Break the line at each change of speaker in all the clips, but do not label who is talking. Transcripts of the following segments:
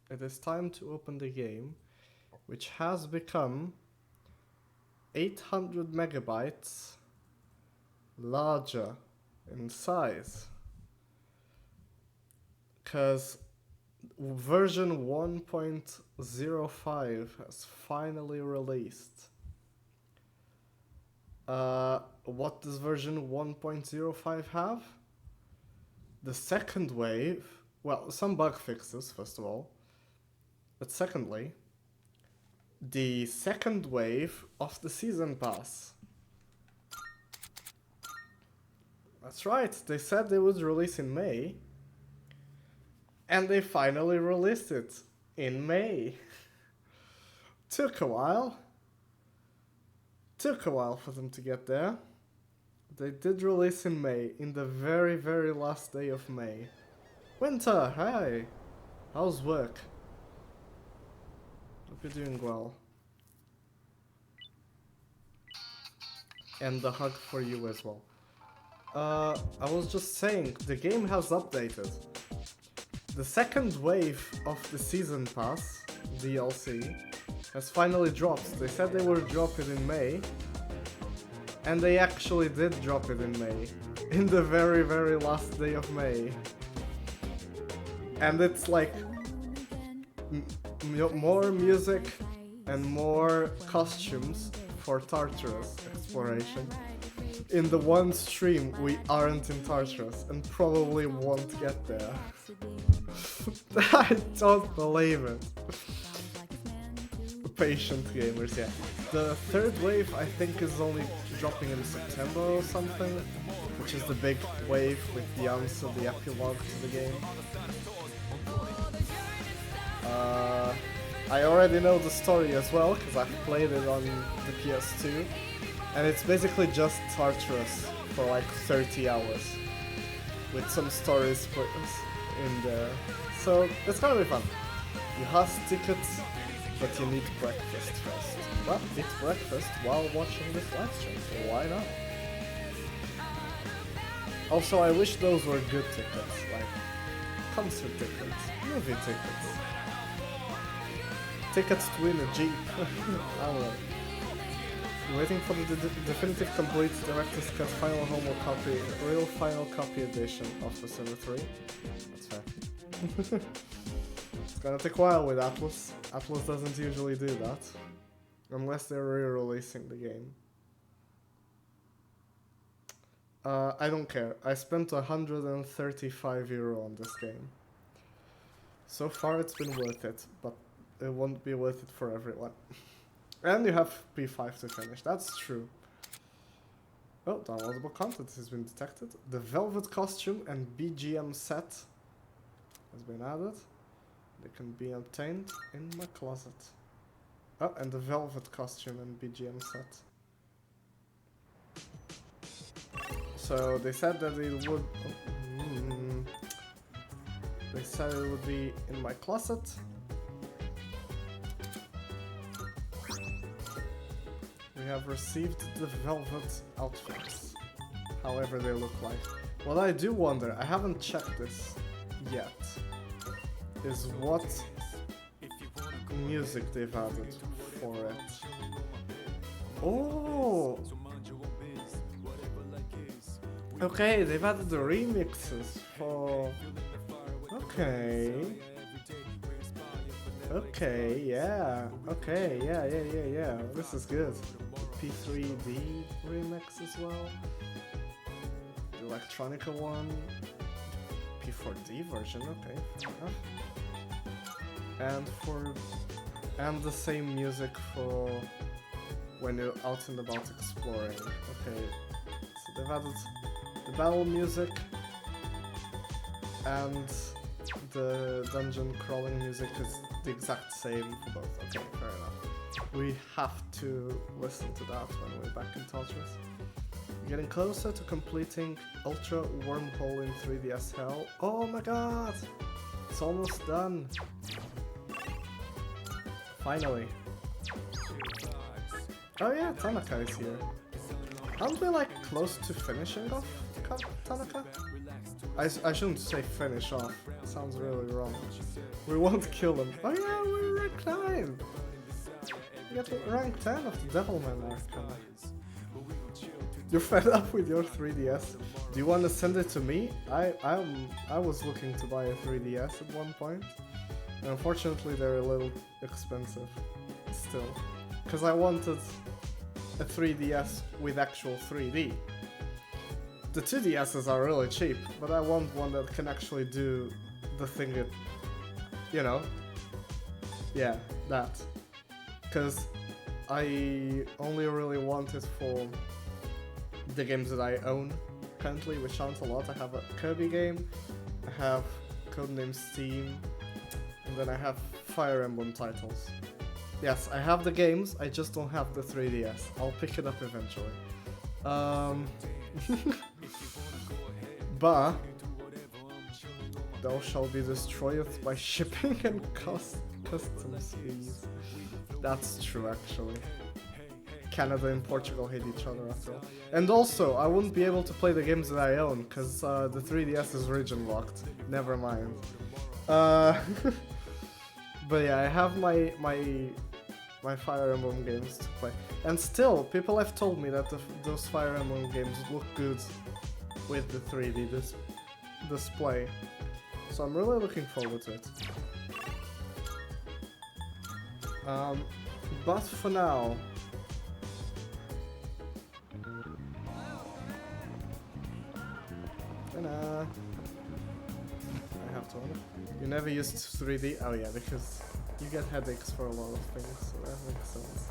it is time to open the game, which has become 800 megabytes larger in size. Because version 1.05 has finally released. What does version 1.05 have? The second wave, well, some bug fixes, first of all. But secondly, the second wave of the season pass. That's right, they said they would release in May. And they finally released it in May. Took a while. Took a while for them to get there. They did release in May, in the very, very last day of May. Winter, hi! How's work? Hope you're doing well. And a hug for you as well. I was just saying, the game has updated. The second wave of the Season Pass, DLC, has finally dropped. They said they would drop it in May, and they actually did drop it in May. In the very, very last day of May. And it's like more music and more costumes for Tartarus exploration. In the one stream, we aren't in Tartarus and probably won't get there. I don't believe it. Patient gamers, yeah. The third wave, I think, is only dropping in September or something, which is the big wave with the answer, the epilogue to the game. I already know the story as well, because I've played it on the PS2, and it's basically just Tartarus for like 30 hours, with some stories in there. So it's gonna be fun. You have tickets, but you need breakfast first. Well, eat breakfast while watching this live stream, so why not? Also, I wish those were good tickets, like concert tickets, movie tickets. Tickets to win a Jeep. I don't know. Waiting for the definitive complete director's cut final homo copy, real final copy edition of Persona 3. That's fair. It's gonna take a while with Atlus. Atlus doesn't usually do that. Unless they're re-releasing the game. I don't care. I spent €135 on this game. So far it's been worth it, but it won't be worth it for everyone. And you have P5 to finish, that's true. Oh, downloadable content has been detected. The Velvet costume and BGM set has been added. They can be obtained in my closet. Oh, and the Velvet costume and BGM set. So they said that it would... They said it would be in my closet. We have received the Velvet outfits, however they look like. What I do wonder, I haven't checked this yet, is what music they've added for it. Oh! Okay, they've added the remixes for... Okay. Okay, yeah. Okay, yeah. This is good. P3D remix as well. The Electronica one. P4D version, okay, fair enough. And the same music for when you're out and about exploring. Okay, so they've added the battle music and the dungeon crawling music is the exact same for both. Okay, fair enough. We have to listen to that when we're back in Tartarus. Getting closer to completing Ultra Wormhole in 3DS Hell. Oh my god! It's almost done. Finally. Oh yeah, Tanaka is here. Aren't we like close to finishing off Tanaka? I shouldn't say finish off. It sounds really wrong. We won't kill him. Oh yeah, we're rank 9! We got rank 10 of the Devilman Arcana. You're fed up with your 3DS? Do you want to send it to me? I was looking to buy a 3DS at one point. And unfortunately they're a little expensive still. Because I wanted a 3DS with actual 3D. The 2DSs are really cheap, but I want one that can actually do the thing it... You know? Yeah, that. Because I only really want it for the games that I own currently, which aren't a lot. I have a Kirby game, I have Codename Steam, and then I have Fire Emblem titles. Yes, I have the games, I just don't have the 3DS. I'll pick it up eventually. But thou shalt be destroyed by shipping and customs fees. That's true, actually. Canada and Portugal hate each other after all. And also, I wouldn't be able to play the games that I own, because the 3DS is region locked. Never mind. But yeah, I have my Fire Emblem games to play. And still, people have told me that those Fire Emblem games look good with the 3D display. So I'm really looking forward to it. But for now... I have to wonder. You never used 3D? Oh yeah, because you get headaches for a lot of things, so that makes sense.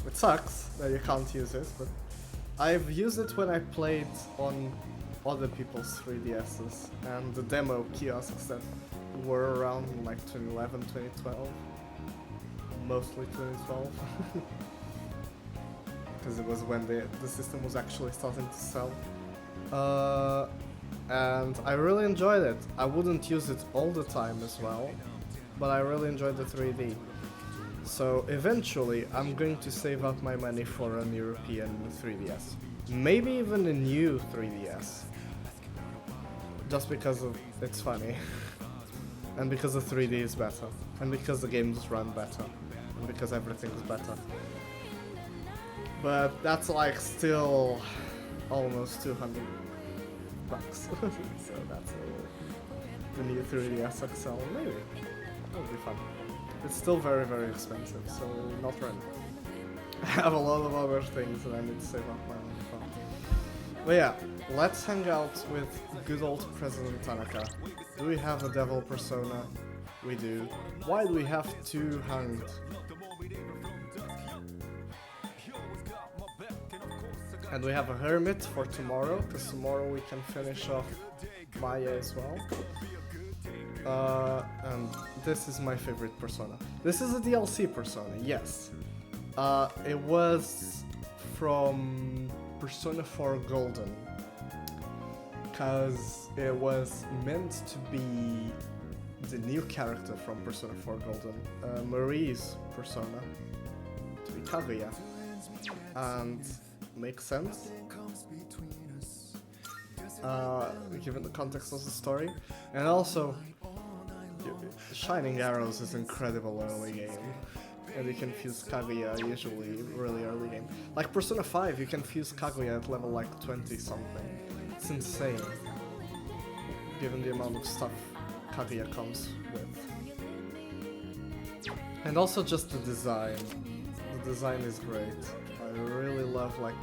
It sucks that you can't use it, but I've used it when I played on other people's 3DSs, and the demo kiosks that were around in like 2011, 2012. Mostly 2012. Because it was when the system was actually starting to sell. And I really enjoyed it. I wouldn't use it all the time as well, but I really enjoyed the 3D. So eventually I'm going to save up my money for an European 3DS. Maybe even a new 3DS. Just because it's funny. And because the 3D is better. And because the games run better. And because everything is better. But that's like still almost $200. So that's the new 3DS XL. Maybe. It'll be fun. It's still very, very expensive, so not really. I have a lot of other things that I need to save up my money for. But yeah, let's hang out with good old President Tanaka. Do we have a devil persona? We do. Why do we have two hanged? And we have a hermit for tomorrow, because tomorrow we can finish off Maya as well. And this is my favorite persona. This is a DLC persona, yes. It was from Persona 4 Golden, because it was meant to be the new character from Persona 4 Golden, Marie's persona, to be Kaguya. And makes sense, given the context of the story. And also, Shining Arrows is incredible early game, and you can fuse Kaguya usually really early game. Like Persona 5, you can fuse Kaguya at level like 20 something. It's insane, given the amount of stuff Kaguya comes with. And also just the design. The design is great. I really love like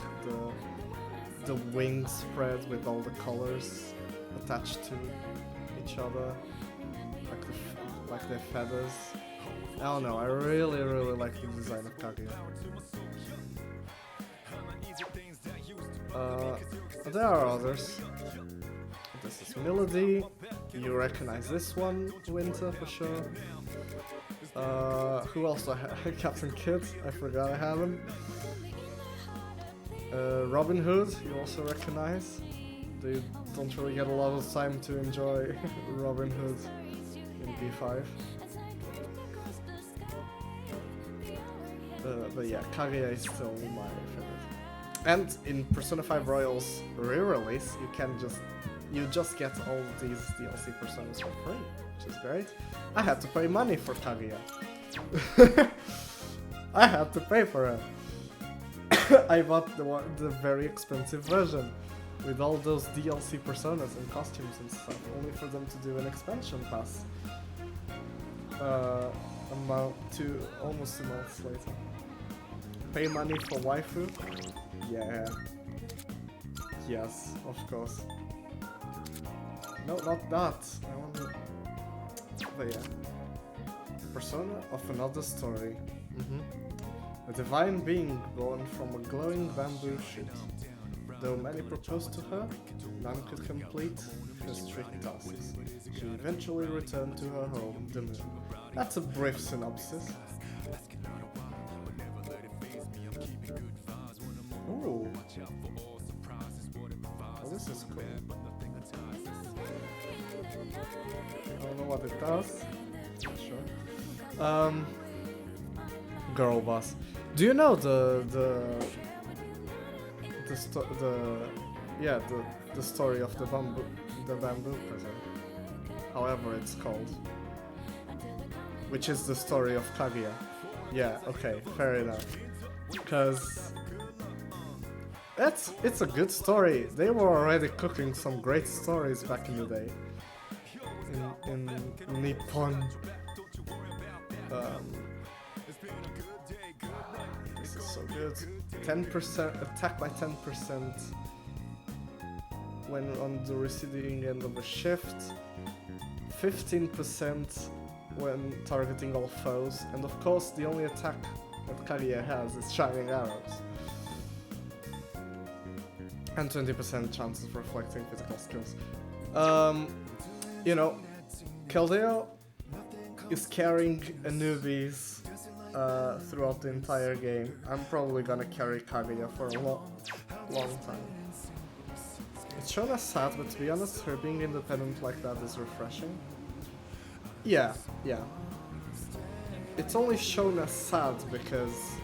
the wing spread with all the colors attached to each other, like their feathers. I don't know, I really like the design of Kaguya. There are others. This is Melody. You recognize this one, Winter, for sure. Who else do I have? Captain Kidd, I forgot I have him. Robin Hood, you also recognize. They don't really get a lot of time to enjoy Robin Hood in P5. But yeah, Kaguya is still my favorite. And in Persona 5 Royals re-release, you just get all these DLC personas for free, which is great. I had to pay money for Kaguya. I had to pay for it. I bought the very expensive version with all those DLC personas and costumes and stuff, only for them to do an expansion pass. Almost 2 months later. Pay money for waifu? Yeah. Yes, of course. No, not that. I want to... But yeah. Persona of another story. A divine being born from a glowing bamboo shoot. Though many proposed to her, none could complete her strict tasks. She eventually returned to her home, the moon. That's a brief synopsis. Ooh. Oh, this is cool. I don't know what it does. Sure. Girl boss. Do you know the story of the bamboo prison? However it's called. Which is the story of Kaguya. Yeah, okay, fair enough. Because it's a good story. They were already cooking some great stories back in the day. In Nippon. This is so good. 10% attack by 10% when on the receding end of a shift. 15% when targeting all foes, and of course the only attack that Kaguya has is shining arrows. And 20% chances of reflecting physical skills. You know, Keldeo is carrying Anubis throughout the entire game. I'm probably gonna carry Kaguya for a long time. It's shown as sad, but to be honest, her being independent like that is refreshing. Yeah. It's only shown as sad because,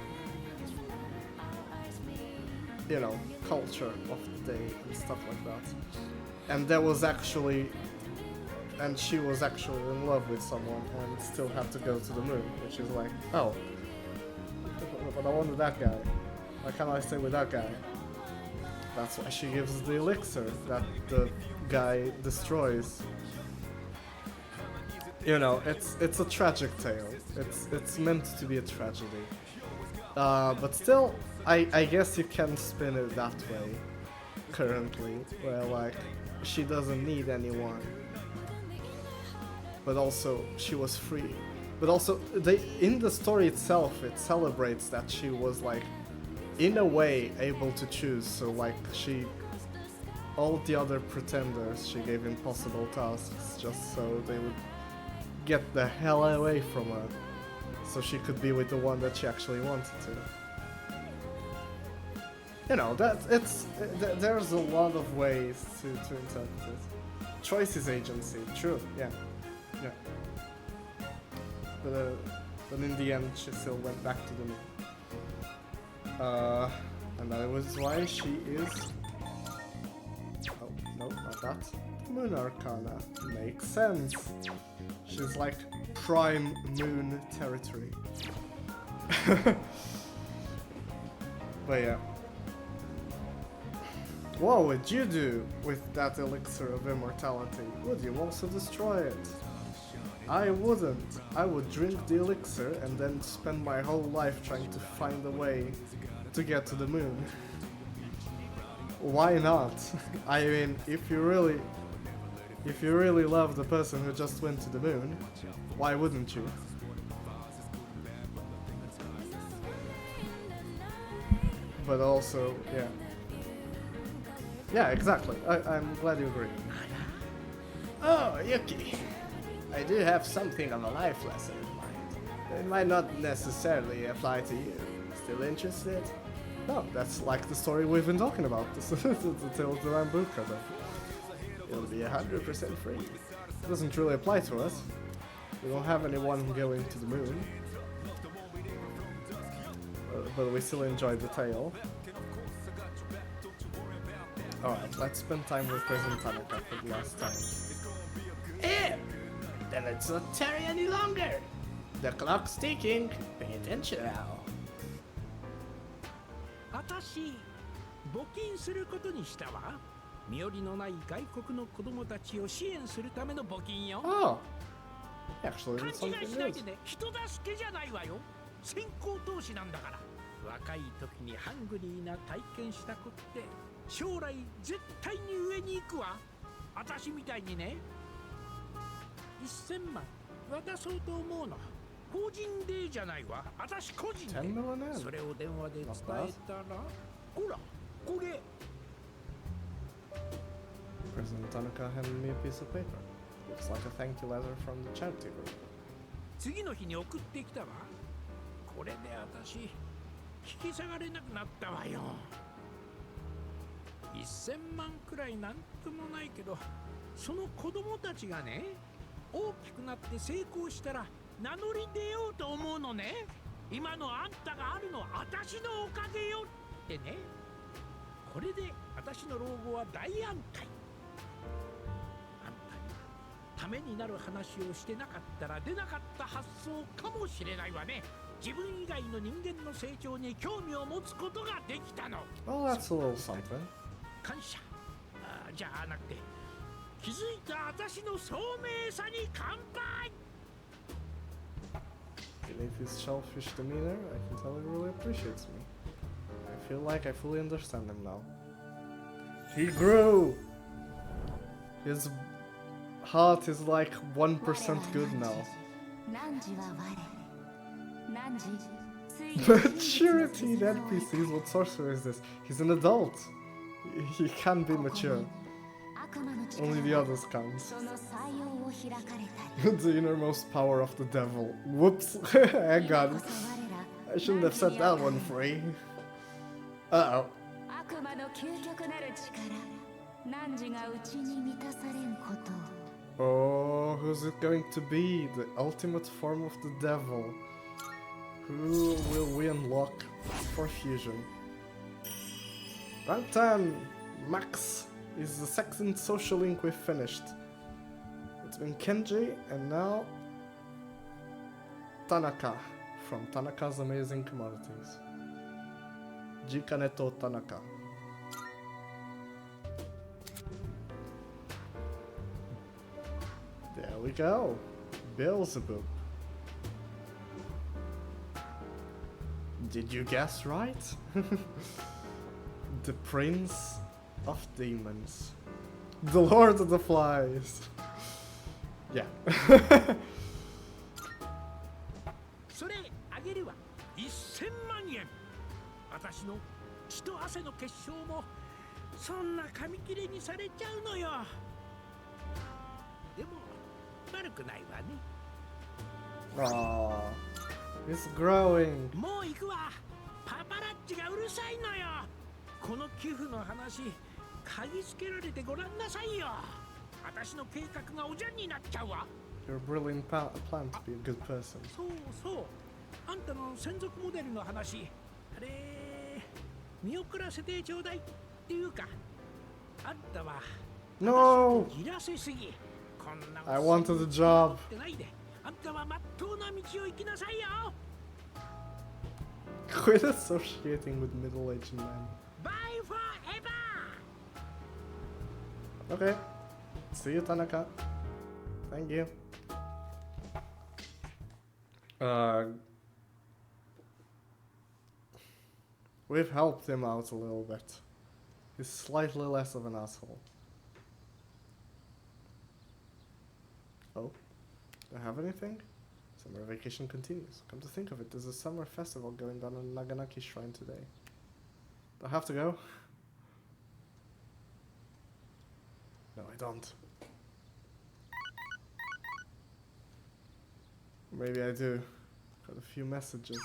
you know, culture of the day and stuff like that. And she was actually in love with someone and still had to go to the moon, which is like, oh, but I wanted that guy. Why can't I stay with that guy? That's why she gives the elixir that the guy destroys. You know, it's a tragic tale. It's meant to be a tragedy. But still, I guess you can spin it that way currently, where like she doesn't need anyone. But also she was free. But also in the story itself it celebrates that she was like in a way able to choose, so like all the other pretenders she gave impossible tasks just so they would get the hell away from her, so she could be with the one that she actually wanted to. You know, there's a lot of ways to interpret it. Choice is agency, true, yeah. But in the end she still went back to the moon. And that was why she is... Oh, no, not that. Moon Arcana. Makes sense. She's like prime moon territory. But yeah. What would you do with that elixir of immortality? Would you also destroy it? I wouldn't. I would drink the elixir and then spend my whole life trying to find a way to get to the moon. Why not? I mean, if you really love the person who just went to the moon, why wouldn't you? But also, yeah. Yeah, exactly. I'm glad you agree. Oh, Yuki. I do have something of a life lesson in mind. It might not necessarily apply to you. Still interested? No, that's like the story we've been talking about. The Tale of the Bamboo Cutter. It'll be 100% free. It doesn't really apply to us. We don't have anyone going to the moon. But we still enjoyed the tale. Alright, let's spend time with Prison Tanaka for the last time. Eh! Then let's not tarry any longer! The clock's ticking. Pay attention now.
私募金することにしたわ。身寄りのない外国の子供たちを支援するための募金よ。
Oh! Actually,
勘
that's
違い
something
しない
good.
でね。人助けじゃないわよ。先行投資なんだから。若い時にハングリーな体験した子って将来絶対に上に行くわ。私みたいにね。1000万渡そうと思うの。法人でじゃないわ。私個人で。
10 million?
それを電話で伝えたら、ほら、これ。
President Tanaka handed me a piece of paper. Looks like a thank you letter from the charity group.
次の日に送ってきたわ。これで私引き下がれなくなったわよ。1000万くらいなんともないけど、その子供たちがね、大きくなって成功したら名乗り出ようと思うのね。今のあんたがあるのは私のおかげよってね。これで私の老後は大安泰。あんたにためになる話をしてなかったら出なかった発想かもしれないわね。自分以外の人間の成長に興味を持つことができたの。
Well, that's a little something.
感謝じゃなくて、気づいた私の聡明さに乾杯。
Beneath his shellfish demeanor, I can tell he really appreciates me. I feel like I fully understand him now. He grew! His heart is like 1% good now. Maturity in NPCs? What sorcerer is this? He's an adult. He can be mature. Only the others can't. The innermost power of the devil. Whoops. Hang on. I shouldn't have set that one free. Uh-oh. Oh, who's it going to be? The ultimate form of the devil. Who will we unlock for fusion? Rank 10! Max is the second social link we've finished. It's been Kenji and now Tanaka from Tanaka's Amazing Commodities. Jikaneto Tanaka. There we go. Beelzebub. Did you guess right? The Prince of Demons. The Lord of the Flies. Yeah.
それあげるわ。1000万円。私の血と汗の結晶もそんな紙切れにされちゃうのよ。でも悪くないわね。
Aww. It's growing.
もう行くわ。パパラッチがうるさいのよ。この寄付の話、嗅ぎつけられてごらんなさいよ。私の計画がおじゃんになっちゃうわ。
You're a brilliant plan to be a good person.
そうそう。あんたの専属モデルの話、あれ見送らせてちょうだいっていうか、あんたは
No!
いらせすぎ。こんな
I wanted a job.
ってないで。あんたはまっとうな道を行きなさいよ。
Quit associating with middle-aged men.
Bye forever.
Okay. See you, Tanaka. Thank you. We've helped him out a little bit. He's slightly less of an asshole. Oh, do I have anything? Summer vacation continues. Come to think of it, there's a summer festival going on in Naganaki Shrine today. Do I have to go? No, I don't. Maybe I do. Got a few messages.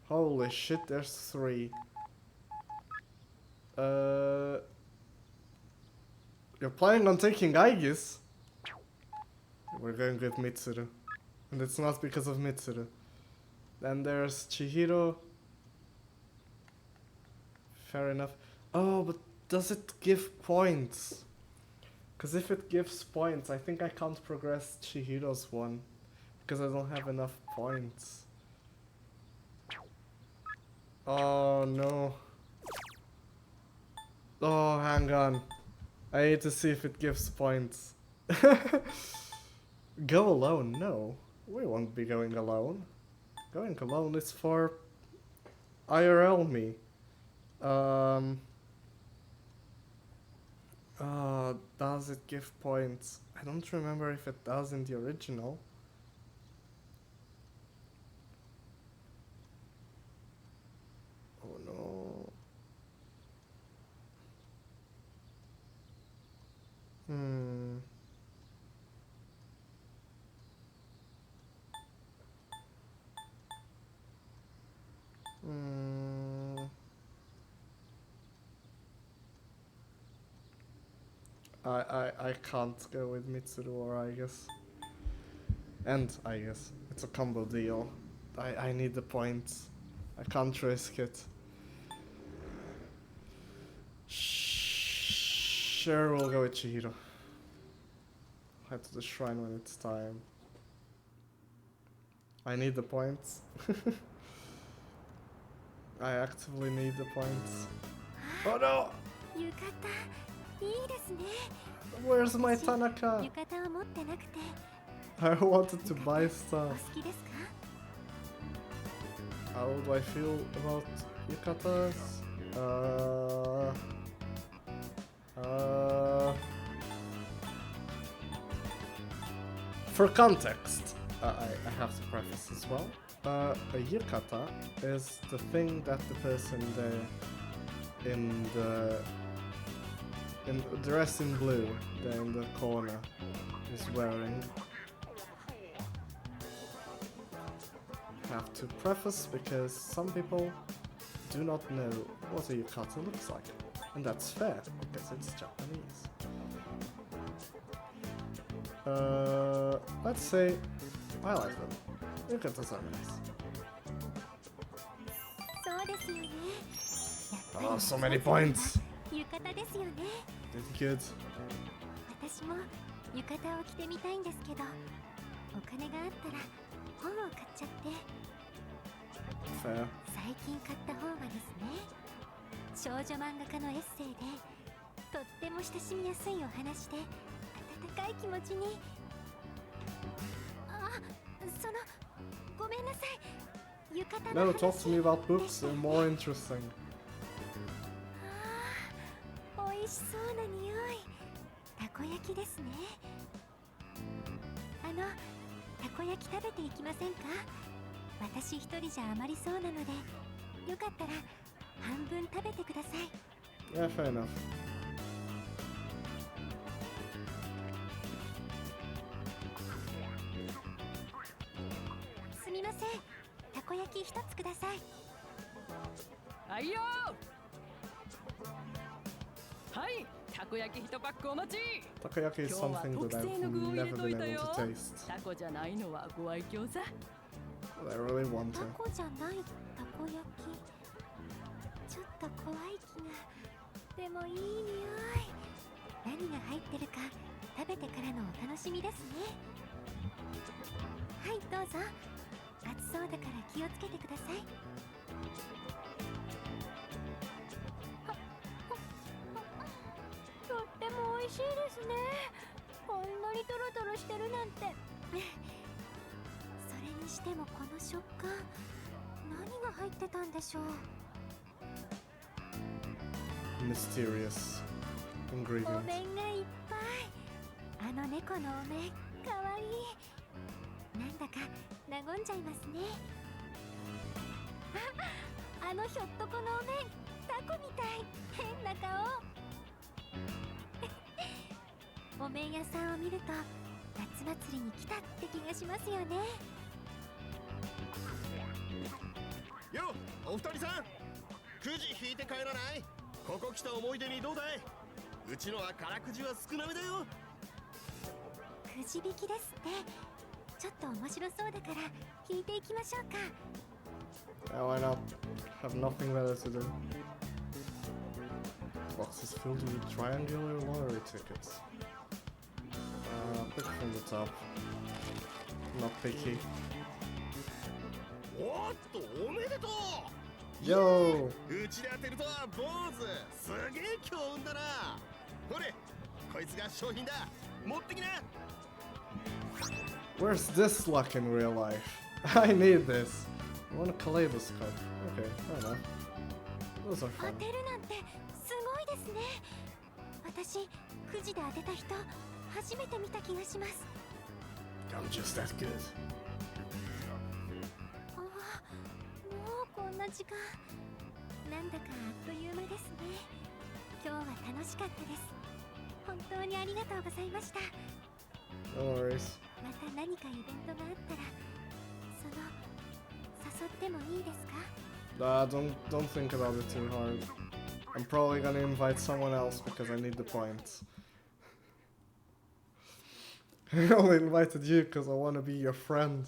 Holy shit, there's 3. You're planning on taking Aegis? We're going with Mitsuru. And it's not because of Mitsuru. Then there's Chihiro. Fair enough. Oh, but does it give points? Because if it gives points, I think I can't progress Chihiro's one. Because I don't have enough points. Oh no. Oh, hang on. I need to see if it gives points. Go alone? No. We won't be going alone. Going alone is for IRL me. Does it give points? I don't remember if it does in the original. Oh no. Hmm. I can't go with Mitsuruora, I guess. And I guess it's a combo deal. I need the points. I can't risk it. Sure, we'll go with Chihiro. Head to the shrine when it's time. I need the points. I actively need the points. Oh no!
浴衣いいですね。
Where's my Tanaka?
浴衣を持ってなくて
I wanted to buy
お
stuff.
好きですか？
How do I feel about yukatas? For context, I have to preface as well. A yukata is the thing that the person there in dressed in blue there in the corner is wearing. Have to preface because some people do not know what a yukata looks like, and that's fair because it's Japanese. Let's say I like them. Yukatas are nice.
そうですよね。やっぱり
Oh, so many points.
浴衣ですよね。
Did good.
私も浴衣を着てみたいんですけど、お金があったら本を買っちゃって。
Fair.
最近買った本はですね、少女漫画家のエッセイでとっても親しみやすいお話で温かい気持ちに。あ、ごめんなさい。浴衣の
No,
話
talk to me about books. They're more interesting.
あー、美味しそうな匂い。たこ焼きですね。たこ焼き食べていきませんか？私一人じゃ余りそうなので、よかったら半分食べてください。
Yeah, fair enough.
すみません。たこ焼き一つください。
はいよー。はい、たこ焼き一パックお待ち。
Takoyaki is
今日は
something
特
that
製の
I've
具を入れ
never
とい
been
た
able
よ
to。taste.
タコじゃないのはご愛嬌さ。
But I really want
タ
to.
コじゃないたこ焼き。ちょっと怖い気が。でもいい匂い。何が入ってるか食べてからのお楽しみですね。はい、どうぞ。熱そうだから気をつけてください。とっても美味しいですね。こんなにトロトロしてるなんて。それにしてもこの食感、何が入ってたんでしょう。
Mysterious
お
ingredient.
面がいっぱい。あの猫のお面、かわいい。なんだか和んじゃいますね。あのひょっとこのお面、タコみたい。変な顔。お面屋さんを見ると夏祭りに来たって気がしますよね。
よ、お二人さん、くじ引いて帰らない？ここ来た思い出にどうだい？うちのは空くじは少なめだよ。
くじ引きですって。ちょっと面白そうだから引いていきましょうか。
Yeah, why not? Have nothing better to do. box is filled with triangular lottery tickets. Pick from the top. Not picky.
おっとおめでとう
Yo!
うちで当てるとは坊主すげえ強運だなほれこいつが商品だ持ってきな
Where's this luck in real life? I need this. I want a kaleidoscope. Okay, fair enough. Those are
当
fun.
てるなんてすごいですね。私くじで当てた人初めて見た気がします。
I'm just that good.
ああ、もうこんな時間。なんだかあっという間ですね。今日は楽しかったです。本当にありがとうございました。
No worries.
また何かイベントがあったら、誘ってもいいですか？
Don't think about it too hard. I'm probably gonna invite someone else because I need the points. I only invited you because I want to be your friend.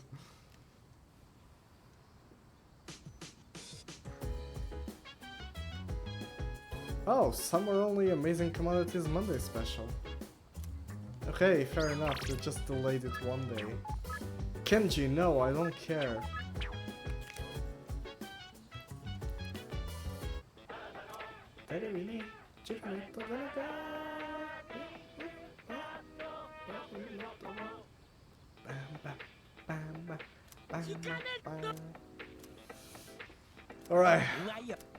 Oh, Summer Only Amazing Commodities Monday special. Okay, fair enough, they just delayed it one day. Kenji, no, I don't care. Alright,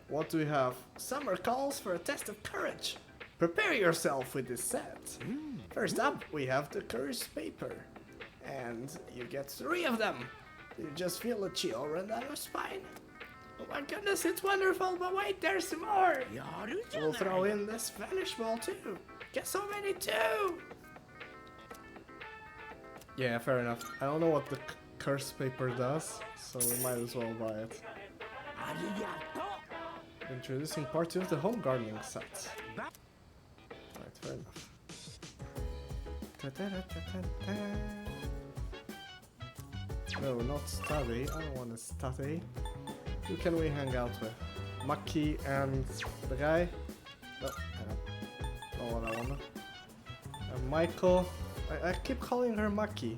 what do we have? Summer calls for a test of courage. Prepare yourself with this set. First up, we have the courage paper. And you get 3 of them. You just feel a chill run down your spine. Oh my goodness, it's wonderful, but wait, there's more! We'll throw in this vanish ball too. Get so many too! Yeah, fair enough. I don't know what the curse paper does, so we might as well buy it. Introducing part 2 of the home gardening set. Alright, fair enough. No, not study. I don't want to study. Who can we hang out with? Maki and the guy? No, I don't know what I want. Michael. I keep calling her Maki.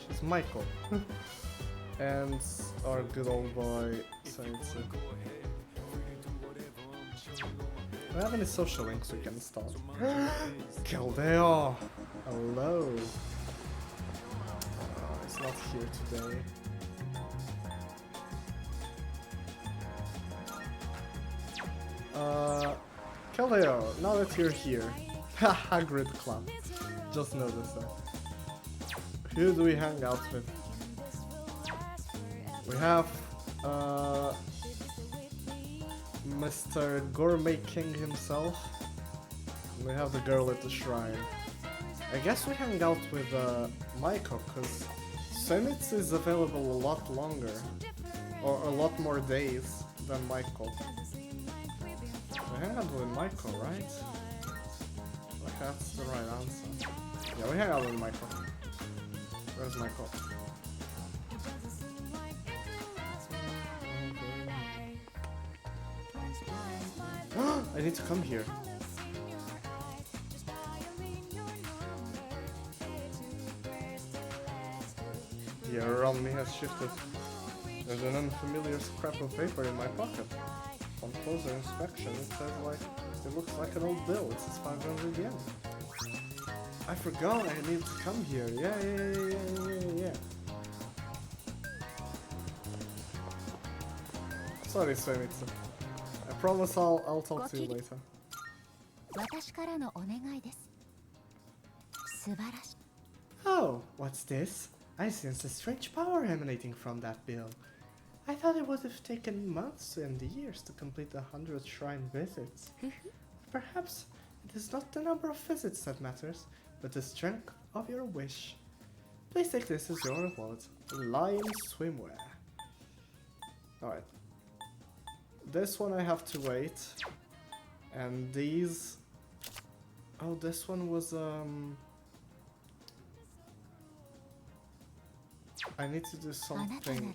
She's Michael. And our good old boy, Saitsu. Do we have any social links we can install? Keldeo! Hello! It's not here today. Keldeo, now that you're here. Hagrid Club. Just noticed that. Who do we hang out with? We have Mr. Gourmet King himself. And we have the girl at the shrine. I guess we hang out with Maiko, because Zenitsu is available a lot longer. Or a lot more days than Maiko. We hang out with Maiko, right? Like that's the right answer. Yeah, we hang out with Maiko. Where's Maiko? I need to come here. The air around me has shifted. There's an unfamiliar scrap of paper in my pocket. On closer inspection, it looks like an old bill. It says 500 yen. I forgot I need to come here. Yeah. Sorry, Zenitsu. I promise I'll talk to you later.
私からのお願いです。素晴らしい。
Oh, what's this? I sense a strange power emanating from that bill. I thought it would have taken months and years to complete 100 shrine visits. Perhaps it is not the number of visits that matters, but the strength of your wish. Please take this as your reward. Lion swimwear. Alright. This one I have to wait. And these... Oh, this one was, I need to do
あなたなら
something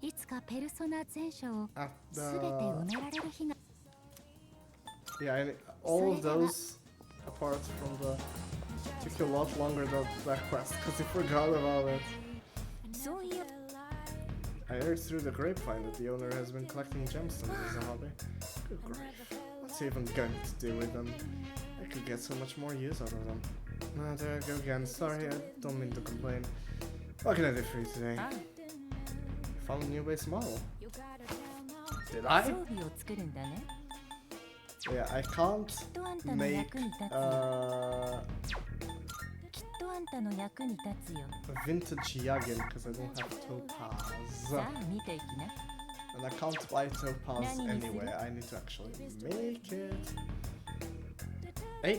いつかペルソナ全書を
at
すべて埋
the...
められる日が
Yeah, and all of those, apart from the, took a lot longer than that quest because you forgot about it.
そういう
I heard through the grapevine that the owner has been collecting gemstones as a hobby. Good grief. What's he even going to do with them? I could get so much more use out of them. No, there I go again. Sorry, I don't mean to complain. What can I do for you today?
あ
Found a new base model. Did I?
装備を作るんだね
Yeah, I can't
きっとあんたの
make
役に立つよ きっとあんたの役に立つよ
a vintage Yagin because I don't have topaz.
さあ見ていきな
And I can't buy topaz
Nani
anyway. I need to actually make it.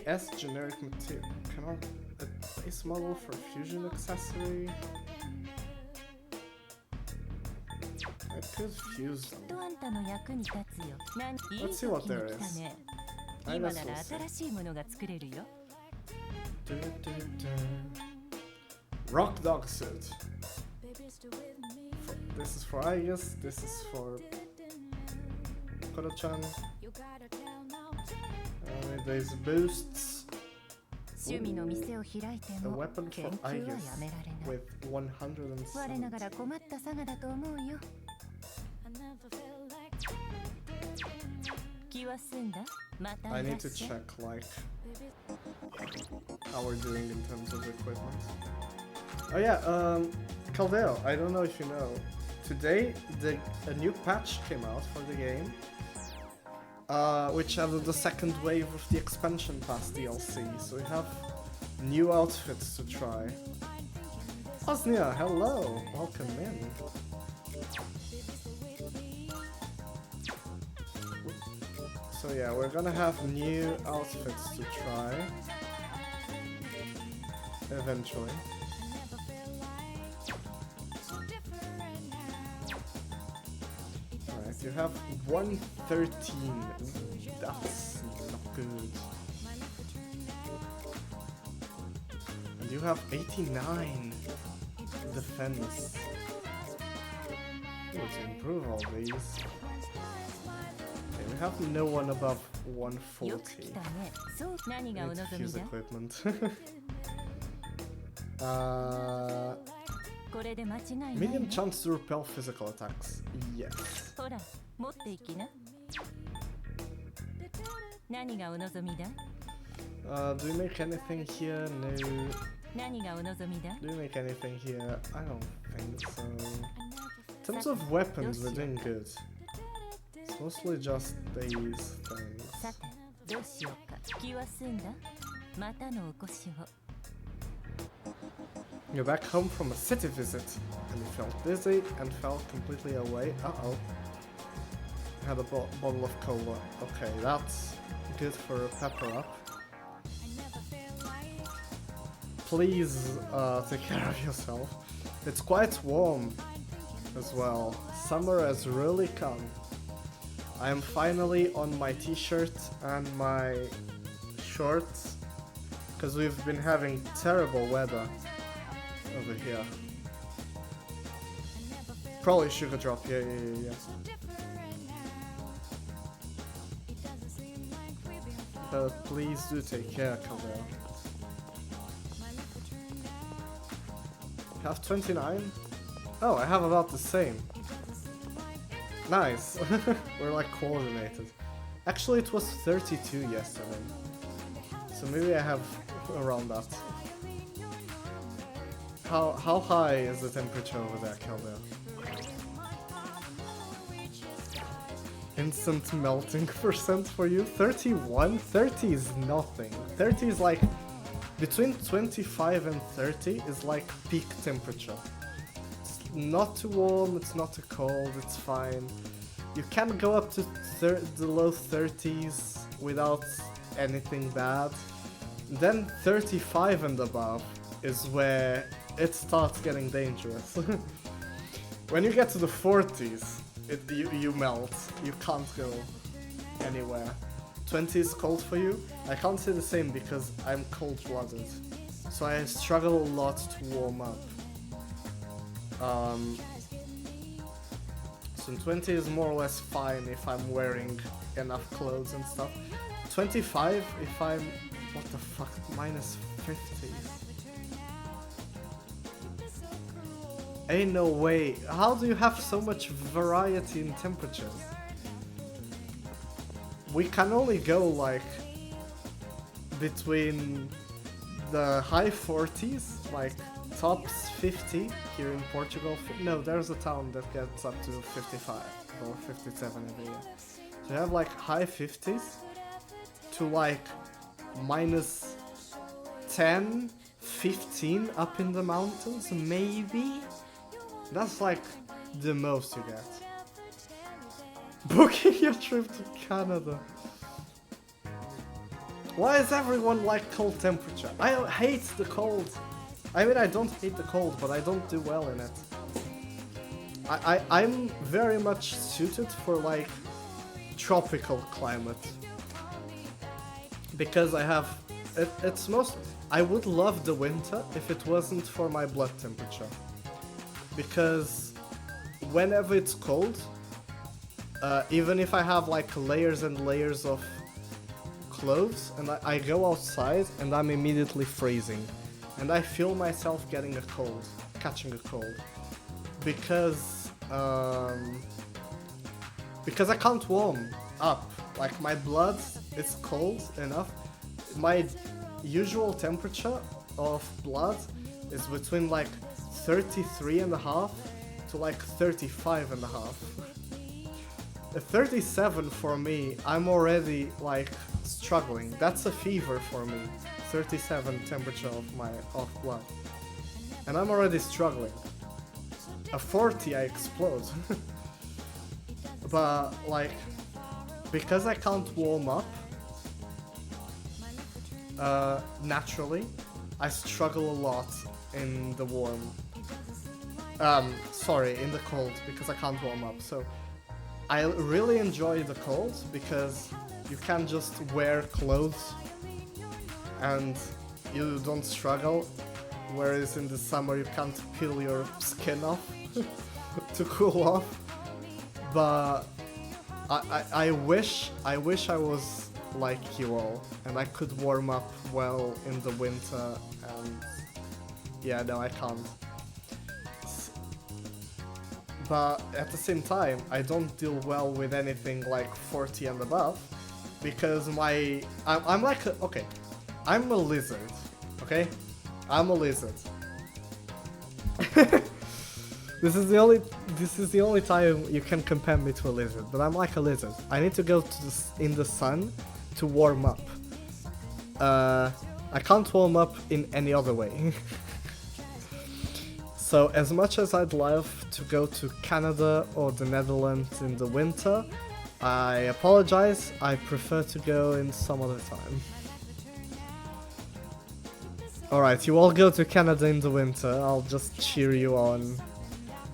AS generic material. Cannot a base model for fusion accessory. I could fuse
きっ
them.
とあんたの役に立つよなんいい
Let's
時
see what
に
there
来た
is.
ね
I
今
guess
な
we'll
ら
see.
新しいものが作れるよ
Rock dog suit. This is for Aegis. This is for Koro-chan. These boosts.
趣味の店を開いて
The
も
weapon
研
for
究はや
Aegis
められない
with
我ながら
170.
困った佐賀だと思うよ気は済んだまた
I
いら
need
っ
to
しゃい
check like how we're doing in terms of equipment. Oh yeah, Caldeo, I don't know if you know. Today a new patch came out for the game. Which added the second wave of the expansion pass DLC, so we have new outfits to try. Osnia, hello! Welcome in. So yeah, we're gonna have new outfits to try. Eventually. Alright, you have 113. That's not good. And you have 89 defense. Need to improve all these. Okay, we have no one above
よく来
140.
たねそう何がお
Need to
望み
fuse
だ
equipment. uh,
これで間違いない
medium
ね
chance to repel physical attacks. Yes.
ほら持っていきな何がお望みだ
Do we make anything here? No.
何がお望みだ
Do we make anything here? I don't think so. In terms of weapons, we're doing good. It's mostly just these things.
さてどうしようか気は済んだまたのお越しを
You're back home from a city visit, and you felt dizzy and felt completely away. Uh-oh. Had a bottle of cola. Okay, that's good for a pepper up. Please take care of yourself. It's quite warm as well. Summer has really come. I am finally on my t-shirt and my shorts because we've been having terrible weather over here. Probably sugar drop, yeah. But please do take care, Caldera. Have 29? Oh, I have about the same. Nice. We're like coordinated. Actually, it was 32 yesterday. So maybe I have around that. How high is the temperature over there, Caldera? Instant melting percent for you? 31? 30 is nothing. 30 is like... Between 25 and 30 is like peak temperature. It's not too warm, it's not too cold, it's fine. You can go up to the low 30s without anything bad. Then 35 and above is where it starts getting dangerous. When you get to the 40s, you melt. You can't go anywhere. 20 is cold for you? I can't say the same because I'm cold-blooded. So I struggle a lot to warm up. So 20 is more or less fine if I'm wearing enough clothes and stuff. 25 if I'm... What the fuck? Minus 50. Ain't no way. How do you have so much variety in temperatures? We can only go like between the high 40s, like tops 50 here in Portugal. No, there's a town that gets up to 55 or 57 every year. So you have like high 50s to like minus 10, 15 up in the mountains, maybe? That's like the most you get. Booking your trip to Canada. Why is everyone like cold temperature? I hate the cold. I mean, I don't hate the cold, but I don't do well in it. I'm very much suited for like tropical climate. Because I have... it's most... I would love the winter if it wasn't for my blood temperature. Because whenever it's cold, even if I have like layers and layers of clothes and I go outside and I'm immediately freezing and I feel myself getting a cold, catching a cold, because I can't warm up. Like my blood is cold enough. My usual temperature of blood is between like 33.5 to like 35.5. At 37 for me, I'm already like struggling. That's a fever for me. 37 temperature of blood. And I'm already struggling. At 40 I explode. But like, because I can't warm up naturally, I struggle a lot in the warm. Sorry, in the cold, because I can't warm up. So I really enjoy the cold because you can just wear clothes and you don't struggle, whereas in the summer you can't peel your skin off to cool off. But I wish I was like you all and I could warm up well in the winter, and yeah, no, I can't. But at the same time, I don't deal well with anything like 40 and above, because I'm like okay, I'm a lizard, okay? I'm a lizard. This is the only time you can compare me to a lizard, but I'm like a lizard. I need to go in the sun to warm up. I can't warm up in any other way. So as much as I'd love to go to Canada or the Netherlands in the winter, I apologize, I prefer to go in some other time. Alright, you all go to Canada in the winter, I'll just cheer you on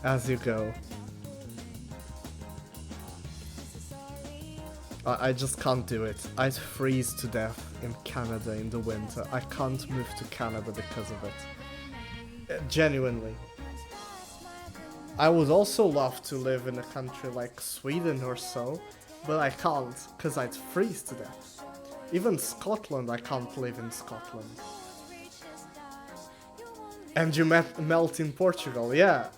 as you go. I just can't do it. I'd freeze to death in Canada in the winter. I can't move to Canada because of it. Genuinely. I would also love to live in a country like Sweden or so, but I can't, because I'd freeze to death. Even Scotland, I can't live in Scotland. And you melt in Portugal, yeah.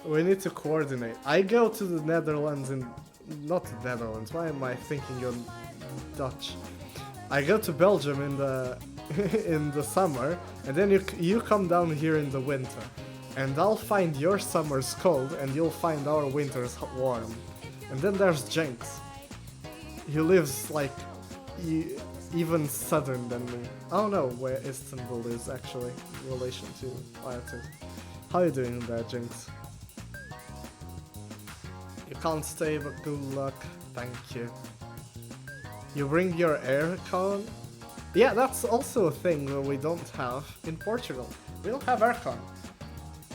We need to coordinate. I go to the Netherlands in... Not the Netherlands, why am I thinking you're Dutch? I go to Belgium in the in the summer, and then you come down here in the winter. And I'll find your summers cold, and you'll find our winters warm. And then there's Jenks. He lives like even southern than me. I don't know where Istanbul is actually in relation to Ireland. How are you doing there, Jenks? You can't stay, but good luck. Thank you. You bring your aircon? Yeah, that's also a thing that we don't have in Portugal. We don't have aircon.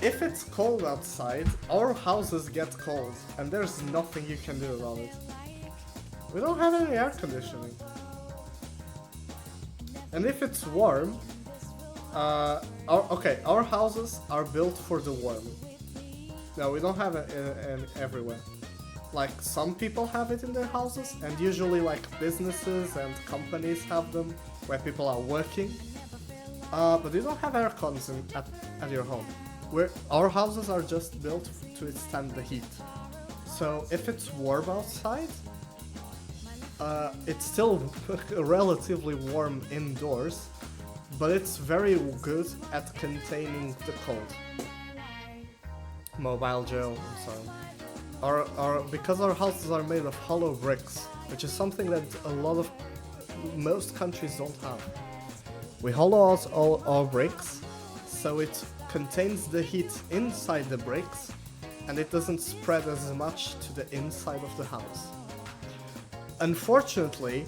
If it's cold outside, our houses get cold, and there's nothing you can do about it. We don't have any air conditioning. And if it's warm, our houses are built for the warm. No, we don't have it everywhere. like some people have it in their houses, and usually like businesses and companies have them where people are working. But you don't have air cons at your home. Our houses are just built to withstand the heat. So if it's warm outside, it's still relatively warm indoors, but it's very good at containing the cold. Mobile Joe, I'm sorry. Because our houses are made of hollow bricks, which is something that most countries don't have. We hollow out all our bricks, so it contains the heat inside the bricks, and it doesn't spread as much to the inside of the house. Unfortunately,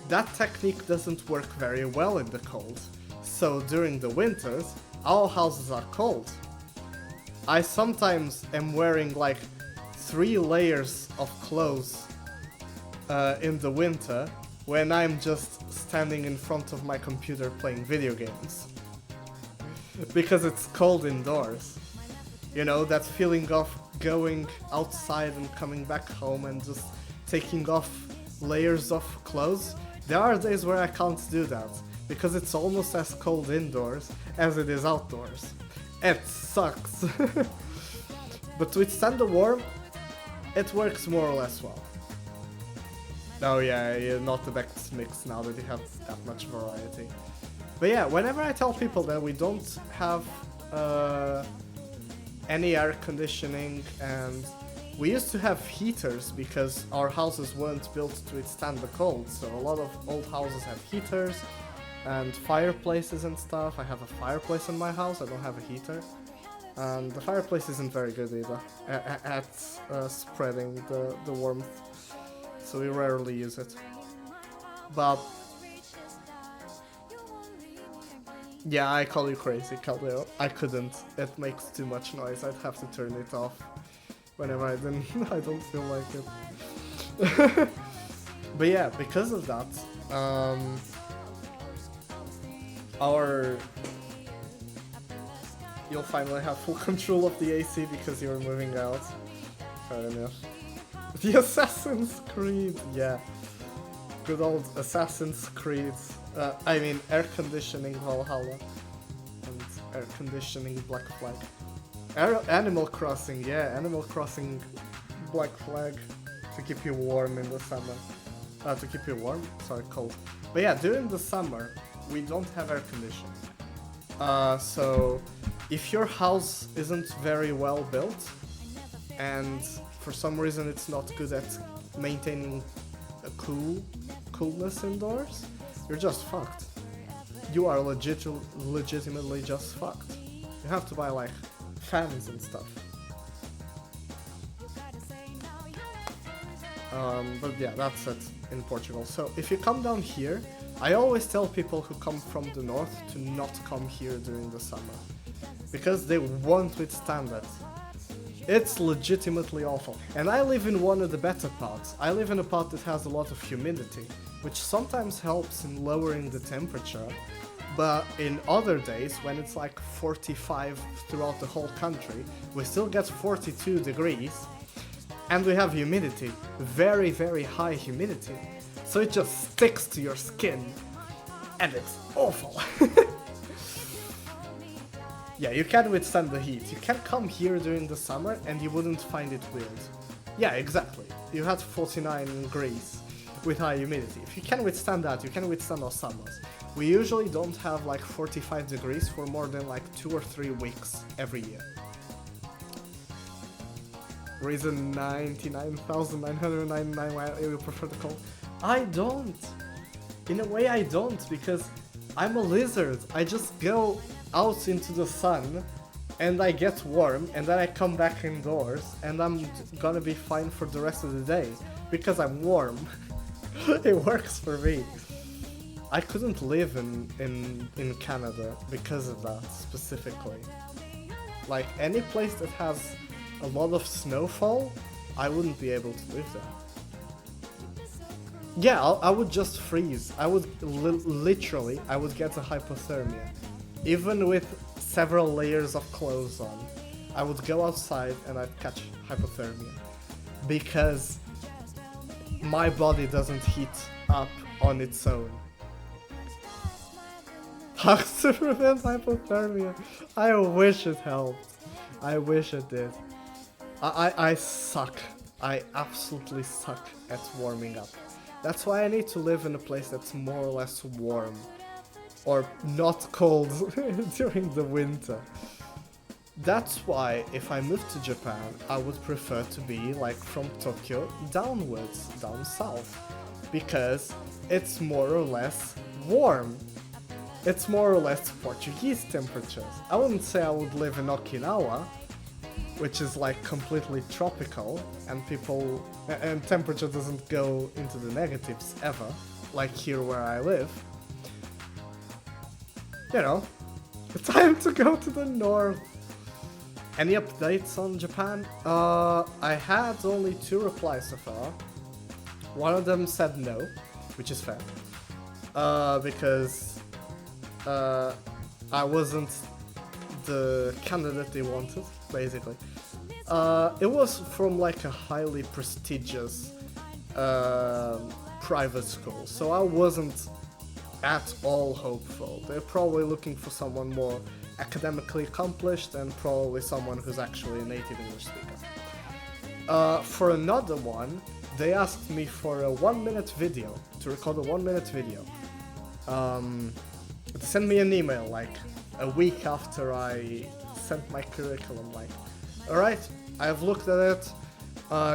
that technique doesn't work very well in the cold, so during the winters, our houses are cold. I sometimes am wearing like 3 layers of clothes in the winter when I'm just standing in front of my computer playing video games. Because it's cold indoors. You know, that feeling of going outside and coming back home and just taking off layers of clothes. There are days where I can't do that, because it's almost as cold indoors as it is outdoors. It sucks. But to withstand the warm, it works more or less well. Oh yeah, you're not the best mix now that you have that much variety. But yeah, whenever I tell people that we don't have any air conditioning, and we used to have heaters because our houses weren't built to withstand the cold, so a lot of old houses have heaters and fireplaces and stuff. I have a fireplace in my house, I don't have a heater. And the fireplace isn't very good either at spreading the warmth, so we rarely use it. But yeah, I call you crazy, Caldero. I couldn't. It makes too much noise. I'd have to turn it off whenever I don't feel like it. But yeah, because of that, you'll finally have full control of the AC because you're moving out. Fair enough. The Assassin's Creed, yeah. Good old Assassin's Creed. I mean, air conditioning Valhalla. And air conditioning Black Flag. Animal Crossing, yeah. Animal Crossing Black Flag. To keep you warm in the summer. To keep you warm? Sorry, cold. But yeah, during the summer, we don't have air conditioning. So if your house isn't very well built, and for some reason it's not good at maintaining a coolness indoors, you're just fucked. You are legitimately just fucked. You have to buy like fans and stuff. But yeah, that's it in Portugal. So if you come down here, I always tell people who come from the north to not come here during the summer, because they won't withstand it. It's legitimately awful. And I live in one of the better parts. I live in a part that has a lot of humidity, which sometimes helps in lowering the temperature, but in other days, when it's like 45 throughout the whole country, we still get 42 degrees, and we have humidity, very, very high humidity. So it just sticks to your skin, and it's awful. Yeah, you can withstand the heat. You can come here during the summer and you wouldn't find it weird. Yeah, exactly. You had 49 degrees with high humidity. If you can withstand that, you can withstand our summers. We usually don't have like 45 degrees for more than like 2 or 3 weeks every year. Reason 99,999 why you prefer the cold. I don't. In a way I don't, because I'm a lizard. I just go out into the sun and I get warm and then I come back indoors and I'm gonna be fine for the rest of the day because I'm warm. It works for me. I couldn't live in Canada because of that specifically. Like any place that has a lot of snowfall, I wouldn't be able to live there. Yeah, I would just freeze. I would literally, I would get a hypothermia. Even with several layers of clothes on, I would go outside and I'd catch hypothermia. because my body doesn't heat up on its own. Hugs to prevent hypothermia. I wish it helped. I wish it did. I suck. I absolutely suck at warming up. That's why I need to live in a place that's more or less warm. Or not cold during the winter. That's why if I moved to Japan, I would prefer to be like from Tokyo downwards, down south. Because it's more or less warm. It's more or less Portuguese temperatures. I wouldn't say I would live in Okinawa, which is like completely tropical, and temperature doesn't go into the negatives ever, like here where I live. You know, time to go to the north. Any updates on Japan? I had only 2 replies so far. One of them said no, which is fair. Because I wasn't the candidate they wanted, basically. It was from like a highly prestigious private school, so I wasn't at all hopeful. They're probably looking for someone more academically accomplished and probably someone who's actually a native English speaker. For another one, they asked me for a 1-minute video, to record a 1-minute video. They sent me an email like a week after I sent my curriculum, like, alright, I've looked at it,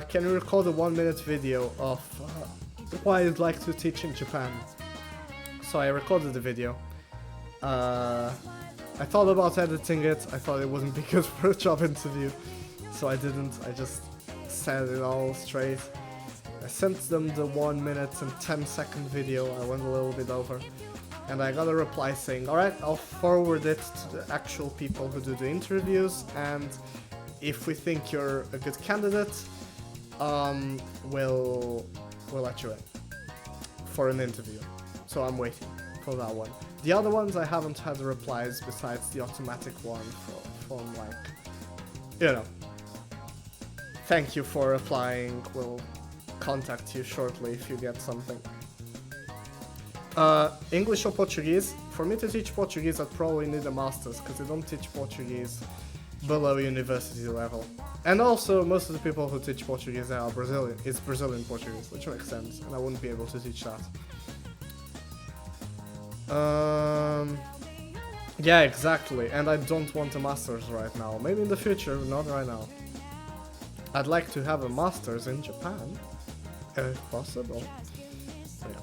can you record a 1-minute video of why you'd like to teach in Japan? So I recorded the video. I thought about editing it, I thought it wouldn't be good for a job interview, so I didn't, I just said it all straight. I sent them the 1-minute and 10-second video, I went a little bit over, and I got a reply saying, alright, I'll forward it to the actual people who do the interviews, and if we think you're a good candidate, we'll let you in for an interview. So I'm waiting for that one. The other ones I haven't had replies besides the automatic one from like, you know, thank you for applying, we'll contact you shortly if you get something. English or Portuguese? For me to teach Portuguese I'd probably need a master's because they don't teach Portuguese below university level. And also most of the people who teach Portuguese are Brazilian. It's Brazilian Portuguese, which makes sense, and I wouldn't be able to teach that. Yeah, exactly, and I don't want a master's right now. Maybe in the future, not right now. I'd like to have a master's in Japan, if possible. Yeah.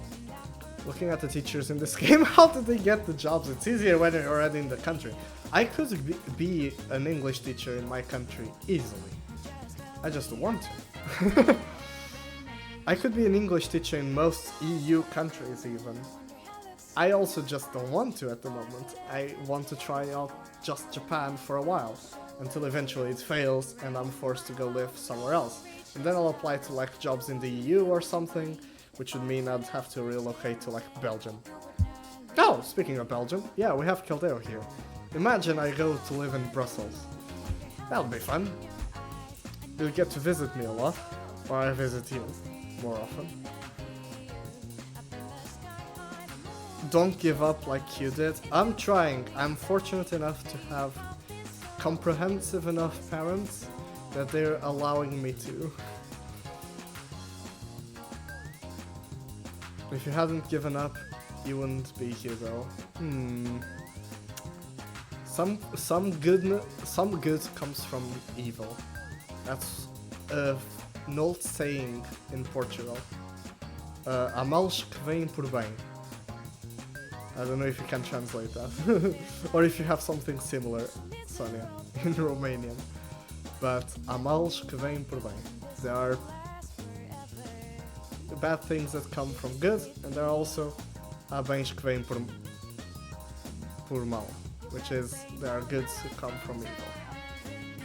Looking at the teachers in this game, how did they get the jobs? It's easier when you're already in the country. I could be an English teacher in my country easily. I just don't want to. I could be an English teacher in most EU countries even. I also just don't want to at the moment. I want to try out just Japan for a while, until eventually it fails and I'm forced to go live somewhere else. And then I'll apply to like jobs in the EU or something, which would mean I'd have to relocate to like Belgium. Oh, speaking of Belgium, yeah, we have Caldeo here. Imagine I go to live in Brussels. That'll be fun. You'll get to visit me a lot, or I visit you more often. Don't give up like you did. I'm trying. I'm fortunate enough to have comprehensive enough parents that they're allowing me to. If you hadn't given up, you wouldn't be here though. Some good comes from evil. That's an old saying in Portugal. Há males que vêm por bem. I don't know if you can translate that, or if you have something similar, Sonia, in Romanian. But há males que vêm por bem. There are bad things that come from good, and there are also há bens que vêm por mal, which is there are goods who come from evil.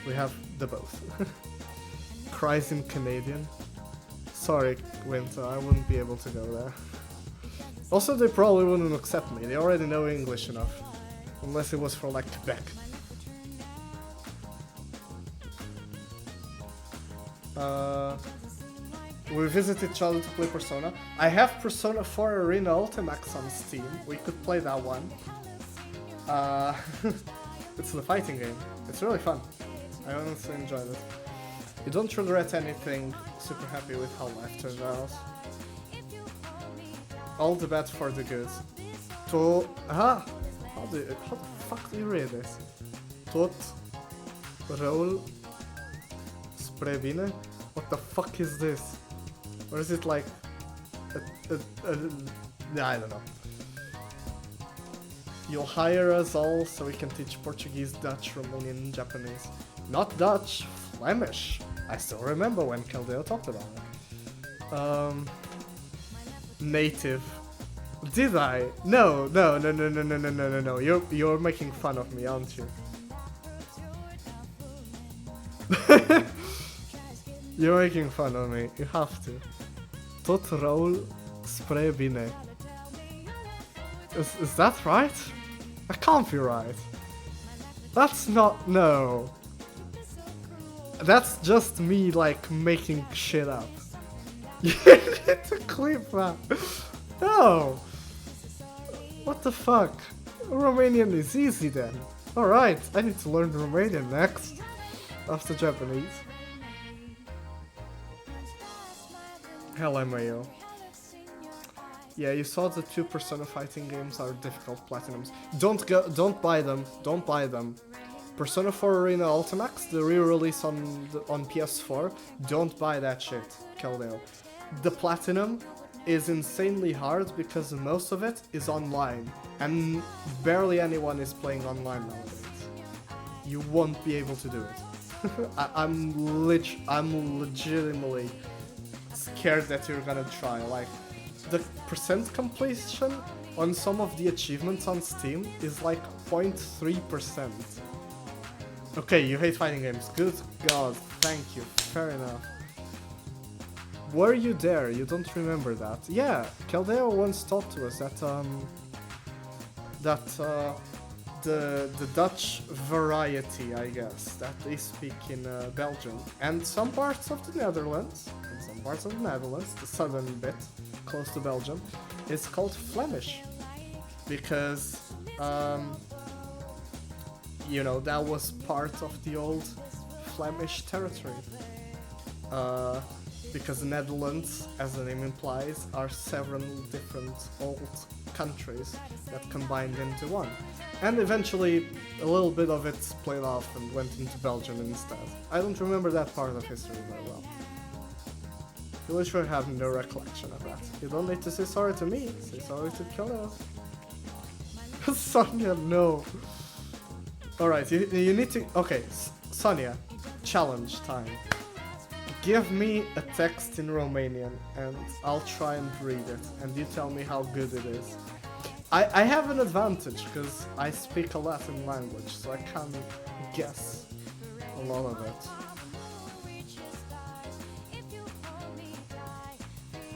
We have the both. Cries in Canadian. Sorry, Winter, I wouldn't be able to go there. Also, they probably wouldn't accept me. They already know English enough. Unless it was from like Quebec. We visited each other to play Persona. I have Persona 4 Arena Ultimax on Steam. We could play that one. It's the fighting game. It's really fun. I honestly enjoyed it. You don't regret anything. Super happy with how life turned out. All the bad for the good. How the fuck do you read this? Tot roll spray bine? What the fuck is this? Or is it like I don't know. You'll hire us all so we can teach Portuguese, Dutch, Romanian, Japanese. Not Dutch, Flemish. I still remember when Caldeo talked about it. Native. Did I? No. You're making fun of me, aren't you? You're making fun of me. You have to. Tot roll spray bine. Is that right? That can't be right. That's not. No. That's just me, like, making shit up. You need to clip that. No. What the fuck? Romanian is easy then. Alright, I need to learn Romanian next. After Japanese. LMAO. Yeah, you saw the 2 Persona fighting games are difficult platinums. Don't buy them. Don't buy them. Persona 4 Arena Ultimax, the re-release on PS4. Don't buy that shit, Caldeo. The platinum is insanely hard because most of it is online, and barely anyone is playing online nowadays. You won't be able to do it. I'm legitimately scared that you're gonna try. Like, the percent completion on some of the achievements on Steam is like 0.3%. Okay, you hate fighting games. Good God, thank you. Fair enough. Were you there? You don't remember that? Yeah, Caldeo once taught to us that the Dutch variety, I guess, that they speak in Belgium and some parts of the Netherlands, the southern bit, close to Belgium, is called Flemish, because you know, that was part of the old Flemish territory. Because the Netherlands, as the name implies, are several different old countries that combined into one. And eventually, a little bit of it split off and went into Belgium instead. I don't remember that part of history very well. You literally have no recollection of that. You don't need to say sorry to me, say sorry to Caldeo. Sonia, no. Alright, you need to... Okay, Sonia, challenge time. Give me a text in Romanian and I'll try and read it, and you tell me how good it is. I have an advantage because I speak a Latin language, so I can guess a lot of it.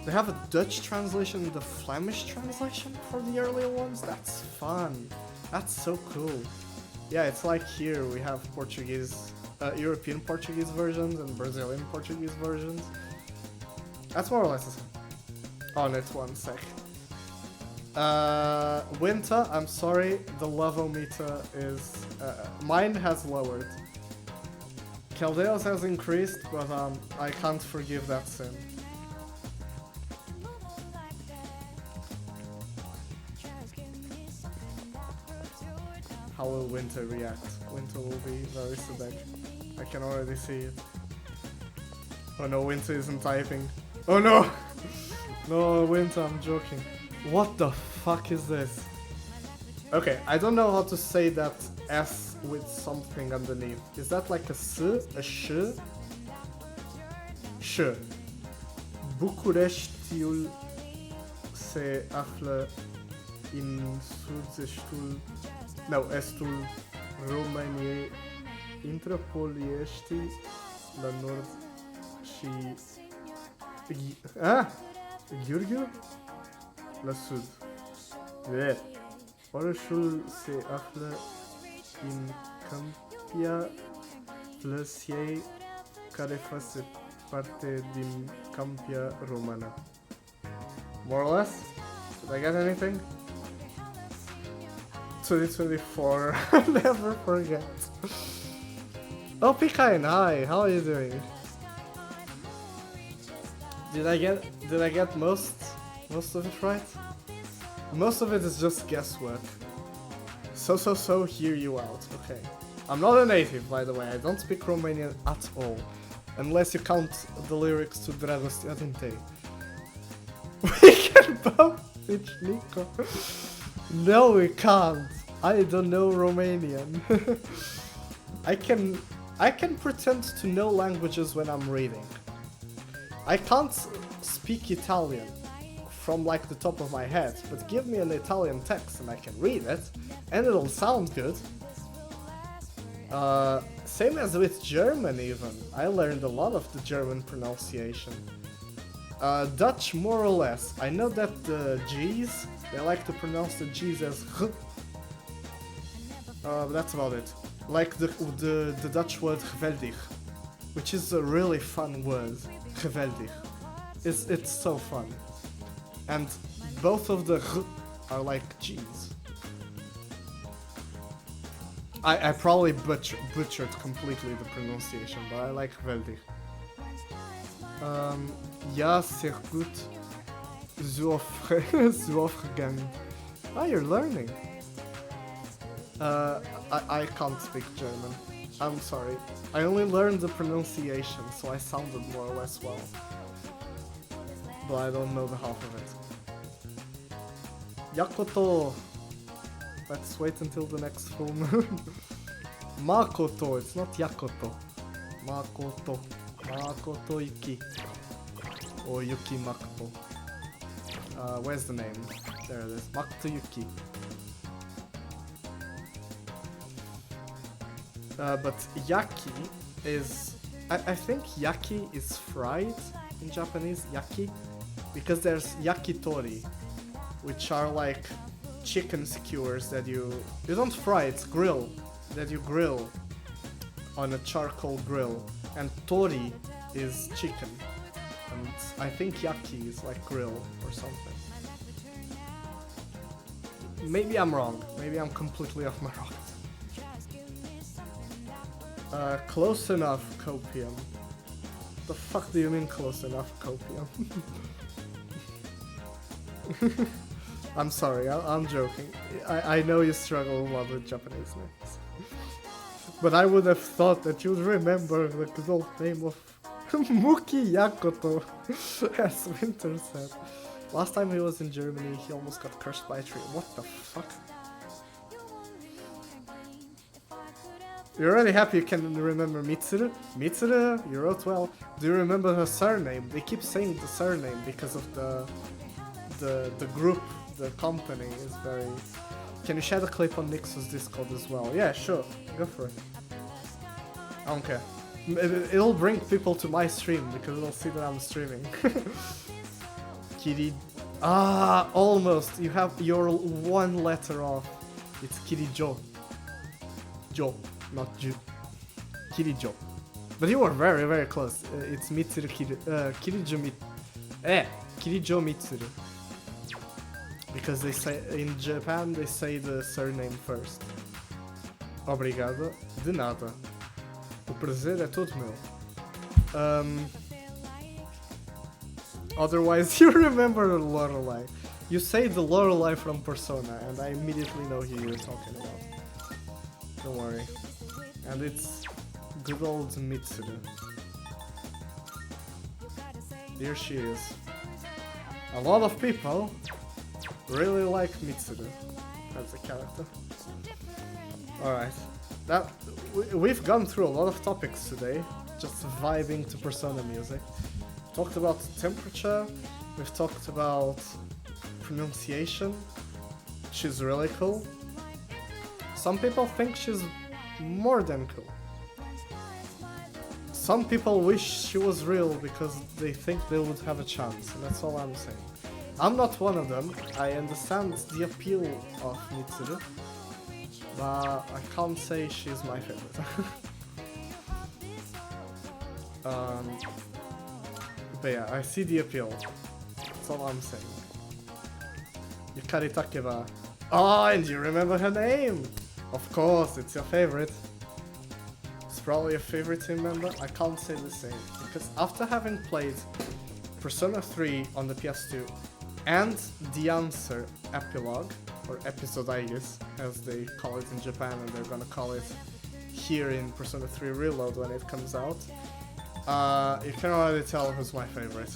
They have a Dutch translation and a Flemish translation for the earlier ones? That's fun. That's so cool. Yeah, it's like here we have Portuguese, European Portuguese versions and Brazilian Portuguese versions. That's more or less the same. On it, 1 sec. Winter, I'm sorry, the level-meter is... mine has lowered. Caldeo's has increased, but I can't forgive that sin. How will Winter react? Winter will be very sedate. I can already see it. Oh no, Winter isn't typing. Oh no! No, Winter, I'm joking. What the fuck is this? Okay, I don't know how to say that S with something underneath. Is that like a S? A sh? Sh. Bucurestiul se află în sud-estul... No, estul României, intră Poliești la nord și... Gheorghe? La sud. Orașul se află în câmpia Plăsiei, care parte din Campia Romana. More or less? Did I get anything? 2024. Never forget. Oh, Pikain, hi. How are you doing? Did I get most of it right? Most of it is just guesswork. So hear you out. Okay. I'm not a native, by the way. I don't speak Romanian at all, unless you count the lyrics to Dragostea din Tei. We can both teach Nico. No, we can't. I don't know Romanian. I can pretend to know languages when I'm reading. I can't speak Italian from like the top of my head, but give me an Italian text and I can read it, and it'll sound good. Same as with German even. I learned a lot of the German pronunciation. Dutch more or less. I know that the G's, they like to pronounce the G's as G. But that's about it. Like the Dutch word geweldig, which is a really fun word. Geweldig. It's so fun. And both of the G are like G's. I probably butchered completely the pronunciation, but I like geweldig. Ja, sehr gut. Zo afgegaan. Ah, you're learning. I can't speak German. I'm sorry. I only learned the pronunciation, so I sounded more or less well. But I don't know the half of it. Yakoto! Let's wait until the next full moon. Makoto, it's not Yakoto. Makoto. Makoto Yuki. Or Yuki Makoto. Where's the name? There it is. Makoto Yuki. But yaki is... I think yaki is fried in Japanese, yaki. Because there's yakitori, which are like chicken skewers that you don't fry, it's grill, that you grill on a charcoal grill. And tori is chicken. And I think yaki is like grill or something. Maybe I'm wrong. Maybe I'm completely off my rocker. Close enough, copium. The fuck do you mean close enough, copium? I'm sorry, I'm joking. I know you struggle a lot with Japanese names. But I would have thought that you'd remember the good old name of Muki Yakoto, as Winter said. Last time he was in Germany, he almost got cursed by a tree. What the fuck? You're really happy you can remember Mitsuru? Mitsuru, you wrote well. Do you remember her surname? They keep saying the surname because of the group, the company is very... Can you share the clip on Nix's Discord as well? Yeah, sure. Go for it. I don't care. It'll bring people to my stream because they'll see that I'm streaming. Kiri... Ah, almost. You have your one letter off. It's Kirijo. Jo. Not Ju. Kirijo. But you were very, very close. It's Mitsuru Kirijo Kirijo Mitsuru. Because they say, in Japan, they say the surname first. Obrigado. De nada. O prazer é todo meu. Otherwise, you remember the Lorelei. You say the Lorelei from Persona, and I immediately know who you're talking about. Don't worry. And it's good old Mitsuru. Here she is. A lot of people really like Mitsuru as a character. Alright. We've gone through a lot of topics today, just vibing to Persona music. Talked about temperature, we've talked about pronunciation, which is really cool. Some people think she's more than cool. Some people wish she was real because they think they would have a chance, and that's all I'm saying. I'm not one of them. I understand the appeal of Mitsuru, but I can't say she's my favorite. But yeah, I see the appeal. That's all I'm saying. Yukari Takeba. Oh, and you remember her name! Of course, it's your favorite. It's probably your favorite team member. I can't say the same. Because after having played Persona 3 on the PS2 and The Answer Epilogue, or Episode I guess, as they call it in Japan, and they're gonna call it here in Persona 3 Reload when it comes out, you can already tell who's my favorite.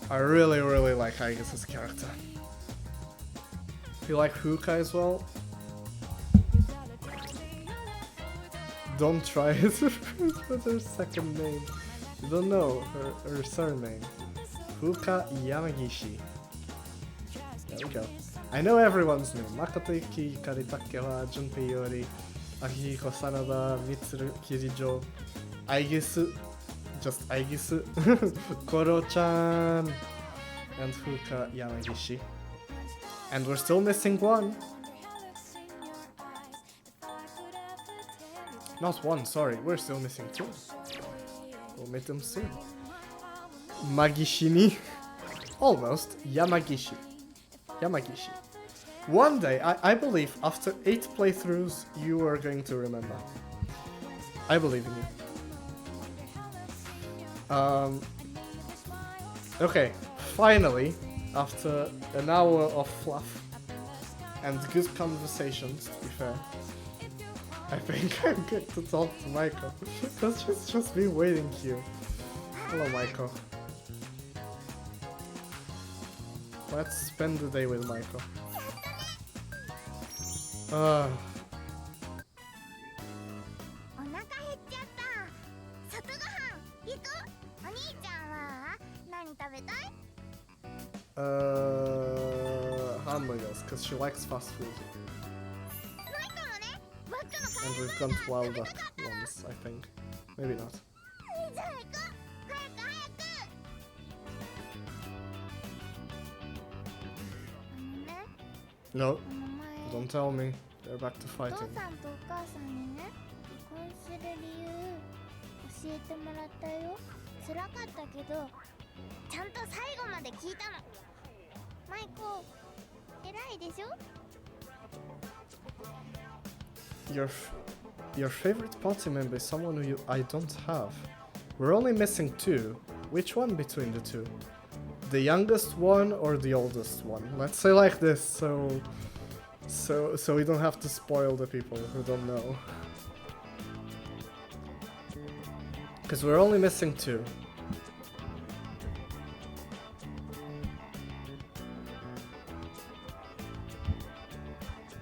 I really, really like Aigis' character. You like Huka as well? Don't try it with her second name. You don't know her surname. Huka Yamagishi. There we go. I know everyone's name. Makoto Yuki, Yukari Takeba, Junpei Iori, Akihiko Sanada, Mitsuru Kirijo, Aigis, just Aigis, Koro-chan, and Huka Yamagishi. And we're still missing one. Not one, sorry, we're still missing two. We'll meet them soon. Magishini. Almost. Yamagishi. Yamagishi. One day, I believe, after 8 playthroughs, you are going to remember. I believe in you. Okay, finally, after an hour of fluff and good conversations, to be fair, I think I'm good to talk to Maiko, because she's just been waiting here. Hello, Maiko. Let's spend the day with Maiko.
お腹減っちゃった。外ご飯行く？お兄ちゃんは何食べたい？
Hamburgers, because she likes fast food.
ないかもね。僕の
And we've gone to Wild Duck once, I think. Maybe not.
じゃあ行こう。早く早く。ね、
No,
前
don't tell me. They're back to
お
fighting.
父さんとお母さんにね、離婚する理由教えてもらったよ。辛かったけど、ちゃんと最後まで聞いたの。マイコ、偉いでしょ？
Your favorite party member is someone who I don't have. We're only missing 2. Which one between the 2? The youngest one or the oldest one? Let's say like this, so we don't have to spoil the people who don't know. Because we're only missing 2.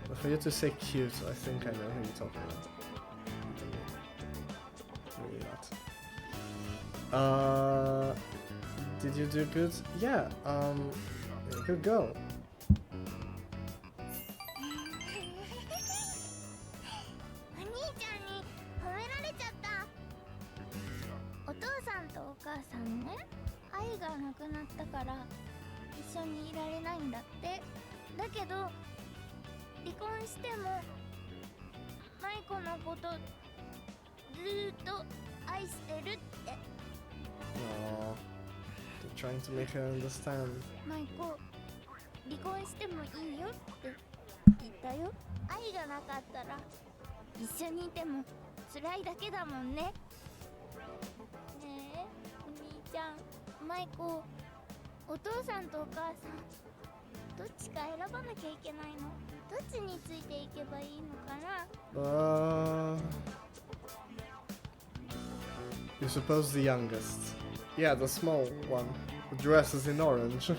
But for you to say cute, I think I know who you're talking about. Maybe not. Did you do good? Yeah, good go.
お兄ちゃんに褒められちゃった。お父さんとお母さんね、愛がなくなったから一緒にいられないんだって。だけど離婚してもマイコのことずーっと愛してるって。
Aww. They're trying to make her understand.
マイコ、離婚してもいいよって言ったよ。愛がなかったら一緒にいても辛いだけだもんね。ねえ、お兄ちゃん、マイコ、お父さんとお母さん、どっちか選ばなきゃいけないの？どっちについていけばいいのかな？
You suppose the youngest. Yeah, the small one. The dress is in orange.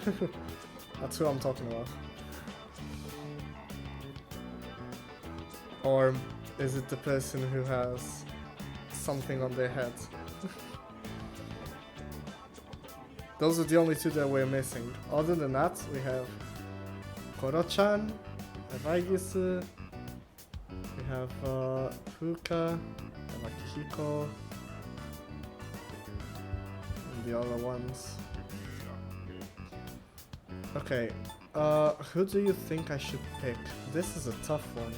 That's who I'm talking about. Or is it the person who has something on their head? Those are the only 2 that we're missing. Other than that, we have Koro-chan, Aigis, we have Fuka, and Akihiko, and the other ones. Okay, who do you think I should pick? This is a tough one.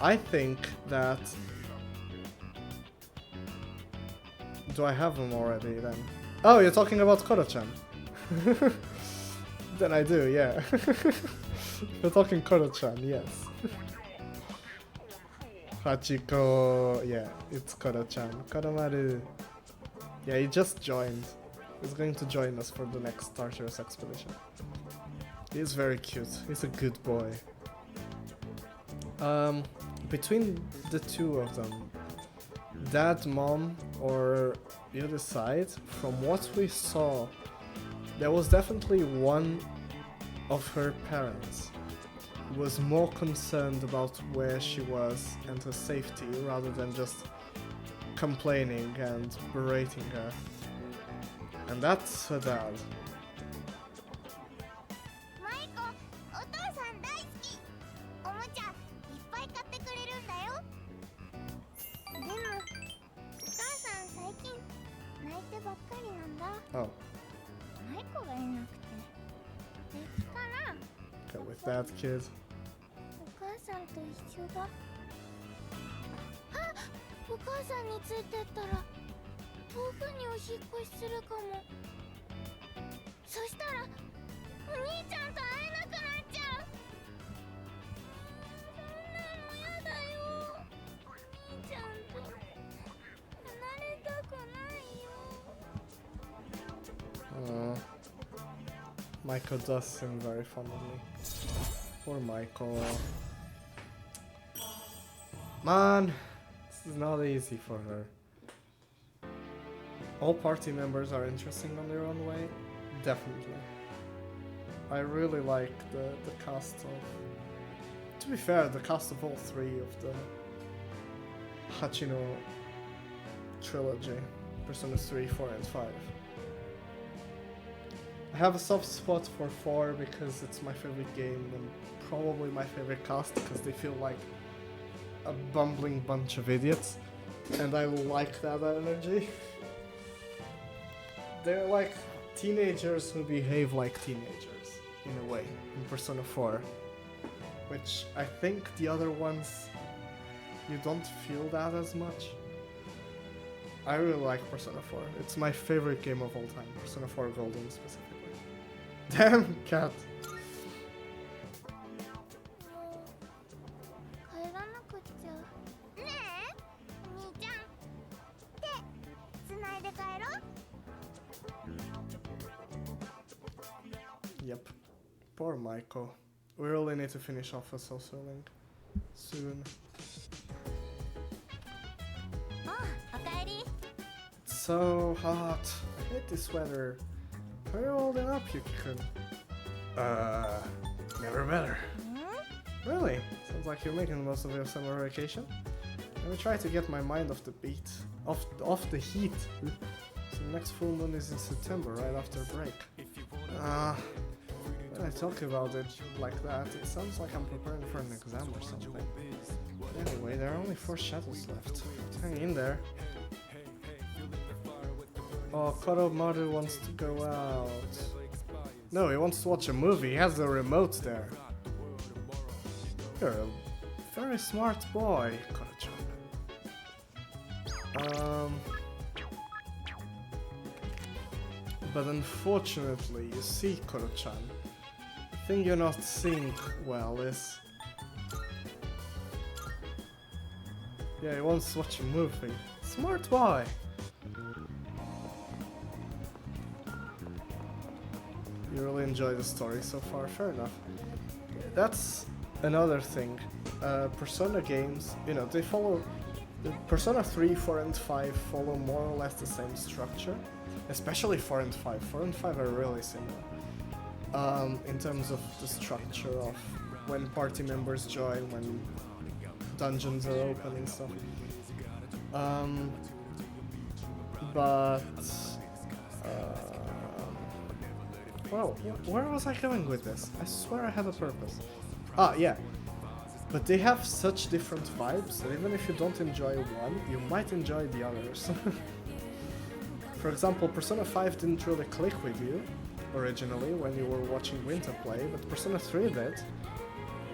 I think that do I have them already then? Oh, you're talking about Koro-chan. Then I do, yeah. You're talking Koro-chan, yes. Hachiko, yeah, it's Koro-chan. Koromaru. Yeah, he just joined. He's going to join us for the next Tartarus expedition. He's very cute. He's a good boy. Between the two of them, dad, mom, or you decide, from what we saw, there was definitely one of her parents who was more concerned about where she was and her safety rather than just complaining and berating her. And that's her dad.
マイコ、お父さん大好き。おもちゃいっぱい買ってくれるんだよ。でも、お母さん最近泣いてばっかりなんだ。
Oh,
マイコがいなくて。ですから、
okay, with that kid.
お母さんと一緒だ。あ、お母さんについてったら遠くにお引っ越しするかも。そしたらお兄ちゃんと会えなくなっちゃう。そんなのやだよ。お兄ちゃんと離れたくないよ。
Michael does seem very fond of me. Poor Michael. Man, this is not easy for her. All party members are interesting on their own way, definitely. I really like the cast of... To be fair, the cast of all three of the Hachino trilogy, Persona 3, 4 and 5. I have a soft spot for 4 because it's my favorite game and probably my favorite cast because they feel like a bumbling bunch of idiots and I like that energy. They're like teenagers who behave like teenagers, in a way, in Persona 4. Which I think the other ones, you don't feel that as much. I really like Persona 4. It's my favorite game of all time, Persona 4 Golden specifically. Damn, cat.
帰らなくっちゃ。ねえ、お兄ちゃん。手つないで帰ろう。
Yep. Poor Michael. We really need to finish off a social link soon.
おかえり。
It's so hot. I hate this weather. How are you holding up, Yuki-kun? Never better. Really? Sounds like you're making the most of your summer vacation. Let me try to get my mind off the beat. Off the heat. So the next full moon is in September, right after break. When I talk about it like that, it sounds like I'm preparing for an exam or something. But anyway, there are only 4 shadows left. Hang in there. Oh, Koromaru wants to go out. No, he wants to watch a movie. He has the remote there. You're a very smart boy, Koro-chan. But unfortunately, you see, Koro-chan, the thing you're not seeing well is... Yeah, he wants to watch a movie. Smart boy! You really enjoy the story so far, fair enough. That's another thing. Persona games, you know, they follow... Persona 3, 4 and 5 follow more or less the same structure. Especially 4 and 5. 4 and 5 are really similar. In terms of the structure of when party members join, when dungeons are open and stuff. Well, where was I going with this? I swear I had a purpose. Ah, yeah. But they have such different vibes that even if you don't enjoy one, you might enjoy the others. For example, Persona 5 didn't really click with you originally when you were watching Winter play, but Persona 3 did.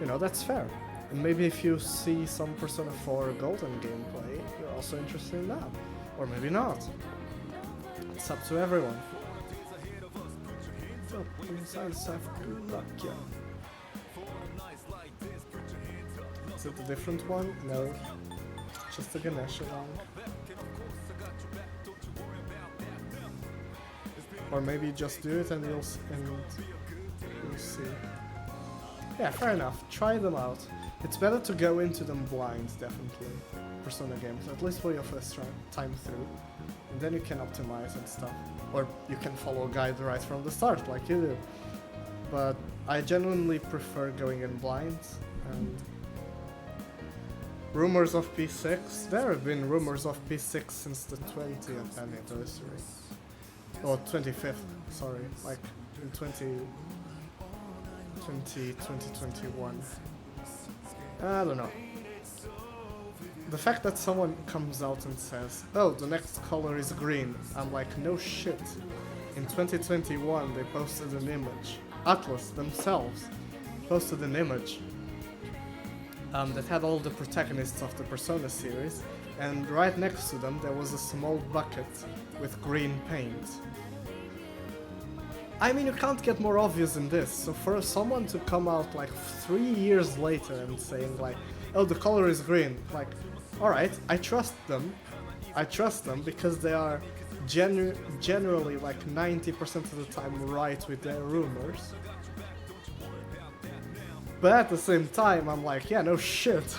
You know, that's fair. And maybe if you see some Persona 4 Golden gameplay, you're also interested in that. Or maybe not. It's up to everyone. Is it a different one? No. Just a Ganesha one. Or maybe just do it and you'll see. Yeah, fair enough. Try them out. It's better to go into them blind, definitely. Persona games, at least for your first time through. And then you can optimize and stuff. Or you can follow a guide right from the start, like you do. But I genuinely prefer going in blind. And rumors of P6? There have been rumors of P6 since the 20th anniversary. Or 25th, sorry, like in 2021. I don't know. The fact that someone comes out and says, oh, the next color is green, I'm like, no shit. In 2021 they posted an image. Atlus themselves posted an image that had all the protagonists of the Persona series, and right next to them there was a small bucket with green paint. I mean, you can't get more obvious than this, so for someone to come out like 3 years later and saying like, oh, the color is green, like, alright, I trust them because they are generally like 90% of the time right with their rumors. But at the same time, I'm like, yeah, no shit.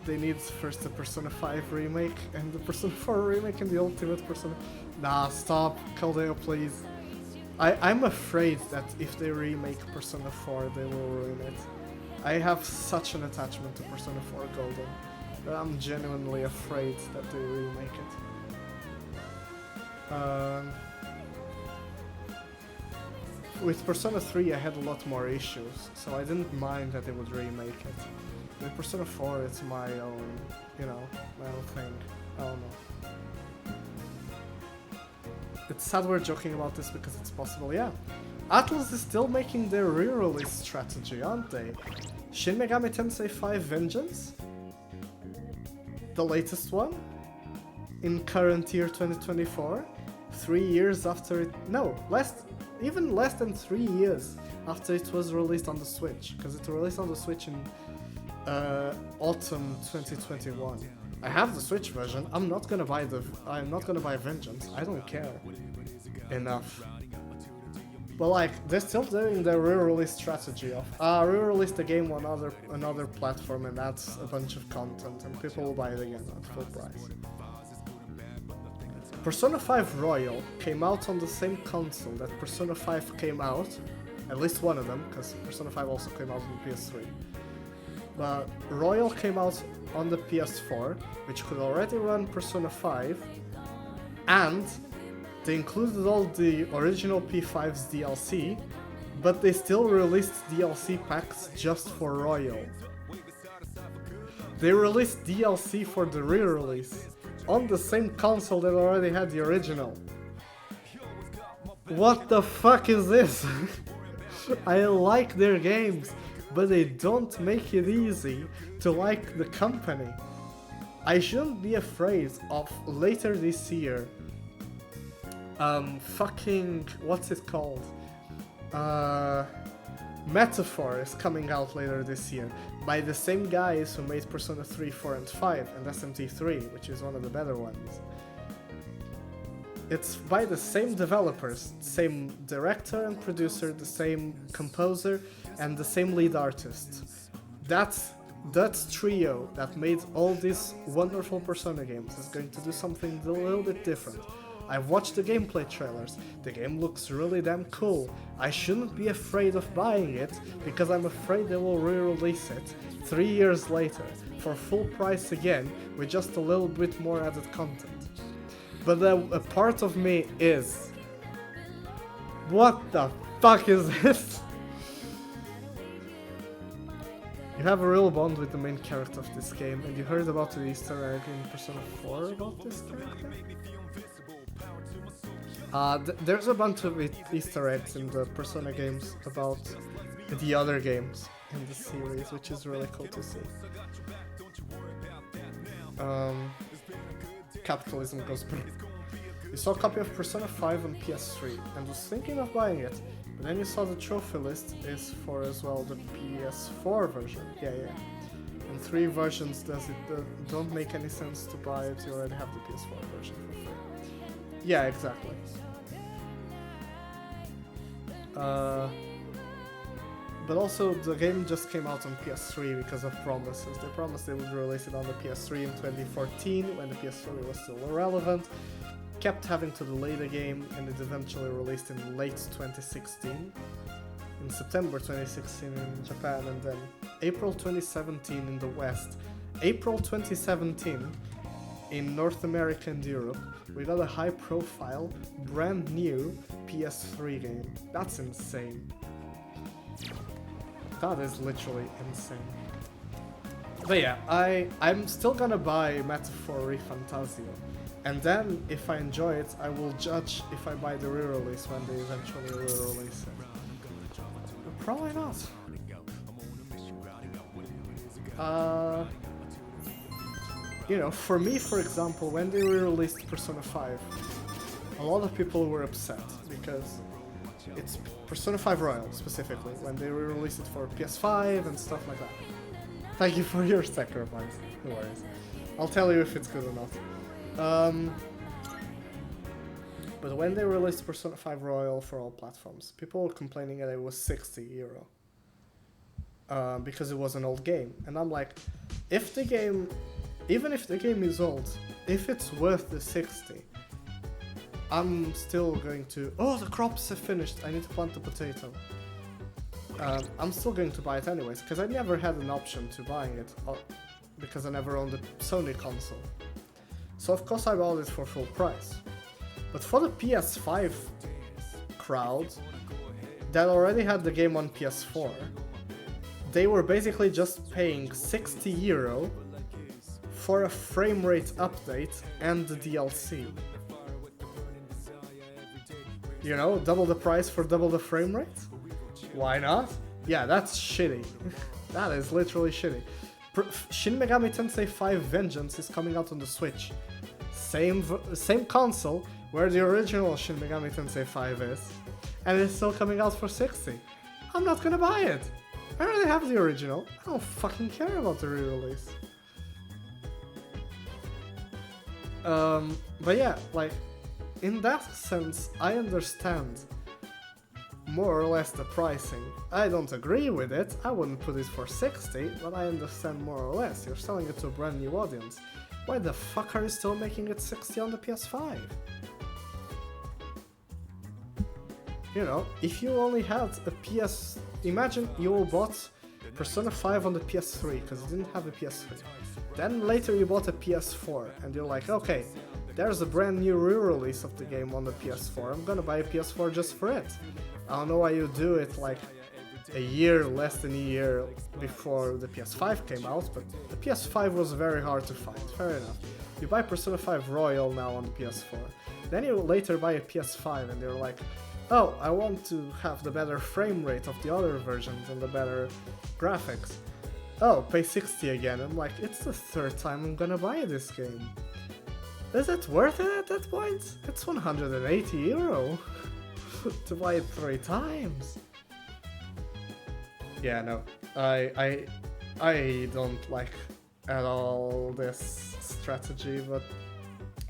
They need first the Persona 5 remake and the Persona 4 remake and the Ultimate Persona. Nah, stop, Caldeo, please. I'm afraid that if they remake Persona 4, they will ruin it. I have such an attachment to Persona 4 Golden that I'm genuinely afraid that they remake it. With Persona 3 I had a lot more issues, so I didn't mind that they would remake it. With Persona 4 it's my own, my own thing. I don't know. It's sad we're joking about this because it's possible, yeah. Atlus is still making their re-release strategy, aren't they? Shin Megami Tensei 5 Vengeance? The latest one? In current year 2024? 3 years after it... No, even less than 3 years after it was released on the Switch, because it released on the Switch in autumn 2021. I have the Switch version. I'm not gonna buy Vengeance. I don't care enough. But like, they're still doing their re-release strategy of re-release the game on another platform and adds a bunch of content, and people will buy it again at full price. Persona 5 Royal came out on the same console that Persona 5 came out, at least one of them, because Persona 5 also came out on PS3. But Royal came out on the PS4, which could already run Persona 5, and they included all the original P5's DLC, but they still released DLC packs just for Royal. They released DLC for the re-release on the same console that already had the original. What the fuck is this? I like their games, but they don't make it easy to like the company. I shouldn't be afraid of later this year. What's it called? Metaphor is coming out later this year by the same guys who made Persona 3, 4, and 5 and SMT3, which is one of the better ones. It's by the same developers, same director and producer, the same composer, and the same lead artist. That trio that made all these wonderful Persona games is going to do something a little bit different. I've watched the gameplay trailers. The game looks really damn cool. I shouldn't be afraid of buying it because I'm afraid they will re-release it 3 years later for full price again with just a little bit more added content. But a part of me is... What the fuck is this? You have a real bond with the main character of this game, and you heard about the Easter egg in Persona 4 about this character? There's a bunch of Easter eggs in the Persona games about the other games in the series, which is really cool to see. capitalism goes boom. You saw a copy of Persona 5 on PS3 and was thinking of buying it, but then you saw the trophy list is for as well the PS4 version. Yeah. And 3 versions don't make any sense to buy it, you already have the PS4 version for free. Yeah, exactly. But also the game just came out on PS3 because of promises. They promised they would release it on the PS3 in 2014 when the PS3 was still irrelevant. Kept having to delay the game, and it eventually released in late 2016. In September 2016 in Japan, and then April 2017 in the West. April 2017 in North America and Europe, we got a high profile, brand new PS3 game. That's insane. That is literally insane. But yeah, I'm still gonna buy Metaphor ReFantazio. And then, if I enjoy it, I will judge if I buy the re-release when they eventually re-release it. But probably not. You know, for me, for example, when they re-released Persona 5, a lot of people were upset because it's Persona 5 Royal, specifically, when they re-released it for PS5 and stuff like that. Thank you for your sacrifice, no worries. I'll tell you if it's good or not. But when they released Persona 5 Royal for all platforms, people were complaining that it was €60. Because it was an old game. And I'm like, even if the game is old, if it's worth the 60, I'm still going to, oh, the crops have finished, I need to plant the potato. I'm still going to buy it anyways, because I never had an option to buying it, because I never owned a Sony console. So of course I bought it for full price. But for the PS5 crowd that already had the game on PS4, they were basically just paying €60 for a frame rate update and the DLC. You know, double the price for double the frame rate? Why not? Yeah, that's shitty. That is literally shitty. Shin Megami Tensei 5 Vengeance is coming out on the Switch. Same console where the original Shin Megami Tensei 5 is, and it's still coming out for 60. I'm not gonna buy it. I already have the original. I don't fucking care about the re-release. But yeah, like, in that sense, I understand more or less the pricing. I don't agree with it, I wouldn't put it for 60, but I understand more or less. You're selling it to a brand new audience. Why the fuck are you still making it 60 on the PS5? You know, if you only had a PS... Imagine you bought Persona 5 on the PS3, because you didn't have a PS3. Then later you bought a PS4, and you're like, okay, there's a brand new re-release of the game on the PS4, I'm gonna buy a PS4 just for it. I don't know why you do it like less than a year before the PS5 came out, but the PS5 was very hard to find, fair enough. You buy Persona 5 Royal now on the PS4, then you later buy a PS5 and you're like, oh, I want to have the better frame rate of the other versions and the better graphics. Oh, pay 60 again. I'm like, it's the third time I'm gonna buy this game. Is it worth it at that point? It's €180 to buy it 3 times. Yeah, no, I don't like at all this strategy, but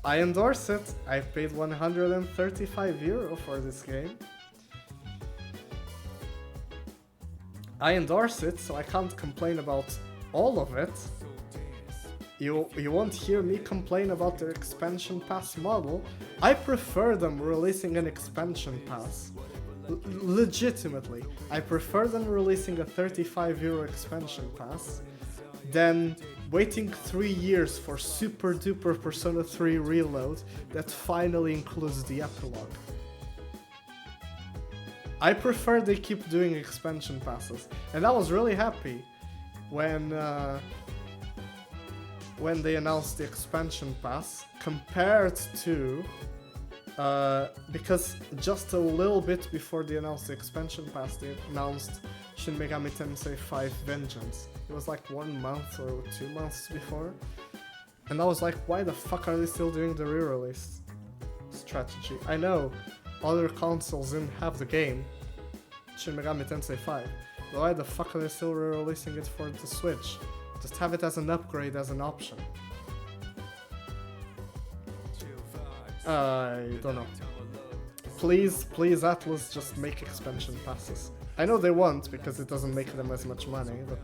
I endorse it. I paid €135 for this game. I endorse it, so I can't complain about all of it. You won't hear me complain about their expansion pass model. I prefer them releasing an expansion pass. Legitimately, I prefer them releasing a €35 expansion pass than waiting 3 years for super duper Persona 3 Reload that finally includes the epilogue. I prefer they keep doing expansion passes, and I was really happy when they announced the expansion pass compared to because just a little bit before they announced the expansion pass, they announced Shin Megami Tensei 5 Vengeance. It was like 1 month or 2 months before. And I was like, why the fuck are they still doing the re-release strategy? I know other consoles didn't have the game, Shin Megami Tensei 5, but why the fuck are they still re-releasing it for the Switch? Just have it as an upgrade, as an option. I don't know. Please, please, Atlus, just make expansion passes. I know they won't because it doesn't make them as much money, but...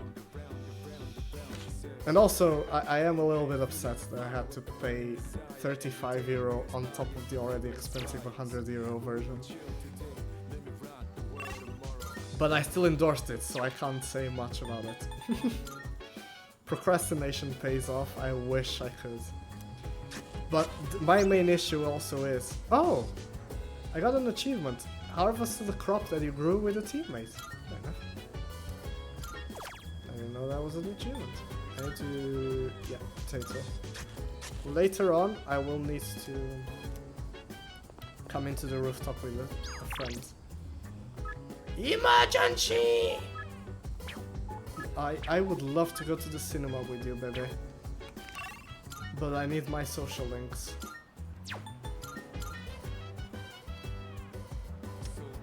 And also, I am a little bit upset that I had to pay €35 on top of the already expensive €100 version. But I still endorsed it, so I can't say much about it. Procrastination pays off, I wish I could. But my main issue also is... Oh! I got an achievement. Harvested the crop that you grew with a teammate. Fair enough. I didn't know that was an achievement. I need to... yeah, potato. Later on, I will need to come into the rooftop with a friend. Emergency! I would love to go to the cinema with you, baby. But I need my social links.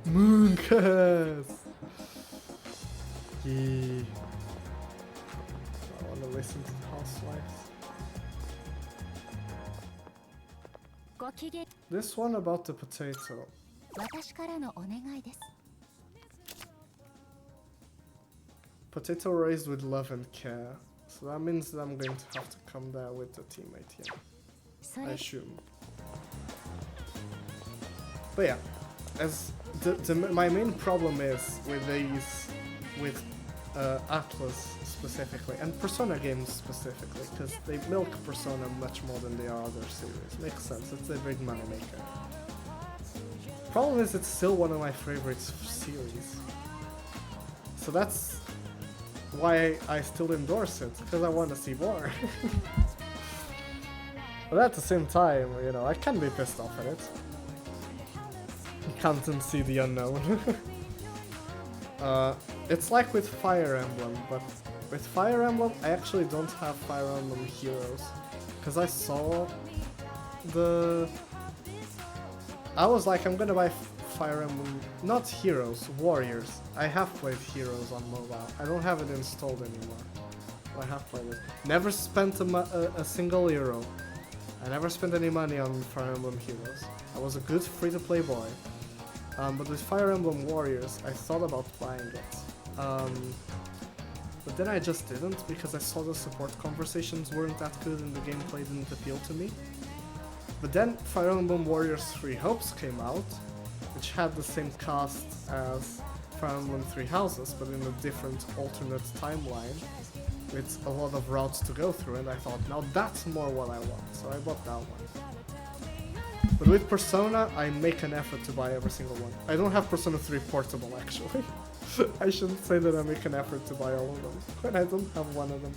Mooncast! Yeah. I wanna listen to the Housewives.
ごきげん
This one about the potato.
私からのお願いです
Potato raised with love and care. So that means that I'm going to have to come there with the teammate, yeah.
そ
I
れ
assume. But yeah, as my main problem is with these, with Atlus specifically, and Persona games specifically, because they milk Persona much more than the other series. Makes sense, it's a big money maker. Problem is, it's still one of my favorite series. So that's why I still endorse it, because I want to see more. But at the same time, you know, I can be pissed off at it. You can't unsee the unknown. It's like with Fire Emblem, but with Fire Emblem, I actually don't have Fire Emblem Heroes. Because I saw the... I was like, I'm gonna buy Fire Emblem, not Heroes, Warriors. I have played Heroes on mobile. I don't have it installed anymore. I have played it. Never spent a single euro. I never spent any money on Fire Emblem Heroes. I was a good free-to-play boy. But with Fire Emblem Warriors, I thought about buying it. But then I just didn't because I saw the support conversations weren't that good and the gameplay didn't appeal to me. But then Fire Emblem Warriors 3 Hopes came out, which had the same cast as Fire Emblem 3 Houses, but in a different alternate timeline, with a lot of routes to go through, and I thought, now that's more what I want, so I bought that one. But with Persona, I make an effort to buy every single one. I don't have Persona 3 Portable, actually. I shouldn't say that I make an effort to buy all of them, when I don't have one of them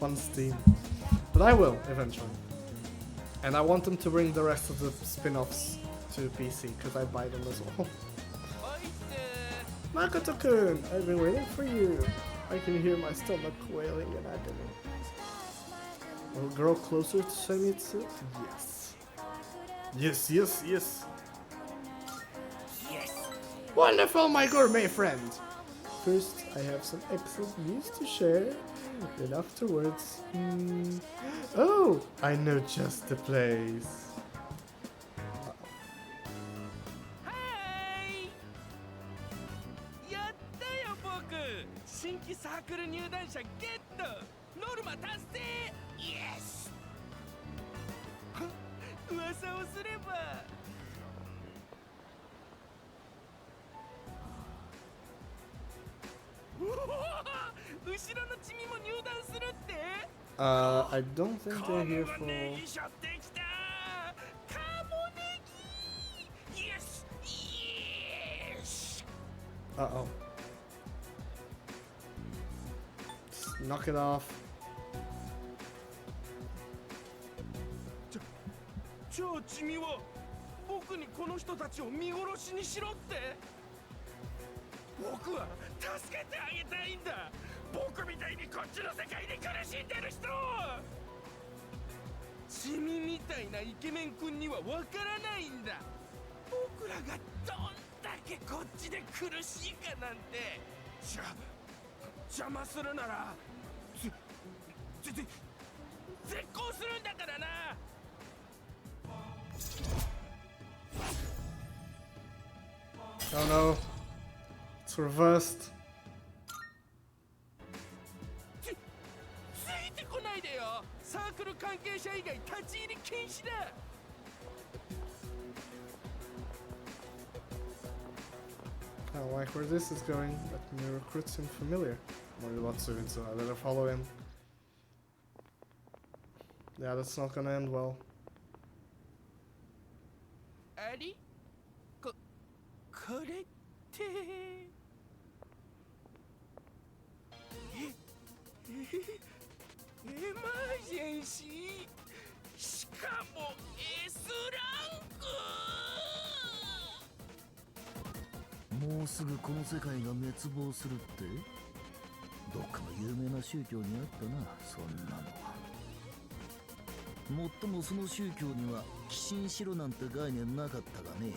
on Steam. But I will, eventually. And I want them to bring the rest of the spin-offs to PC, because I buy them as well. Makoto-kun! I've been waiting for you! I can hear my stomach wailing in agony. Will grow closer to Zenitsu? Yes. Yes, yes, yes! Yes! Wonderful, my gourmet friend! First, I have some excellent news to share. Then afterwards... Oh! I know just the place.
Hey! やったよ僕新規サークル入団者ゲットノルマ達成イエス噂をすればうお後ろのチミも入団するって
I don't think they're here for...
ネギしょってきたカモネギイエスイエス
Uh-oh. Just knock it off.
じゃあチミは僕にこの人たちを見殺しにしろって僕は助けてあげたいんだ僕みたいにこっちの世界で苦しんでる人を
君みたいなイケメン君にはわからないんだ。僕らがどんだけこっちで苦しいかなんて。邪魔するなら絶交するんだからな。
Oh no. It's reversed.
ついてこないでよ。サークル関係者以外立ち入り禁止だ。
I don't like where this is going. Let me recruit him familiar. Moriwatsu, so I better follow him. Yeah, that's not gonna end well.
ありこれってエマージェンシー、しかも S ランク。
もうすぐこの世界が滅亡するって？どっかの有名な宗教にあったな、そんなの。もっともその宗教には寄進しろなんて概念なかったがね。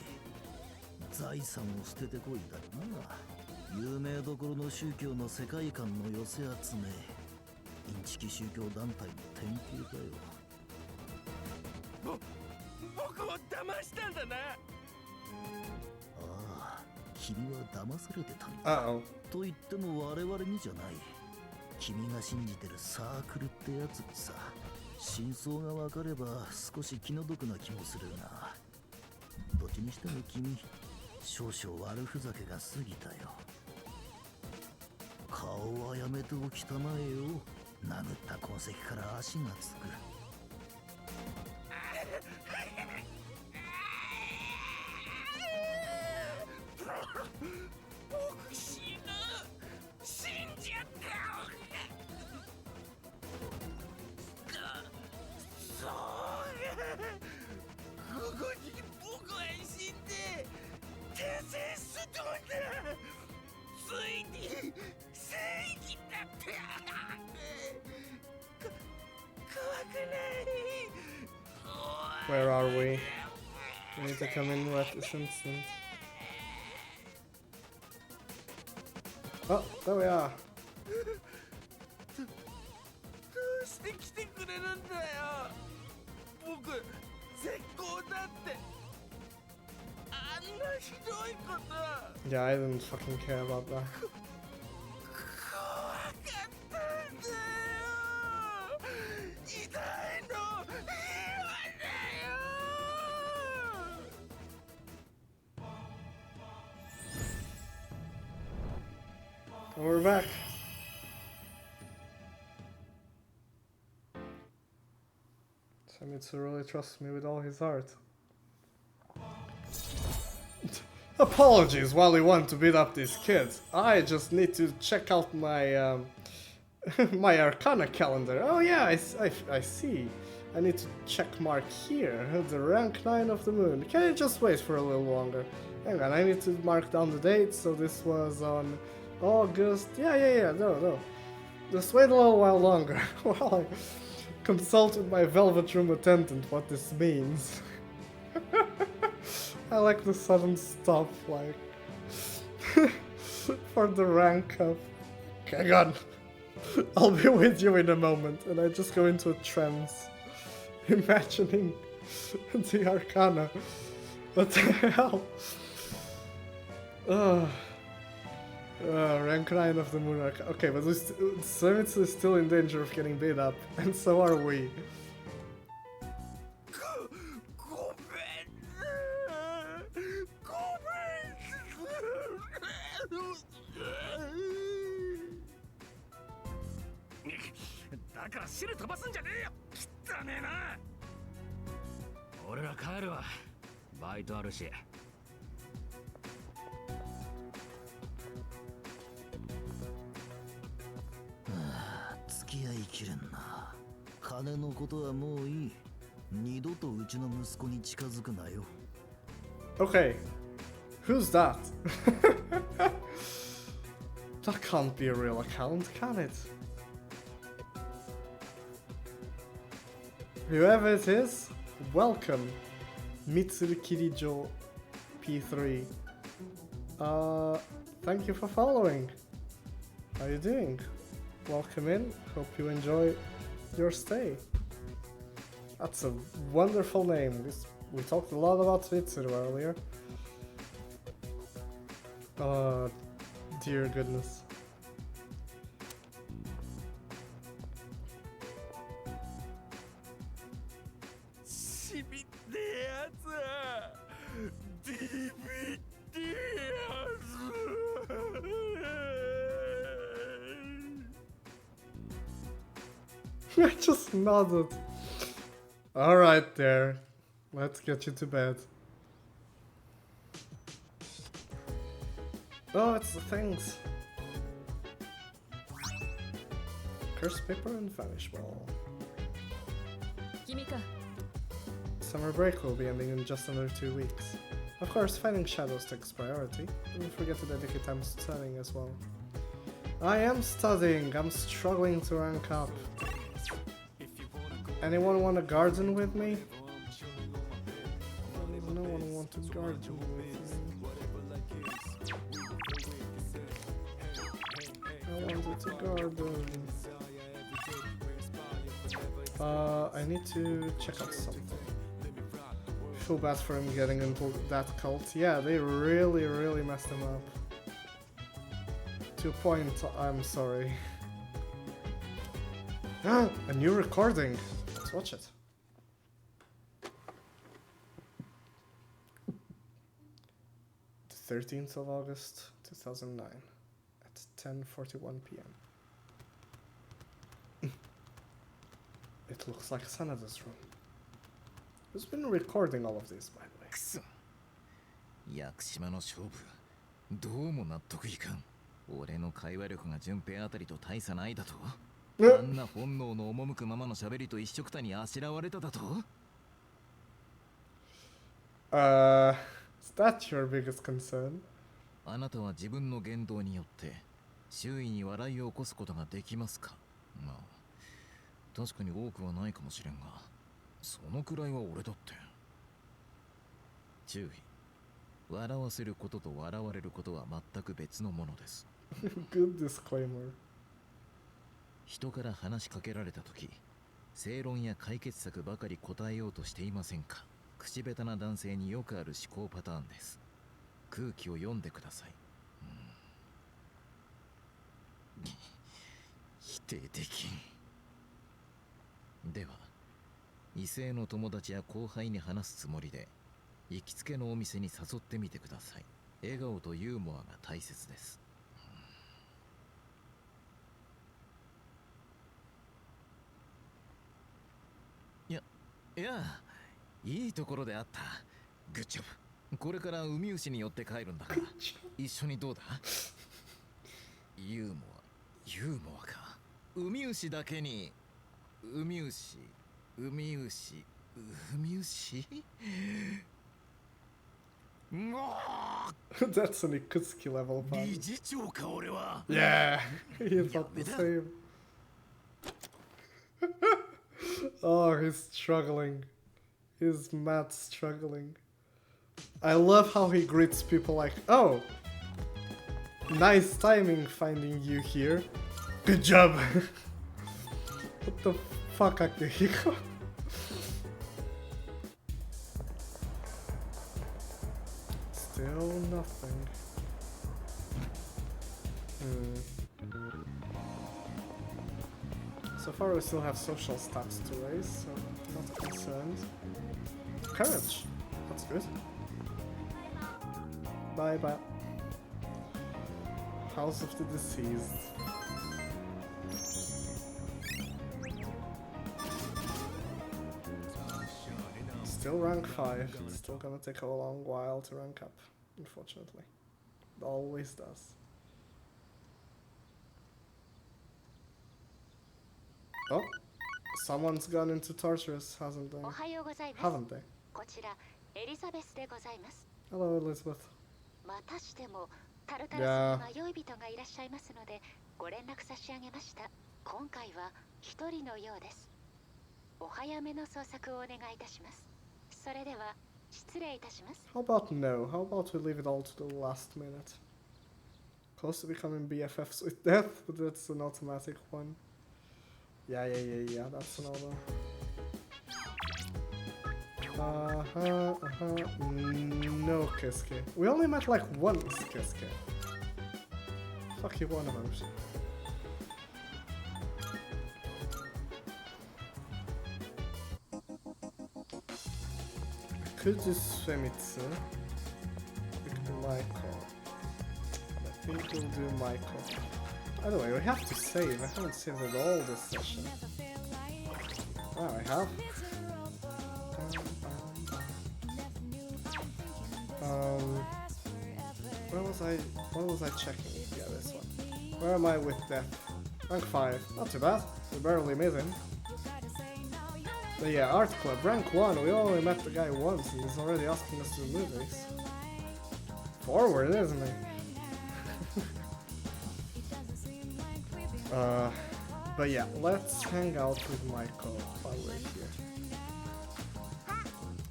財産を捨ててこいだろな。有名どころの宗教の世界観の寄せ集め、インチキ宗教団体の典型だよ。
僕を騙したんだな。
ああ、君は騙されてたんだ。
Uh-oh.
と言っても我々にじゃない。君が信じてるサークルってやつにさ。真相が分かれば少し気の毒な気もするが、どっちにしても君、少々悪ふざけが過ぎたよ。顔はやめておきたまえよ。殴った痕跡から足がつく。
僕死ぬ。死んじゃった。そうここに僕は死んで転生するんだ。ついに正義だって。怖くない。
Where are we? We need to come in right this instant. Oh, there we are.
どうして来てくれるんだよ。僕絶好だって。あんなひどいこと。
Yeah, I didn't fucking care about that.
怖かったんだよ。痛いの言わないよ。
And we're back. Zenitsu really trusts me with all his heart. Apologies while you want to beat up these kids. I just need to check out my my Arcana calendar. Oh yeah, I see. I need to check mark here, the rank 9 of the moon. Can I just wait for a little longer? Hang on, I need to mark down the date, so this was on August. Yeah, no. Just wait a little while longer while I consult with my velvet room attendant what this means. I like the sudden stop, like, for the rank up. Hang on. I'll be with you in a moment, and I just go into a trance, imagining the Arcana. What the hell? Rank 9 of the Moon Arcana. Okay, but Zenitsu is still in danger of getting beat up, and so are we.
ごめん。だから汁飛ばすんじゃねえよ。汚ねえな。俺ら帰るわ。バイトあるし。
付き合いきれんな。金のことはもういい。二度とうちの息子に近づくなよ。
Okay, who's that? That can't be a real account, can it? Whoever it is, welcome. Mitsuru Kirijo P3. Thank you for following. How are you doing? Welcome in. Hope you enjoy your stay. That's a wonderful name. We talked a lot about Mitsuru earlier. Oh, dear goodness. I just nodded. Alright there. Let's get you to bed. Oh, it's the things. Curse paper and vanish ball.
君か
Summer break will be ending in just under 2 weeks. Of course, fighting shadows takes priority. Don't forget to dedicate time to studying as well. I am studying. I'm struggling to rank up. Anyone want to garden with me? No one wants to garden with me. I wanted to garden. I need to check out something. Feel bad for him getting into that cult. Yeah, they really messed him up. To a point, I'm sorry. A new recording. Let's watch it. The 13th of August, 2009, at 10:41 p.m. It looks like Sanada's room. Who's been recording all of this, by the way?
くそ屋久島の勝負どうも納得いかん俺の会話力が順平あたりと大差ないだとあんな本能の赴くままの喋りと一緒くたにあしらわれただと
Is that your biggest concern?
あなたは自分の言動によって周囲に笑いを起こすことができますかまあ確かに多くはないかもしれんがそのくらいは俺だって注意笑わせることと笑われることは全く別のものです
Good disclaimer.
人から話しかけられた時正論や解決策ばかり答えようとしていませんか口下手な男性によくある思考パターンです空気を読んでください、否定的では異性の友達や後輩に話すつもりで行きつけのお店に誘ってみてください笑顔とユーモアが大切ですいやいいところであったグッジョブこれから海牛に寄って帰るんだから一緒にどうだユーモアか海牛だけに海牛
That's an Ikutsuki level pun.
理事長か俺は
Yeah, he thought the same. Oh, he's struggling. He's mad struggling. I love how he greets people like, oh, nice timing finding you here. Good job. What the fuck, Akihiko? Still nothing. So far we still have social stats to raise, so not concerned. Courage! That's good. Bye bye. House of the Deceased. Still rank 5. It's still gonna take a long while to rank up, unfortunately. It always does. Oh, someone's gone into Tartarus, hasn't they?
おはようございます。
Haven't they?
こちらエリザベスでございます。
Hello, Elizabeth.
またしてもタルタルスに迷い人がいらっしゃいますのでご連絡差し上げました。今回は一人のようです。お早めの捜索をお願いいたします。それでは失礼いたします。
How about no? How about we leave it all to the last minute? Close to becoming BFFs with death, but that's an automatic one. Yeah, that's another. No Kiske. We only met like once Kiske. Fuck you, one of them. Could do Svemitsu. We could do Michael. I think we'll do Michael. By the way, we have to save. I haven't saved at all this session. Oh, I have. Where was I checking? Yeah, this one. Where am I with death? Rank 5. Not too bad. We're barely missing. But yeah, Art Club, rank 1. We only met the guy once and he's already asking us to do movies. Forward, isn't he? But yeah, let's hang out with Michael while we're here.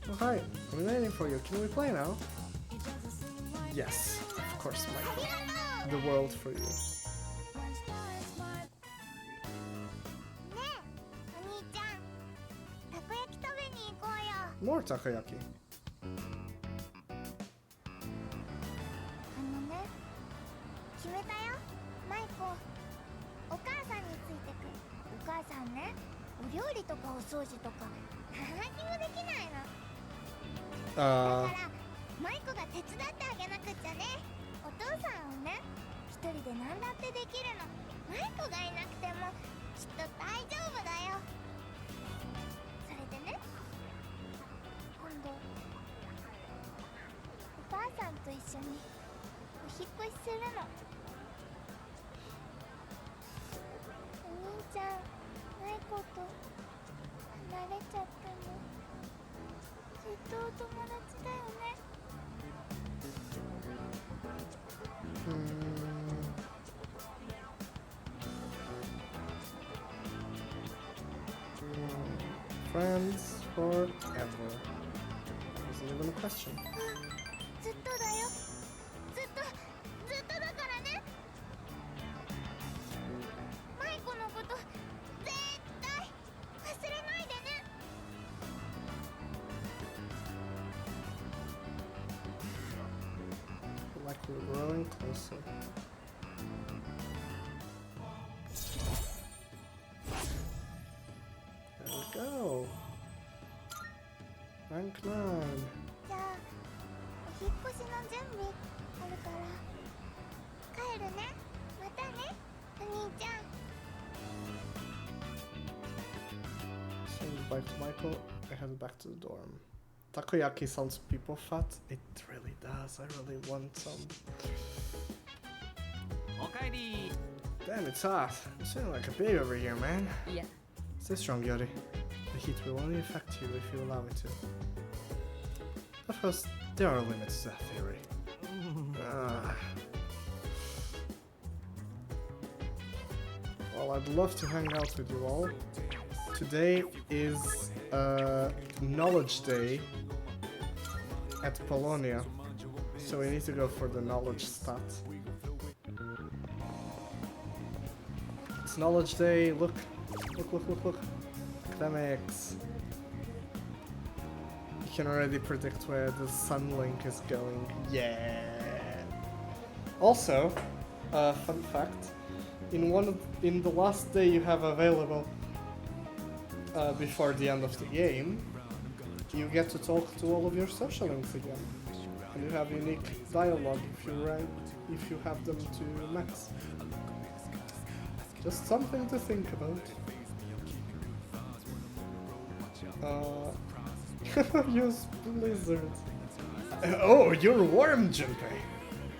Oh hi, I've been waiting for you. Can we play now? Yes, of course, Michael. The world for you.
ねえ、お兄ちゃん、たこ焼き食べに行こうよ。
More takoyaki.
決めたよ、マイコ。お母さんについてく。お母さんね、お料理とかお掃除とか何にもできないの。だからマイコが手伝ってあげなくっちゃね。お父さんをね、一人で何だってできるの。マイコがいなくてもきっと大丈夫だよ。それでね、今度お母さんと一緒にお引っ越しするの。お兄ちゃん、マイコと離れちゃったの。ずっとお友達だよね。
Friends forever. Isn't even a question.
ずっとだよ。ずっとだからね。マイコのこと絶対忘れないでね。
Like we're growing closer. There we go. Rank 9.
じゃあお引っ越しの準備あるから帰るね。またね、お兄ちゃん。
Saying goodbye to Michael, I head back to the dorm. Takoyaki sounds people fat. It really does. I really want some. Damn, it's hot. I'm feeling like a baby over here, man.
Yeah.
Stay strong, Yori. The heat will only affect you if you allow it to. Of course, there are limits to that theory. Well, I'd love to hang out with you all. Today is Knowledge Day at Polonia, so we need to go for the knowledge stat. It's Knowledge Day. Look. Academics. You can already predict where the Sunlink is going. Yeah. Also, fun fact: in the last day you have available before the end of the game, you get to talk to all of your social links again, and you have unique dialogue if you have them to max. Just something to think about. Use Blizzard. Oh, you're warm, Junpei.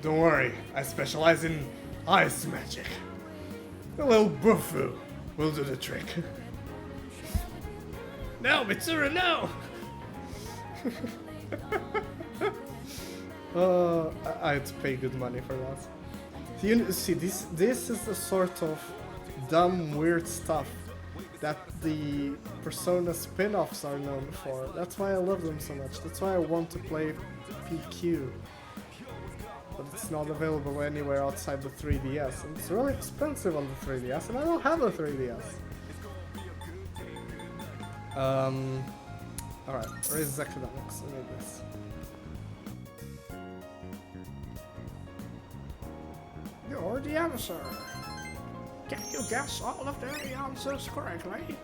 Don't worry, I specialize in ice magic. A little bufu will do the trick. No, Mitsuru, no! I'd pay good money for that. See, this is the sort of dumb, weird stuff that the Persona spin-offs are known for. That's why I love them so much. That's why I want to play PQ. But it's not available anywhere outside the 3DS. And it's really expensive on the 3DS, and I don't have a 3DS. Alright, where is academics? I need this. You're the answer. Can you guess all of the answers correctly?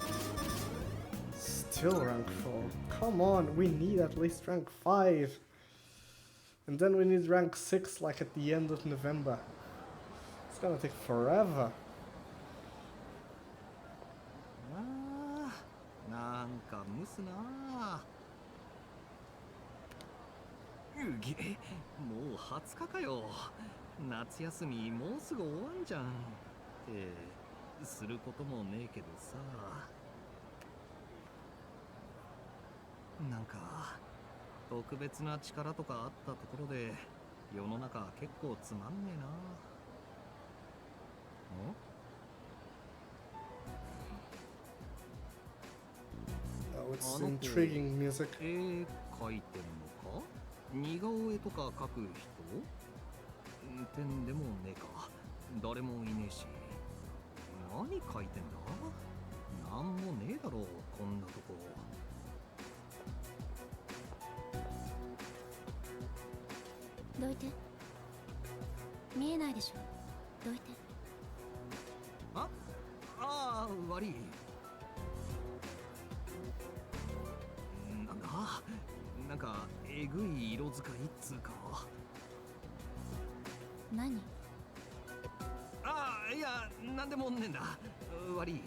Still rank 4. Come on, we need at least rank 5. And then we need rank 6 like at the end of November. It's gonna take forever.
なんか蒸すな。うげ、もう20日かよ。夏休みもうすぐ終わんじゃん。ってすることもねえけどさ。なんか特別な力とかあったところで世の中結構つまんねえな。
Oh, it's intriguing music.
絵描いてんのか？似顔絵とか描く人？てんでもねえか。誰もいねえし。何描いてんだ？なんもねえだろう、こんなとこ。
どいて。見えないでしょ。どいて。
ああ、悪い。なんだ、なんかえぐい色使いっつうか。
何？
ああ、いや、なんでもねえんだ。悪い。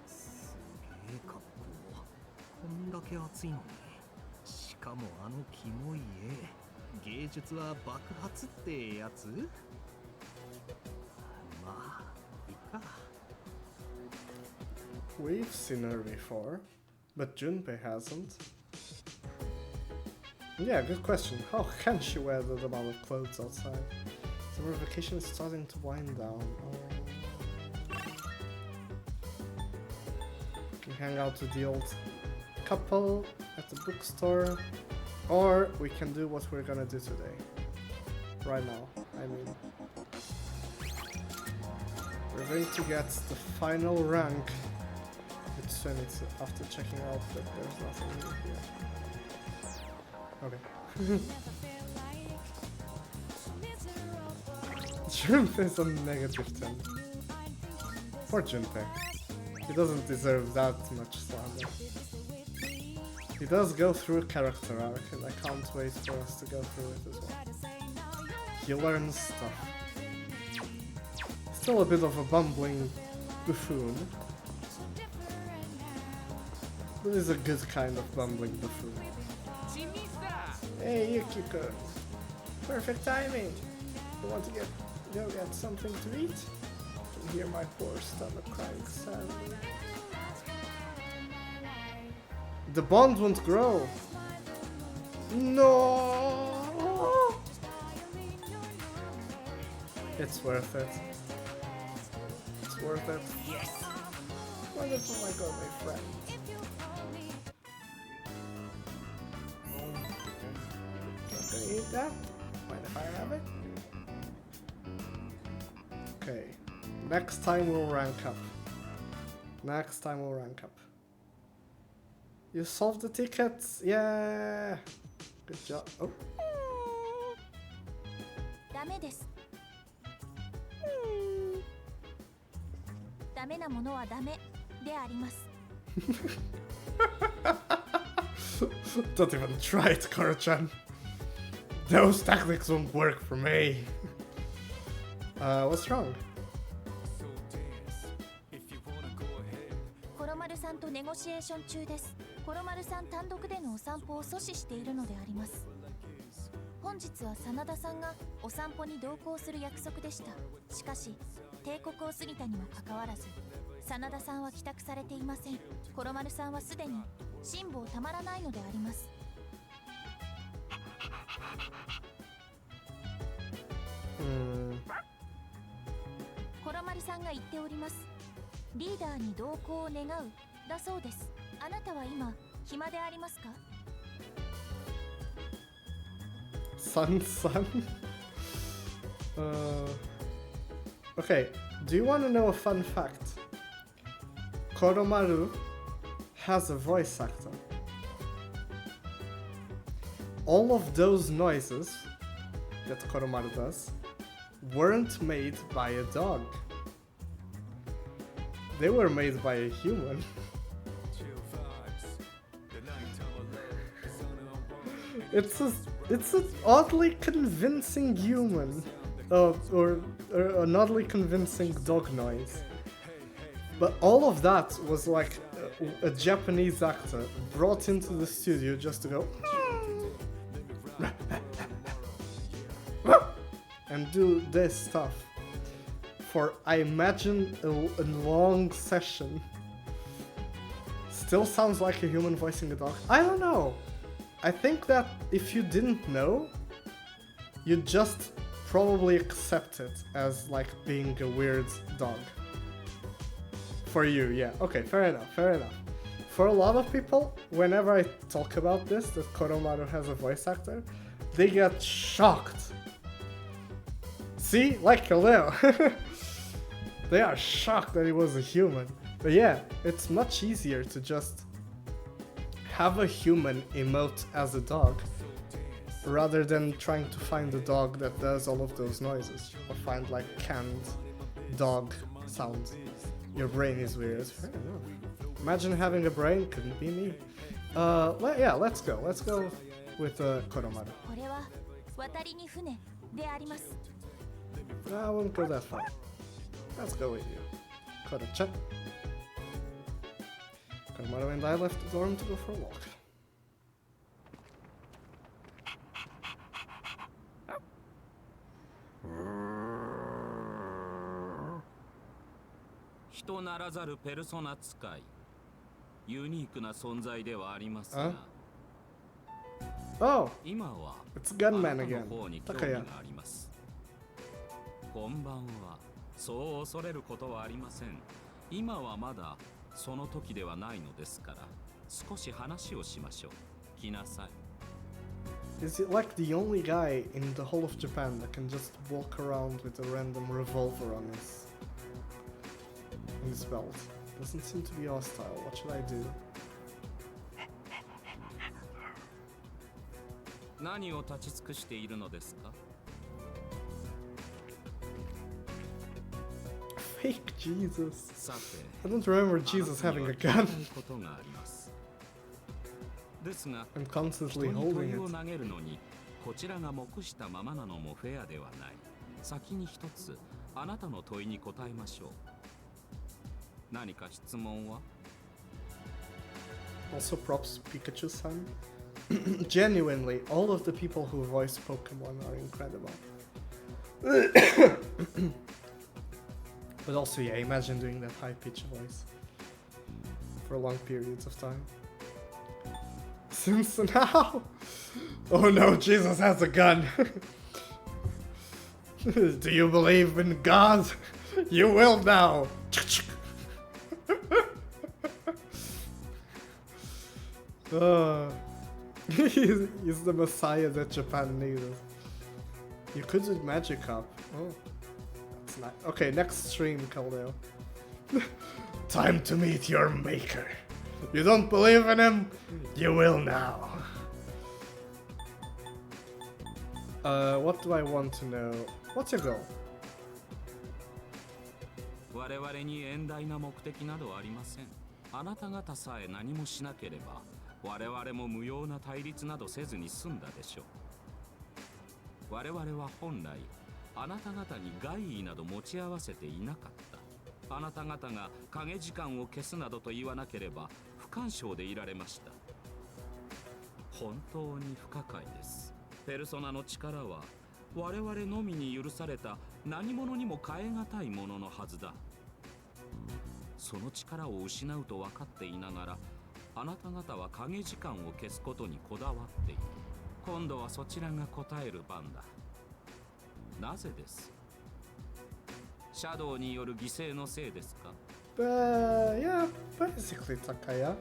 すげえ格好。こんだけ暑いのに。しかもあのキモい絵。芸術は爆発ってやつ？まあ、いっか。
We've seen her before, but Junpei hasn't. Yeah, good question. How can she wear that amount of clothes outside? Summer vacation is starting to wind down. Oh. We hang out with the old couple at the bookstore, or we can do what we're gonna do today. Right now, I mean. We're going to get the final rank. It's after checking out that there's nothing new here. Okay. Junpei's on -10. Poor Junpei. He doesn't deserve that much slander. He does go through a character arc, and I can't wait for us to go through it as well. He learns stuff. Still a bit of a bumbling buffoon. But he's a good kind of bumbling buffoon. Hey Yukiko! Perfect timing! You want to go get something to eat? You can hear my poor stomach crying sadly. The bond won't grow! No! It's worth it. It's worth it. Yes! Wonderful, my god, my friend. Eat that? Mind if I have it? Okay. Next time we'll rank up. Next time we'll rank up. You solved the tickets! Yeah! Good job. Oh.
ダメです。ダメなものはダメであります。
Don't even try it, Koro-chan. Those tactics won't work for me. What's wrong?
コロマルさんとネゴシエーション中です。コロマルさん単独でのお散歩を阻止しているのであります。本日は真田さんがお散歩に同行する約束でした。しかし帝国を過ぎたにもかかわらず真田さんは帰宅されていません。コロマルさんはすでに辛抱たまらないのであります。コロマル丸さんが言っております。リーダーに同行を願うだそうです。あなたは今暇でありますか？
Son. Okay, do you want to know a fun fact? Koromaru has a voice actor. All of those noises that Koromaru does weren't made by a dog. They were made by a human. It's an oddly convincing human, or an oddly convincing dog noise. But all of that was like a Japanese actor brought into the studio just to go and do this stuff for, I imagine, a long session. Still sounds like a human voicing a dog. I don't know. I think that if you didn't know, you'd just probably accept it as like being a weird dog. For you, yeah. Okay, fair enough, fair enough. For a lot of people, whenever I talk about this, that Koromaru has a voice actor, they get shocked. See? Like Leo. They are shocked that he was a human. But yeah, it's much easier to just have a human emote as a dog rather than trying to find a dog that does all of those noises or find like canned dog sounds. Your brain is weird. Fair enough. Imagine having a brain, couldn't be me. Let's go. Let's go with Koromaru.
これは渡りに船であります。
I won't go that far. Let's go with you. Koro-chan. Koromaru and I left the dorm to go for a walk. Oh, it's Gunman again. Takaya.
こんばんは。そう恐れることはありません。今はまだその時ではないのですから、少し話をしましょう。来なさい。
Is it like the only guy in the whole of Japan that can just walk around with a random revolver on his belt? Doesn't seem to be hostile. What should I do?
何を立ち尽くしているのですか?
Fake Jesus. I don't remember Jesus having a gun. I'm constantly holding it.
投げるのにこちらが目したままなのもフェアではない。先に一つあなたの問いに答えましょう。何か質問は?
Also props Pikachu-san. Genuinely, all of the people who voice Pokemon are incredible. But also, yeah, imagine doing that high-pitched voice for long periods of time. Since now? Oh no, Jesus has a gun. Do you believe in God? You will now. He's the messiah that Japan needed. You could do Magikarp. Oh, that's nice. Okay, next stream, Caldeo. Time to meet your maker. You don't believe in him? You will now. What do I want to know? What's your goal?
我々に遠大な目的などありません。あなた方さえ何もしなければ、我々も無用な対立などせずに済んだでしょう。我々は本来、あなた方に害意など持ち合わせていなかった。あなた方が影時間を消すなどと言わなければ不干渉でいられました。本当に不可解です。ペルソナの力は我々のみに許された何者にも代え難いもののはずだ。その力を失うと分かっていながら、あなた方は影時間を消すことにこだわっている。今度はそちらが答える番だ。なぜです。シャドウによる犠牲のせいですか？
Yeah, basically, Takaya.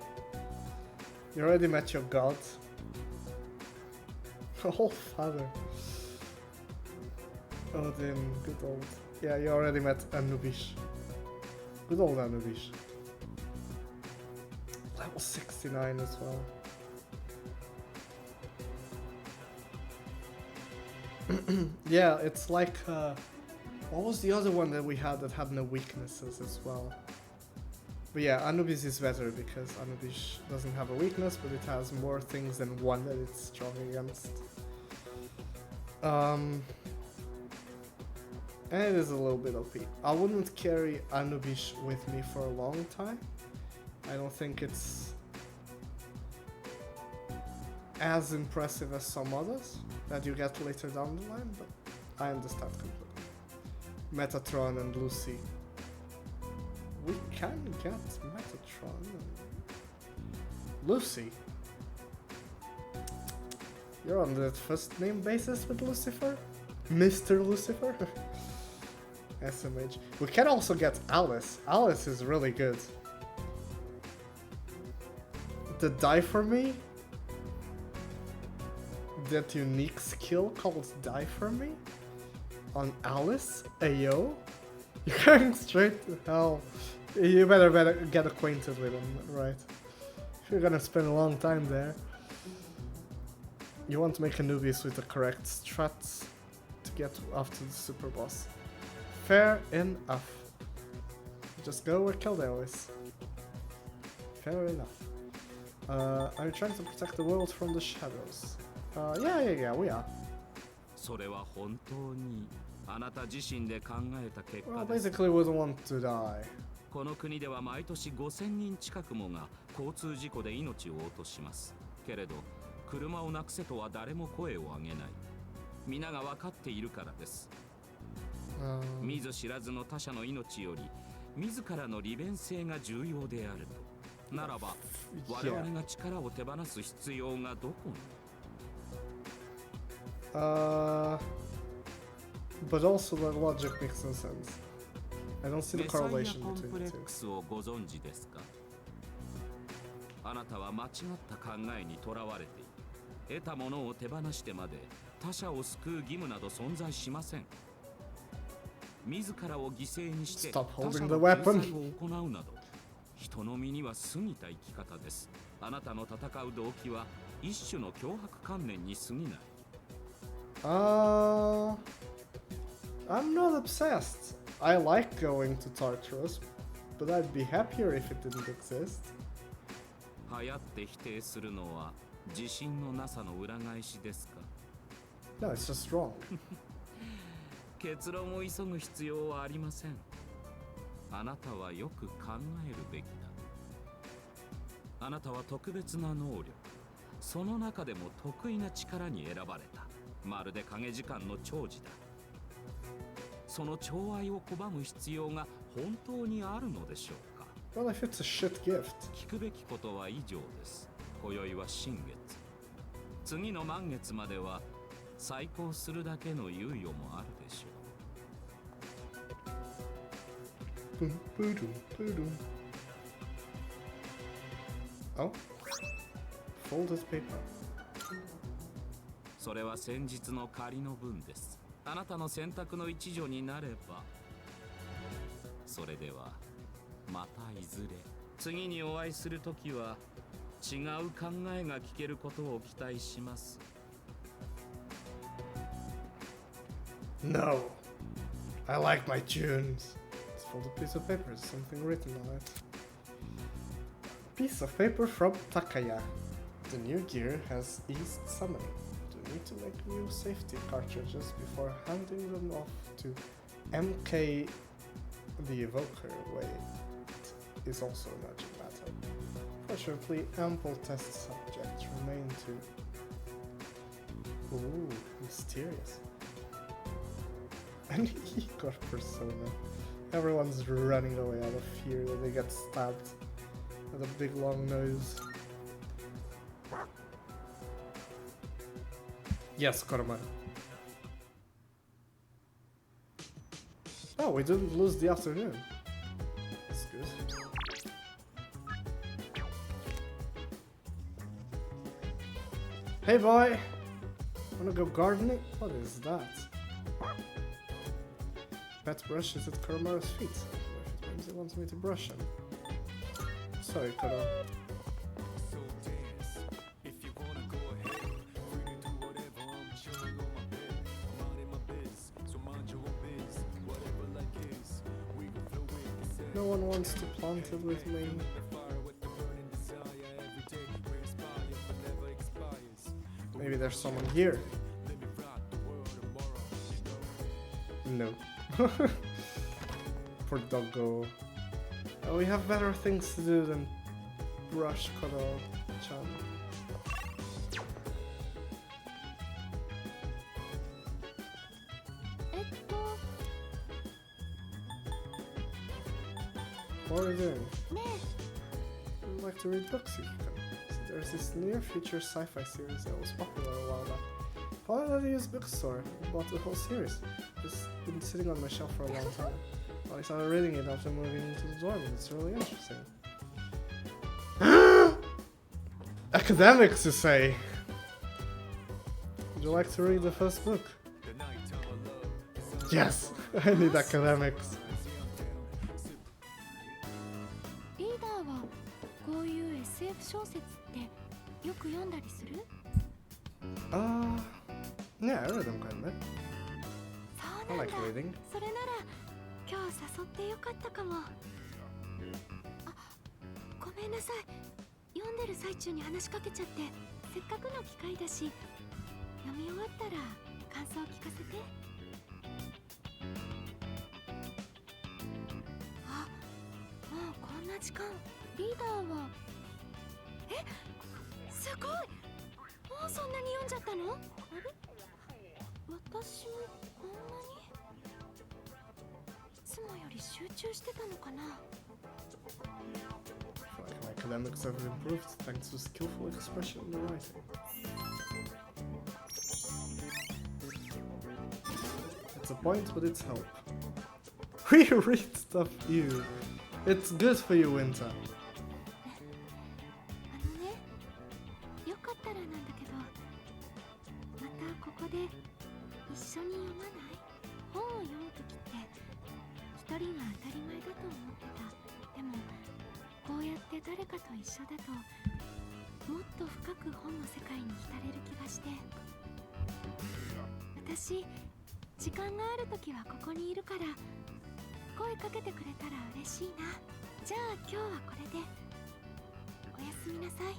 You already met your god. Oh, father. Odin, good old. Yeah, you already met Anubis. Good old Anubis. Level 69 as well. Yeah, it's like, what was the other one that we had that had no weaknesses as well? But yeah, Anubis is better because Anubis doesn't have a weakness, but it has more things than one that it's strong against. And it is a little bit OP. I wouldn't carry Anubis with me for a long time. I don't think it's as impressive as some others that you get later down the line, but I understand completely. Metatron and Lucy. We can get Metatron and Lucy. You're on the first name basis with Lucifer? Mr. Lucifer? SMH. We can also get Alice. Alice is really good. The Die For Me? That unique skill called Die For Me? On Alice? Ayo? You're going straight to hell. You better get acquainted with him, right? If you're gonna spend a long time there. You want to make Anubis with the correct strats to get after the super boss. Fair enough. Just go where Keldeo is. Fair enough. Are you trying to protect the world from the shadows? Yeah, we are.
それは本当にあなた自身で考えた結
Well,
果です。
basically we don't want to die.
この国では毎年5000人近くもが交通事故で命を落とします。けれど、車をなくせとは誰も声を上げない。皆が分かっているからです。見ず知らずの他者の命より、自らの利便性が重要であると。ならば、我々が力を手放す必要がどこに？
But also the logic makes no sense. I don't see the
メサイア
correlation
コン
between
プレ
the
ッ
two.
クスをご存知ですか？あなたは間違った考えにとらわれている。得たものを手放してまで他者を救う義務など存在しません。自らを犠牲にして他
Stop
者
holding
の
the
救
weapon.
済を行うなど、人の身には過ぎた生き方です。あなたの戦う動機は一種の脅迫観念に過ぎない。
I'm not obsessed. I like going to Tartarus, but I'd be happier if it didn't exist.
流行って否定するのは自信のなさの裏返しですか？
No, it's just wrong.
結論を急ぐ必要はありません。あなたはよく考えるべきだ。あなたは特別な能力、その中でも得意な力に選ばれた。まるで影時間の寵児だ。その寵愛を拒む必要が本当にあるのでしょうか？
Well, if it's a shit gift.
聞くべきことは以上です。今宵は新月。次の満月までは再興するだけの猶予もあるでしょう。
Boom, boom, boom. Oh, folded paper.
それは先日の借りの分です。あなたの選択の一助になれば。それではまたいずれ次にお会いするときは違う考えが聞けることを期待します。
No, I like my tunes. It's folded piece of paper, something written on it. Piece of paper from Takaya. The new gear has eased summoning. Do need to make new safety cartridges before handing them off to MK the Evoker. Wait, is also a magic matter. Fortunately, ample test subjects remain to... Ooh, mysterious. An Igor persona. Everyone's running away out of fear that they get stabbed with a big long nose. Yes, Koromaru. Oh, we didn't lose the afternoon. That's good. Hey boy! Wanna go gardening? What is that? Pet brush is at Kuramaru's feet. If it means he wants me to brush him. Sorry, Kuro. No one wants to plant it with me. Maybe there's someone here. No. Poor doggo. We have better things to do than brush Kuro-chan. What are you doing? I'd like to read books if you can. So there's this near future sci-fi series that was popular a while back. Found it at a used bookstore. Bought the whole series. It's been sitting on my shelf for a long time. Well, I started reading it after moving into the dorm. It's really interesting. Academics, you say? Would you like to read the first book? Yes, I need academics.
リーダーはこういう SF 小説ってよく読んだりする？
Yeah, I read them quite a bit.
そう
I
なん
like
だ。
reading.
それなら今日誘ってよかったかも。あ、ごめんなさい。読んでる最中に話しかけちゃってせっかくの機会だし読み終わったら感想を聞かせて。あ、もうこんな時間。リーダーはすごい。もうそんなに読んじゃったの？あれ？私もこんなに？いつもより集中してたのかな？
I feel like my academics have improved thanks to skillful expression in the writing. It's a point, but it's help. We read stuff, you. It's good for you, Winter.
よかったらなんだけど、またここで一緒に読まない？本を読むときって一人が当たり前だと思ってた。でもこうやって誰かと一緒だともっと深く本の世界に浸れる気がして。私、時間があるときはここにいるから声かけてくれたら嬉しいな。じゃあ今日はこれでおやすみなさい。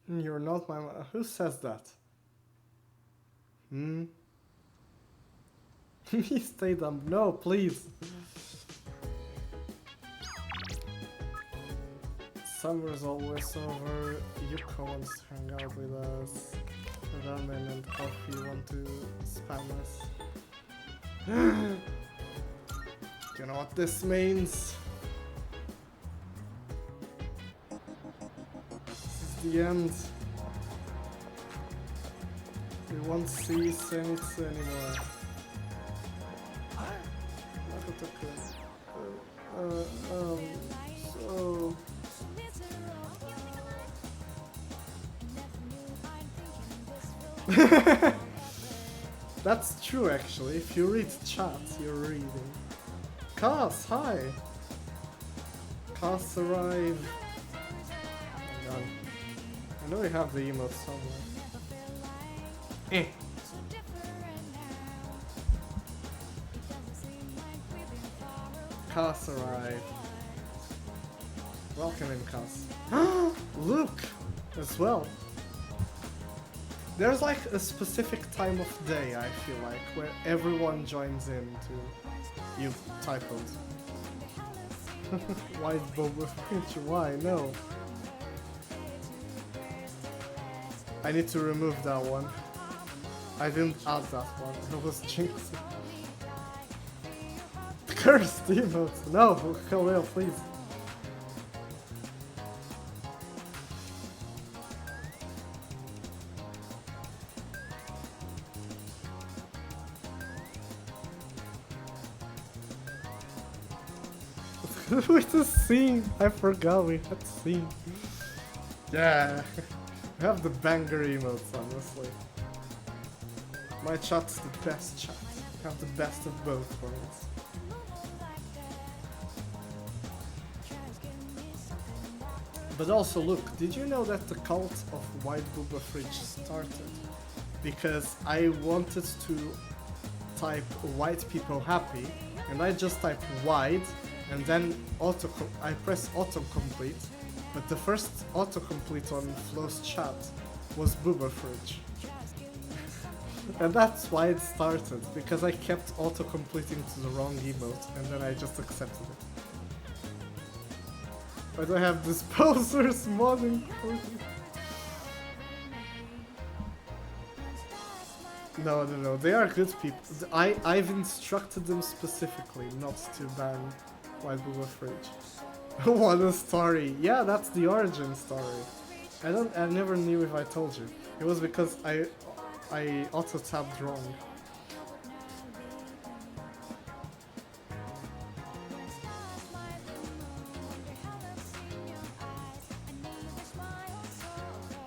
You're not my mom. Who says that? He stayed on. No, please. Summer's always over. Yuko wants to hang out with us. Ramen and coffee want to spam us. You know what this means? The end. We won't see Zenitsu anymore. So... That's true actually, if you read chat, you're reading. Cass, hi! Cass arrived. Oh my god. I know we have the emote somewhere. Cass arrived. Welcome in, Cass. Luke! As well. There's like a specific time of day, I feel like, where everyone joins in to use typos. Why Boba Fett? Why? No. I need to remove that one. I didn't add that one. I was jinxing. Cursed emotes! No, Khalil, please. With the scene! I forgot we had scene. Yeah! We have the banger emotes, honestly. My chat's the best chat. We have the best of both worlds. But also, look, did you know that the cult of White Booba Fridge started? Because I wanted to type white people happy, and I just typed white, and then I press autocomplete, but the first autocomplete on Flo's chat was Booba Fridge. And that's why it started, because I kept autocompleting to the wrong emote, and then I just accepted it. Why do I have disposers modding? No, they are good people. I've instructed them specifically not to ban White Booba Fridge. What a story! Yeah, that's the origin story. I never knew if I told you. It was because I auto-tabbed wrong.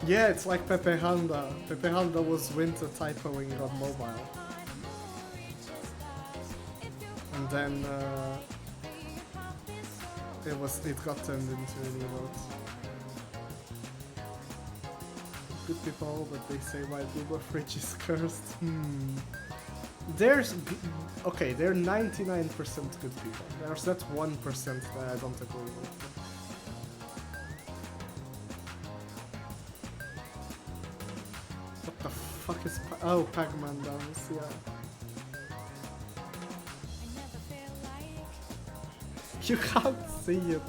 Yeah, it's like Pepe Handa. Pepe Handa was winter typoing on mobile. And then it got turned into an emote. Good people, but they say White Booba Fridge is cursed. Okay, they're 99% good people. There's that 1% that I don't agree with. What the fuck is oh, Pac-Man dance, yeah. You can't see it.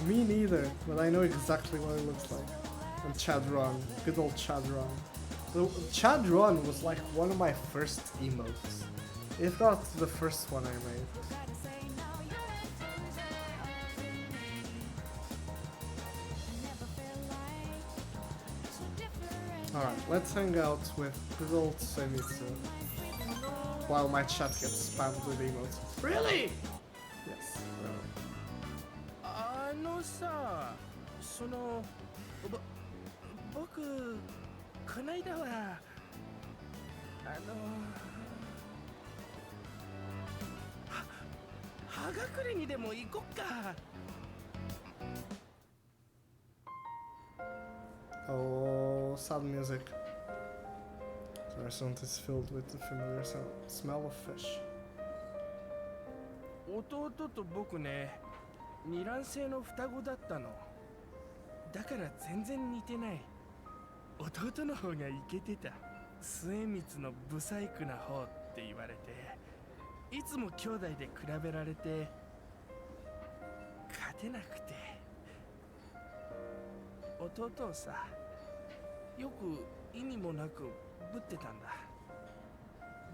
Me neither, but I know exactly what it looks like. And Chadron, good old Chadron. Chadron was like one of my first emotes. If not the first one I made. Alright, let's hang out with good old Zenitsu while my chat gets spammed with emotes. Really? Yes, really.
さ、僕こないだは葉隠れにでも行こっか。
Oh, sad music. The restaurant is filled with the familiar smell of fish.
弟と僕ね、二卵性の双子だったの。だから全然似てない。弟の方がイケてた。末光のブサイクな方って言われて、いつも兄弟で比べられて勝てなくて。弟をさ、よく意味もなくぶってたんだ。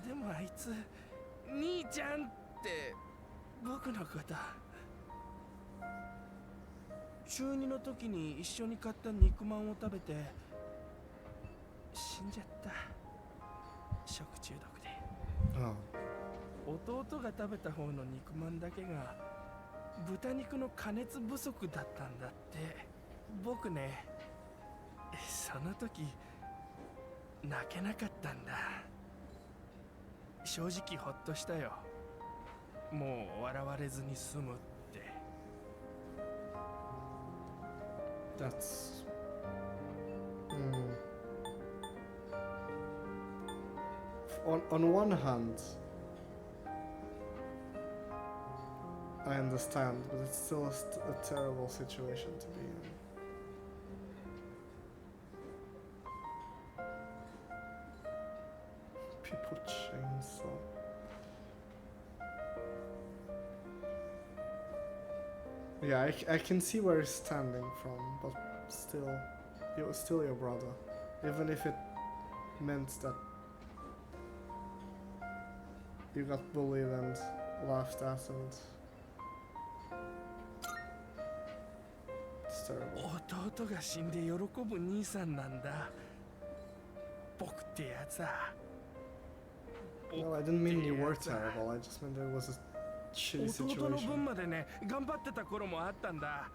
でもあいつ兄ちゃんって僕のこと。中2の時に一緒に買った肉まんを食べて死んじゃった。食中毒で。弟が食べた方の肉まんだけが豚肉の加熱不足だったんだって。僕ね、その時泣けなかったんだ。正直ほっとしたよ。もう笑われずに済むって。
That's... On one hand, I understand, but it's still a terrible situation to be in. People chainsaw. Yeah, I can see where he's standing from, but still, it was still your brother. Even if it meant that you got bullied and laughed at, and it's terrible.
弟が死んで喜ぶ兄さんなんだ。僕ってやつは。
No, I didn't mean you were terrible. I just meant there was shitty
弟の
situation.
分までね頑張ってた頃もあったんだ。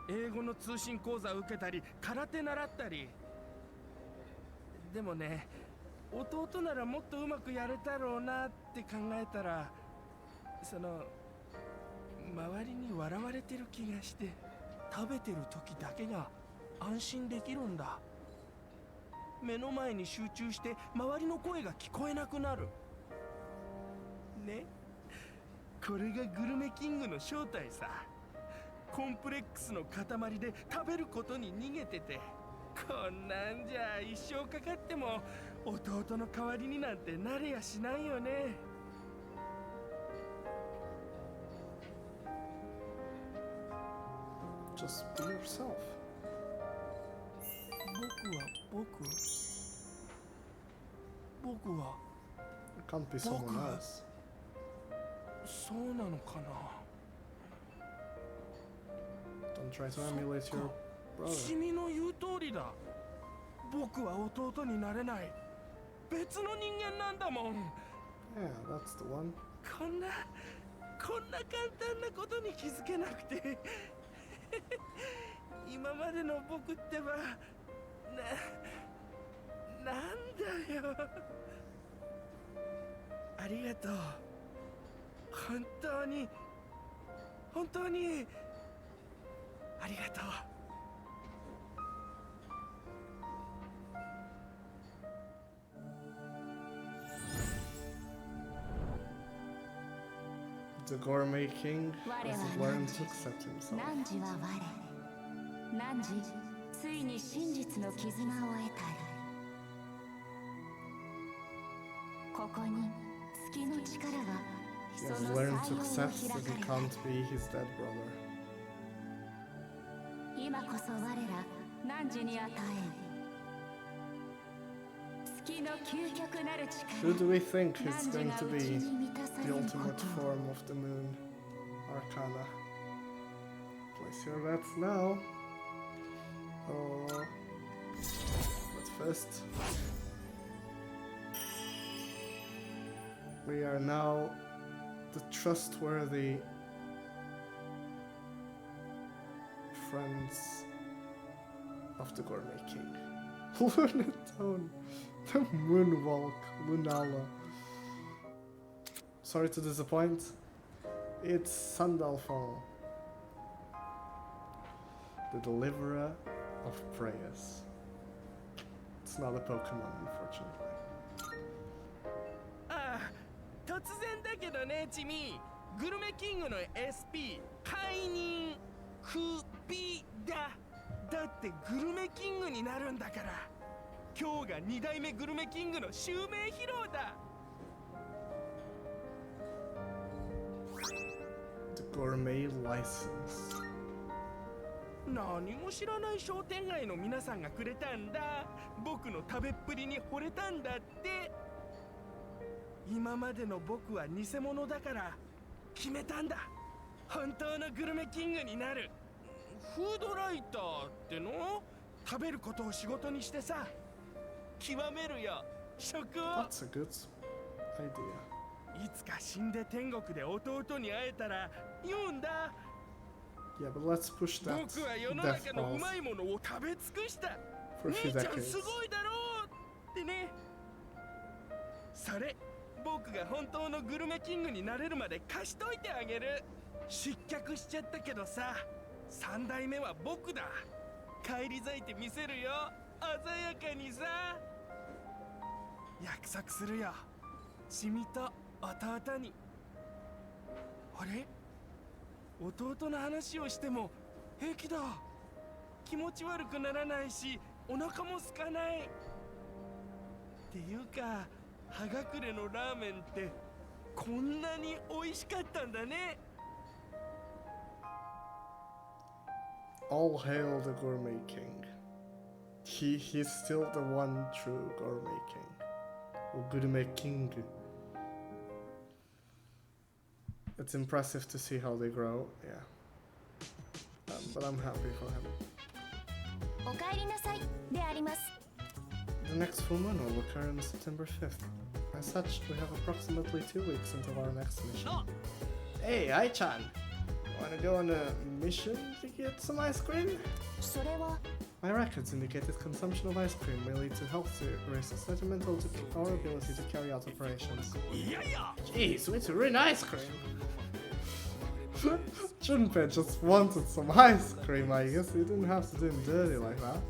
英語の通信講座受けたり空手習ったり。でもね、弟ならもっとうまくやれたろうなって考えたら、その周りに笑われてる気がして、食べてる時だけが安心できるんだ。目の前に集中して周りの声が聞こえなくなるね。これがグルメキングの正体さ。コンプレックスの塊で食べることに逃げてて、こんなんじゃ一生かかっても弟の代わりになんてなれやしないよね。
Just be yourself.
僕は
It can't be someone else.
そうなのかな。
Don't try to emulate your
君
brother.
の言う通りだ。僕は弟になれない。別の人間なんだもん。
Yeah, that's the one.
こんな簡単なことに気づけなくて今までの僕ってばなんだよ。ありがとう。本当にありがとう。
The Gourmet King
我
has
は
learned to accept himself.
汝は我。汝、ついに真実の絆を得たる。ここに月の力が
He
そ
has
の
learned
才
to
能を
accept
開
that
か
he
れた。
can't be his dead brother.
今こそ我ら汝に与え。月の究極なる
Who
力。
do we think is
汝
going
が
to
内
be
に満たさ
the
れるこ
ultimate
と。
form of the moon arcana? Place your bets now. Oh, but first, we are now the trustworthy friends of the Gourmet King. Lunatone, the Moonwalk, Lunala. Sorry to disappoint. It's Sandalphon, the deliverer of prayers. It's not a Pokemon, unfortunately.
ああ、突然だけどね、チミ。グルメキングの SP 解任クビだ。だってグルメキングになるんだから。今日が2代目グルメキングの襲名披露だ。
The Gourmet License.
何も知らない商店街の皆さんがくれたんだ。僕の食べっぷりに惚れたんだって。今までの僕は偽物だから決めたんだ。本当のグルメキングになる。フードライターっての？食べることを仕事にしてさ、極めるよ、食を。
That's a good idea.
いつか死んで天国で弟に会えたら言うんだ。
Yeah, but let's push that
僕は世の
death
中のう
path
まいものを食べ尽くした。
for a
兄
few
ちゃん
decades.
すごいだろうってね。それ僕が本当のグルメキングになれるまで貸しといてあげる。失脚しちゃったけどさ、3代目は僕だ。返り咲いてみせるよ、鮮やかにさ。約束するよ、君と弟に。あれ、弟の話をしても平気だ。気持ち悪くならないし、お腹も空かない。っていうか、葉隠れのラーメンってこんなに美味しかったんだね。
All hail the Gourmet King. He's still the one true Gourmet King. Or Gourmet King. It's impressive to see how they grow, yeah. But I'm happy for him.
おかえりなさいであります。
The next full moon will occur on September 5th. As such, we have approximately 2 weeks until our next mission. Hey, Ai-chan. Wanna go on a mission to get some ice cream?
それは
My records indicate that consumption of ice cream may lead to health risks detrimental to our ability to carry out operations. Jeez, we to ruin ice cream! Junpei just wanted some ice cream, I guess. You didn't have to do him dirty like that.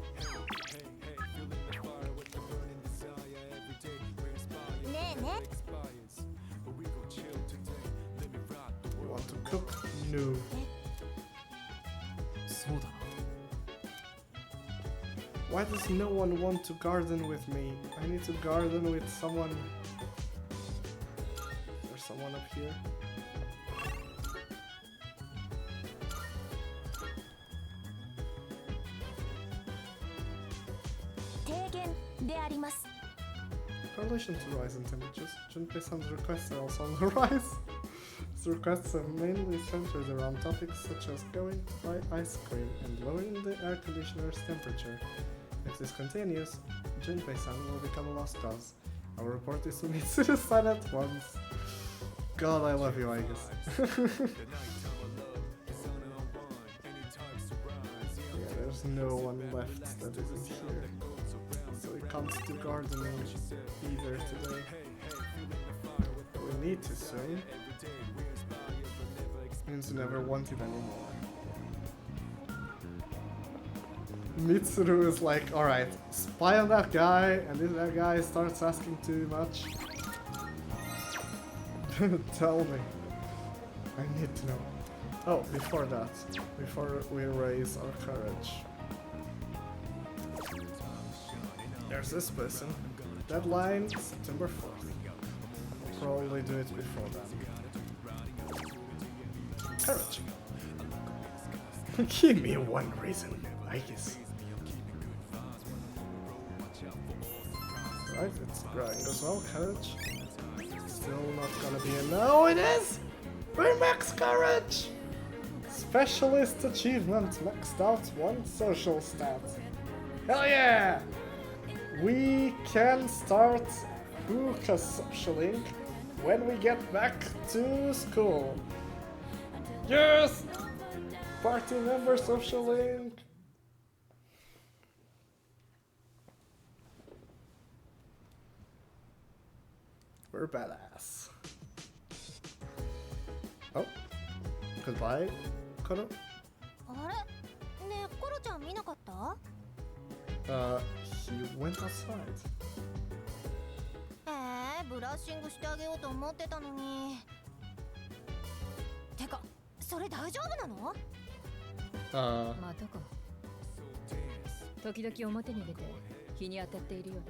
ねえね
You want to cook? No.
そうだな。
Why does no one want to garden with me? I need to garden with someone. There's someone up here. Correlation to rise in temperatures. Junpei-san's requests are also on the rise. His requests are mainly centered around topics such as going to buy ice cream and lowering the air conditioner's temperature. If this continues, Junpei-san will become a lost cause. Our report is to meet Susan at once. God, I love you, Aegis. Yeah, there's no one left that isn't here. So we can't do gardening either today. We need to soon. Means you never want it anymore. Mitsuru is like, alright, spy on that guy, and if that guy starts asking too much, tell me. I need to know. Oh, before that, before we raise our courage. There's this person. Deadline, September 4th. I'll probably do it before then. Courage. Give me one reason, I guess. Right, it's growing as well, courage. Still not gonna be a no, it is! We're max courage! Specialist achievement, maxed out one social stat. Hell yeah! We can start Hookah Socialing when we get back to school. Yes! Party member Socialing! We're badass. Oh, goodbye, Kono.
あれねえコロちゃん見なかった
He went outside.
ブラッシングしてあげようと思ってたのにてかそれ大丈夫なの
またか。時々表に出て日に当たっているよう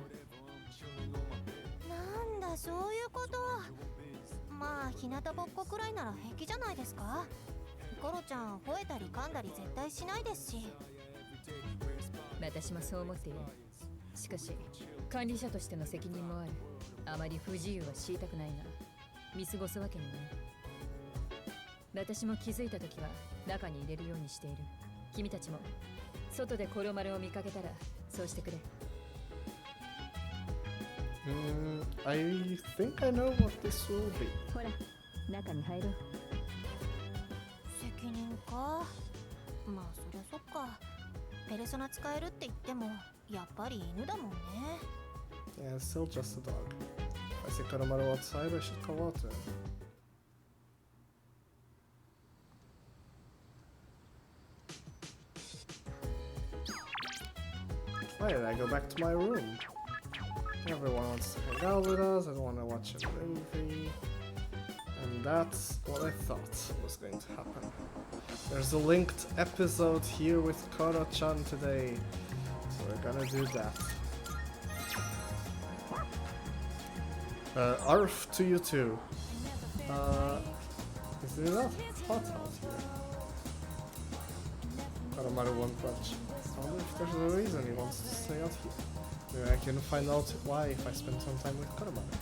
だ。
なんだそういうことまあ日向ぼっこくらいなら平気じゃないですかコロちゃん吠えたり噛んだり絶対しないですし
私もそう思っている。しかし管理者としての責任もある。あまり不自由は強いたくないが見過ごすわけにもね。私も気づいた時は中に入れるようにしている。君たちも外でコロマルを見かけたらそうしてくれ。
I think I know what this will be.
ほら中に入ろう。
責任かまあそりゃそっかペルソナ使えるって言ってもやっぱり犬だもんね
Yeah, it's still just a dog. If I see Koromaru outside, I should call out to him. Why did I go back to my room? Everyone wants to hang out with us, I don't want to watch a movie. And that's what I thought was going to happen. There's a linked episode here with Koro-chan today, so we're gonna do that. Arf to you too. Is it not hot out here? Koromaru won't budge. I wonder if there's a reason he wants to stay out here. Maybe I can find out why if I spend some time with Koromaru.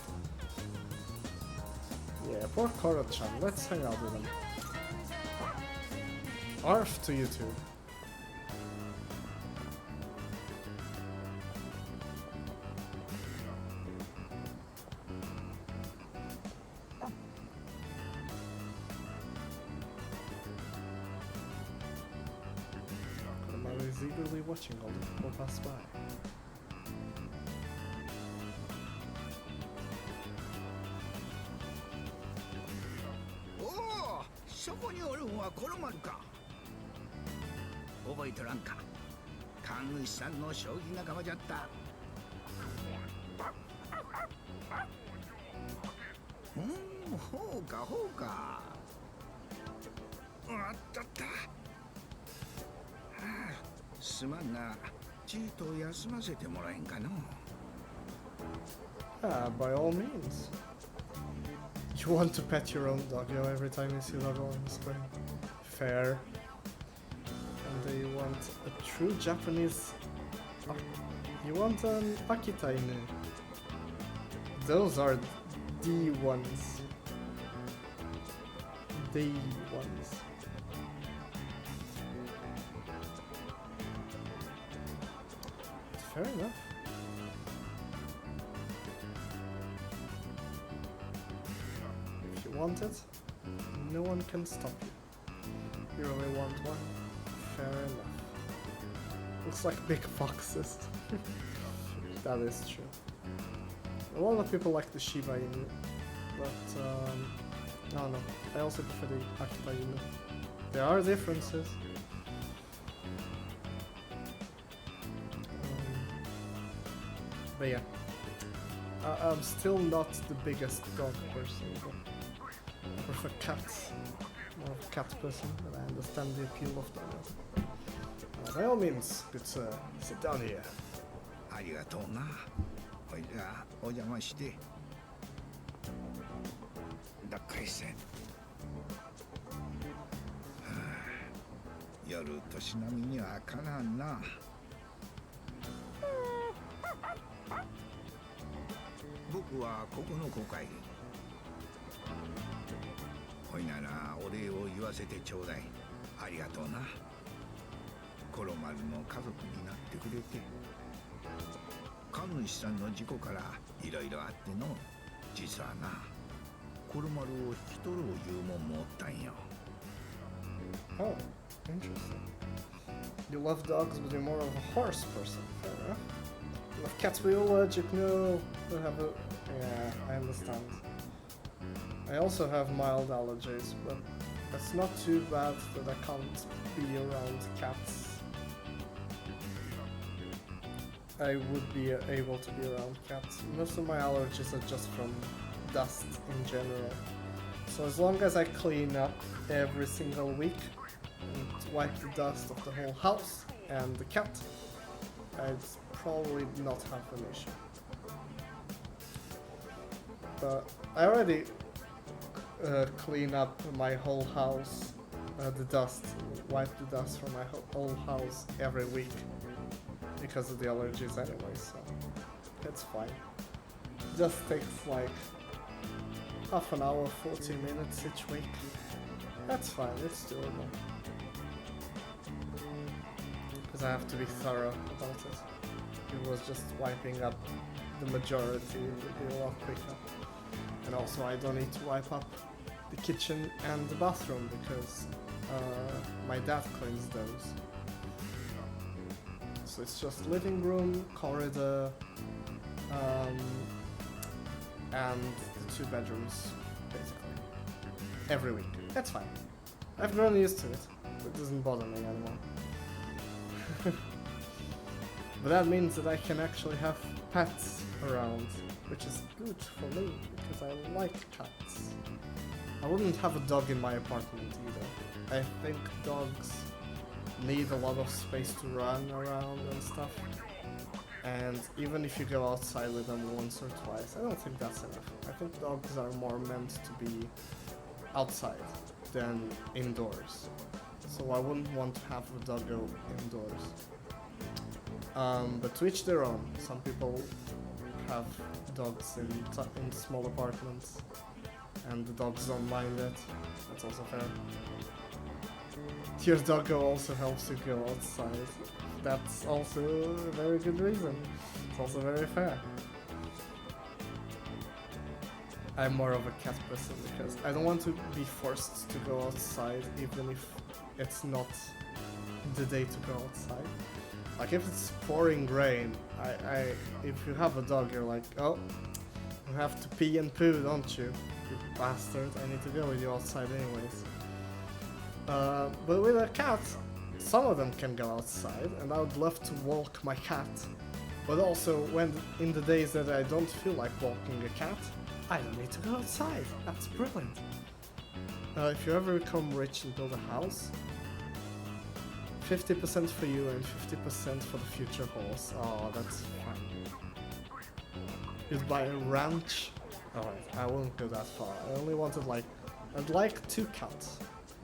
Yeah, poor Koro-chan. Let's hang out with him. Arf to you too. eagerly watching all the people pass by.
おお、そこにおるんはコロマルか。覚えとらんか。神主さんの将棋仲間じゃった。ほうかほうか。あったった。はあ、すまんな。ちいと休ませてもらえんかの。
By all means. You want to pet your own doggo every time you see doggo on the screen. Fair. And then you want a true Japanese... You want an Akita Inu. Those are the ones. The ones. Fair enough. If you want it, no one can stop you. You only want one? Fair enough. Looks like big foxes. That is true. A lot of people like the Shiba Inu, but no, I also prefer the Akita Inu. There are differences. But yeah, I'm still not the biggest dog person, but I prefer cats. More of a cat person, but I understand the appeal of dog. By all means, good sir, sit down here.
ありがとうな。ほいじゃあお邪魔して。だっかいせん。はあ、夜としなみにはかなわんな。僕はここの子かい。ほいならお礼を言わせてちょうだい。ありがとうな。コロマルの家族になってくれて。神主さんの事故からいろいろあっての、実はな、コロマルを引き取ろういうもんもおったんよ。
Oh, interesting. You love dogs, but you're more of a horse person. Fair enough. You love cats, but you're allergic. No, you have a... Yeah, I understand. I also have mild allergies, but that's not too bad that I can't be around cats. I would be able to be around cats. Most of my allergies are just from dust in general. So as long as I clean up every single week and wipe the dust of the whole house and the cat, I'd probably not have an issue. But I already clean up my whole house, the dust, wipe the dust from my whole house every week because of the allergies anyway, so it's fine. It just takes like half an hour, 40 minutes each week. That's fine, it's doable. Because I have to be thorough about it. If it was just wiping up the majority, it would be a lot quicker. And also I don't need to wipe up the kitchen and the bathroom because my dad cleans those. So it's just living room, corridor, and the 2 bedrooms, basically. Every week. That's fine. I've grown used to it. It doesn't bother me anymore. But that means that I can actually have pets around, which is good for me, because I like cats. I wouldn't have a dog in my apartment either. I think dogs need a lot of space to run around and stuff. And even if you go outside with them once or twice, I don't think that's enough. I think dogs are more meant to be outside than indoors. So I wouldn't want to have a doggo indoors. But to each their own. Some people have dogs in small apartments and the dogs don't mind it. That's also fair. Your doggo also helps you go outside. That's also a very good reason. It's also very fair. I'm more of a cat person because I don't want to be forced to go outside even if it's not the day to go outside. Like if it's pouring rain, if you have a dog, you're like, oh, you have to pee and poo, don't you? You bastard, I need to go with you outside anyways. But with a cat, some of them can go outside, and I would love to walk my cat. But also, when in the days that I don't feel like walking a cat, I don't need to go outside. That's brilliant. If you ever become rich and build a house, 50% for you and 50% for the future horse. Oh, that's fun. You'd buy a ranch. Alright, I won't go that far. I only wanted I'd like 2 cats.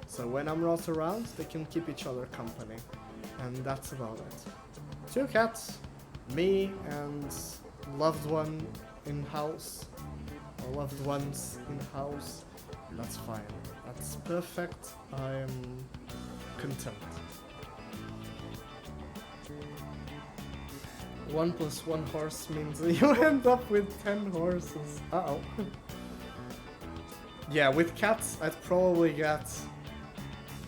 So when I'm not around, they can keep each other company. And that's about it. 2 cats, me and loved one in house. Or loved ones in house. That's fine. That's perfect. I am content. 1 + 1 horse means you end up with 10 horses. Uh-oh. Yeah, with cats, I'd probably get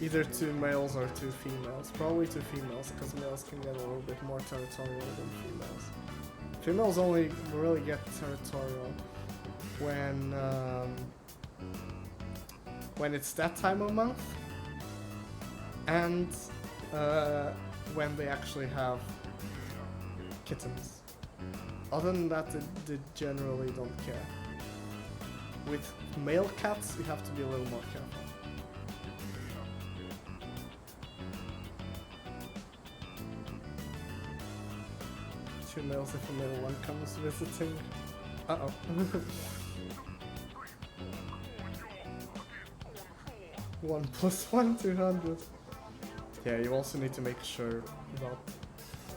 either 2 males or 2 females. Probably 2 females, because males can get a little bit more territorial than females. Females only really get territorial when it's that time of month, and when they actually have kittens. Other than that, they generally don't care. With male cats, you have to be a little more careful. Two males if a male one comes visiting. Uh-oh. 1 + 1, 200. Yeah, you also need to make sure about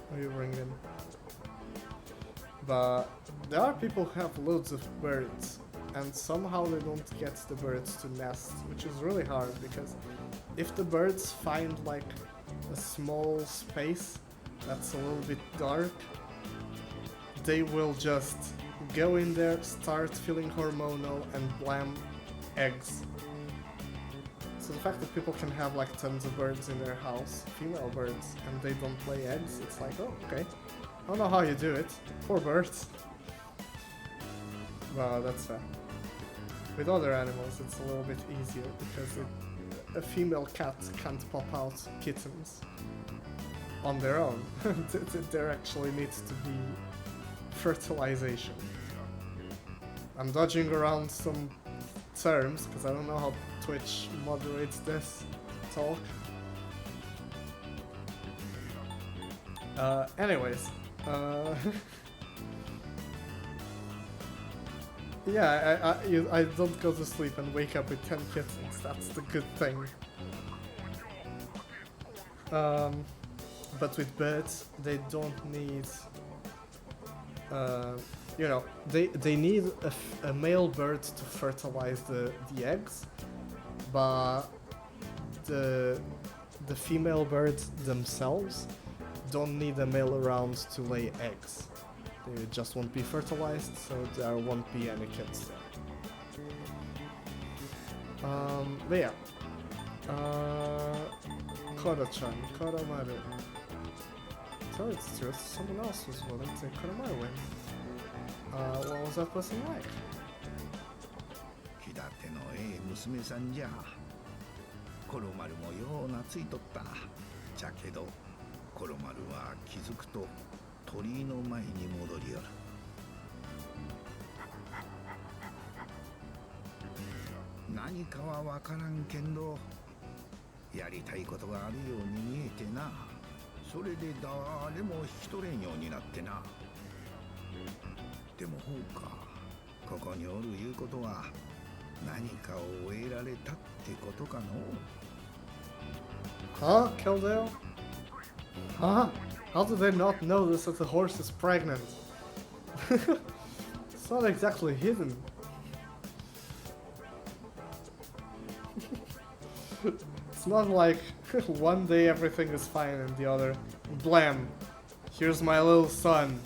who you bring in. But there are people who have loads of birds, and somehow they don't get the birds to nest, which is really hard, because if the birds find like a small space that's a little bit dark, they will just go in there, start feeling hormonal, and blam, eggs. So the fact that people can have like tons of birds in their house, female birds, and they don't lay eggs, it's like, oh, okay. I don't know how you do it. Poor birds. Well, that's fair. With other animals, it's a little bit easier because a female cat can't pop out kittens on their own. There actually needs to be fertilization. I'm dodging around some terms because I don't know how Twitch moderates this talk. Anyways. Yeah, I don't go to sleep and wake up with 10 kittens, that's the good thing. But with birds, they don't need... you know, they need a male bird to fertilize the eggs, but the female birds themselves don't need a male around to lay eggs. They just won't be fertilized, so there won't be any kids there. But yeah. Kora-chan, Koromaru. Tell it's true, someone else was willing to Koromaru win. What was that person like?
気立てのええ娘さんじゃ。コロマルもよう懐いとった。じゃけど、コロマルは気づくと鳥居の前に戻りよる。何かはわからんけんど、やりたいことがあるように見えてな。それで誰も引き取れんようになってな。でもほうか、ここにおるいうことは何かを得られたってことかの。
Huh, Keldale? Huh? How do they not notice that the horse is pregnant? It's not exactly hidden. It's not like one day everything is fine and the other, blam, here's my little son.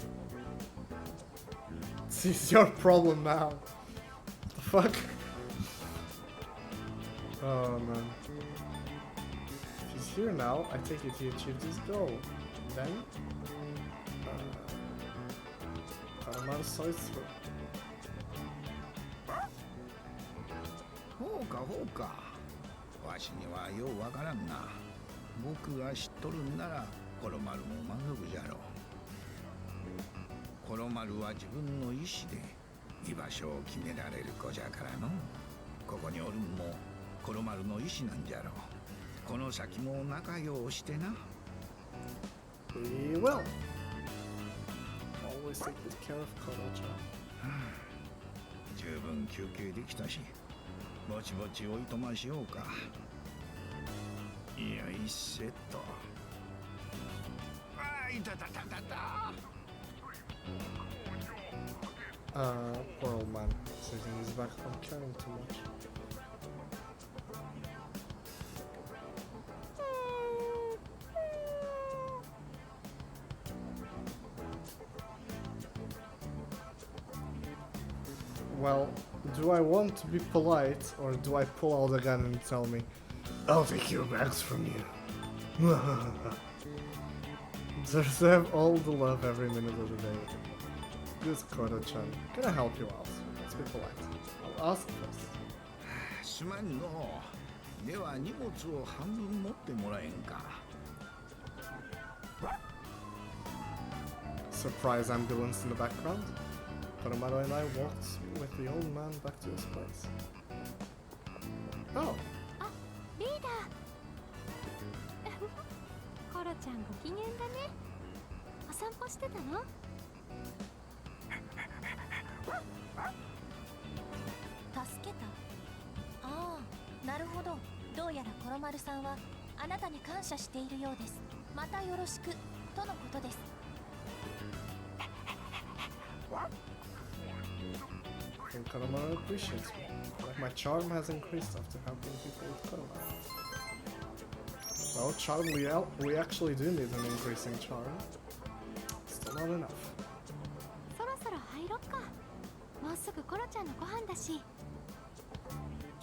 It's your problem now. What the fuck? Oh man. If you He's here now. I take it he achieved his goal. Then, Koromaru saw it through.
ほうかほうか。わしにはようわからんな。僕が知っとるんならコロマルも満足じゃろう。コロマルは自分の意志で居場所を決められる子じゃからの。ここにおるんもコロマルの意志なんじゃろう。この先も仲良うしてな。
We will. Always take good care of Koro-chan.
十分休憩できたし、ぼちぼちおいとましようか。いや、一セット。ああ、いたたたたた。
Poor old man, sitting his back from caring too much. Well, do I want to be polite, or do I pull out the gun and tell me, I'll take your bags from you? Deserve all the love every minute of the day. Good Koro-chan, can I help you out? Let's be polite. I'll ask first.
すまんの。では荷物を半分持ってもらえんか。
Surprise ambulance in the background. Koromaru and I walked with the old man back to his place. Oh.
あ、リーダー。コロちゃんご機嫌だね。お散歩してたの？助けた？ああ、なるほど。どうやらコロマルさんはあなたに感謝しているようです。またよろしくとのことです。
And Koromaru appreciates me. Like my charm has increased after helping people with Koromaru. Well, charm, we actually do need an increasing charm. Still not enough.
そろそろ入ろっか。もうすぐコロちゃんのご飯だし。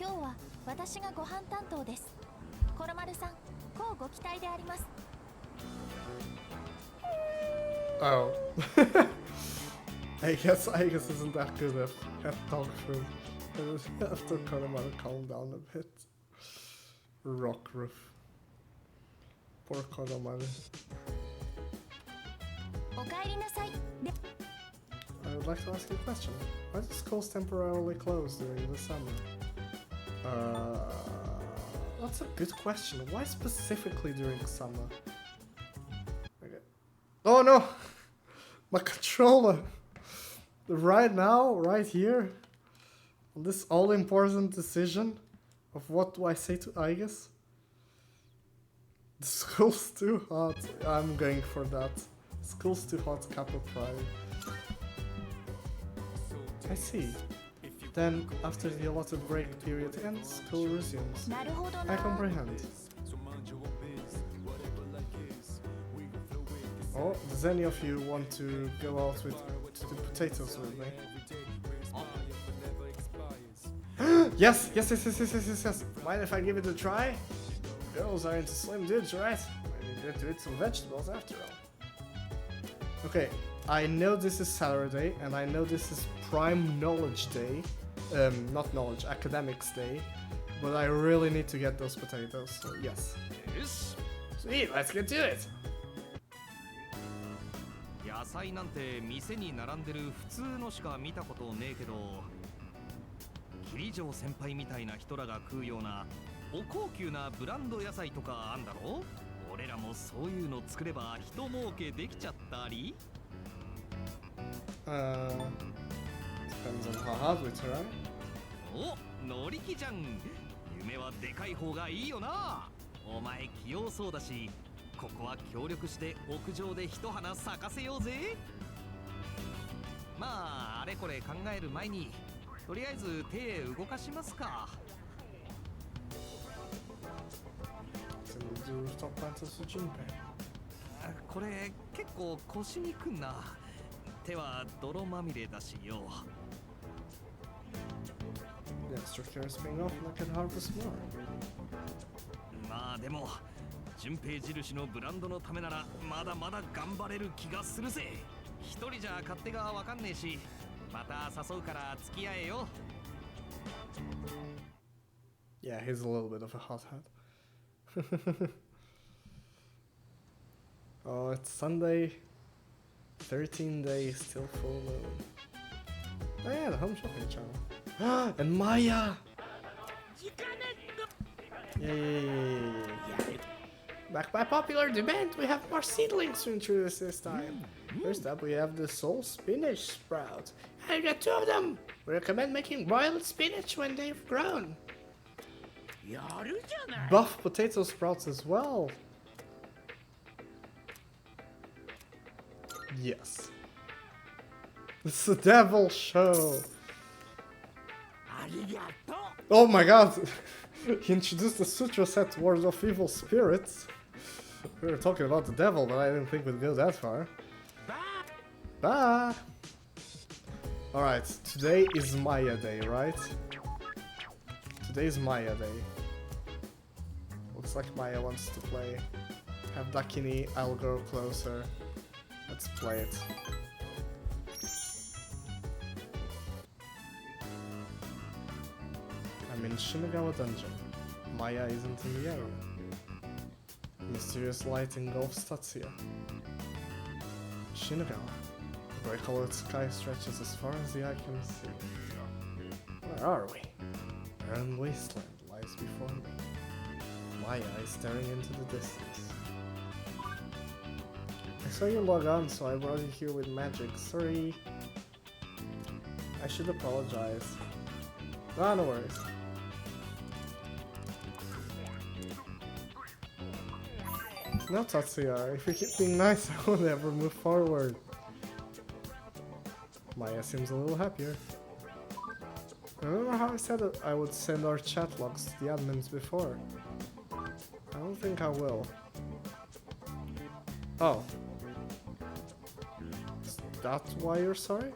今日は私がご飯担当です。コロマルさん、こうご期待であります。
Oh. I guess isn't that good at dog food. After Koromaru calmed down a bit. Rock roof. Poor Koromaru.
おかえりなさい。
I would like to ask you a question. Why do schools temporarily close during the summer? That's a good question. Why specifically during summer? Okay. Oh no! My controller! Right now, right here, on this all-important decision of what do I say to Aigis? The school's too hot. I'm going for that. School's too hot, Kappa Prime. I see. Then, after the allotted break period ends, school resumes.
なるほどな。
I comprehend. Oh, does any of you want to go out to the potatoes with me? Yes! Mind if I give it a try? Girls are into slim dudes, right? Maybe good to eat some vegetables after all. Okay, I know this is Saturday, and I know this is Prime Knowledge Day. Not knowledge, academics day. But I really need to get those potatoes, so yes. Sweet, let's get to it!
野菜なんて店に並んでる普通のしか見たことねえけど、桐城先輩みたいな人らが食うようなお高級なブランド野菜とかあんだろ？俺らもそういうの作れば人儲けできちゃったり？
Depends on how hard we try.
お、乗り気じゃん。夢はでかい方がいいよな。お前器用そうだし、ここは協力して屋上で一花咲かせようぜ。まああれこれ考える前にとりあえず手動かしますか。これ結構腰にくんな。手は泥まみれだしよ。
The extra care is paying off and I can harvest more.
まあでも順平印のブランドのためならまだまだ頑張れる気がするぜ。一人じゃ勝手がわかんねえし、また誘うから付き合えよ。
Yeah, he's a little bit of a hothead. Oh, it's Sunday. 13 days till full moon. Oh yeah, the home shopping channel. And Maya! Yay! Back by popular demand, we have more seedlings to introduce this time. First up, we have the Soul Spinach Sprout. I got 2 of them! We recommend making boiled spinach when they've grown. Buff potato sprouts as well. Yes. It's the devil show. Oh my god. He introduced the Sutra set Wars of Evil Spirits. We were talking about the devil, but I didn't think we'd go that far. Bye. Alright, today is Maya Day, right? Today is Maya Day. Looks like Maya wants to play. Have Dakini, I'll go closer. Let's play it. I'm in Shinagawa Dungeon. Maya isn't in the area. Mysterious light engulfs Tatsuya. Shinagawa. The gray-colored sky stretches as far as the eye can see. Where are we? Barren wasteland lies before me. Maya is staring into the distance. I saw you log on, so I brought you here with magic. Sorry. I should apologize. Ah, no worries. No, Tatsuya, if you keep being nice, I won't ever move forward. Maya seems a little happier. Remember how I said that I would send our chat logs to the admins before? I don't think I will. Oh. Is that why you're sorry?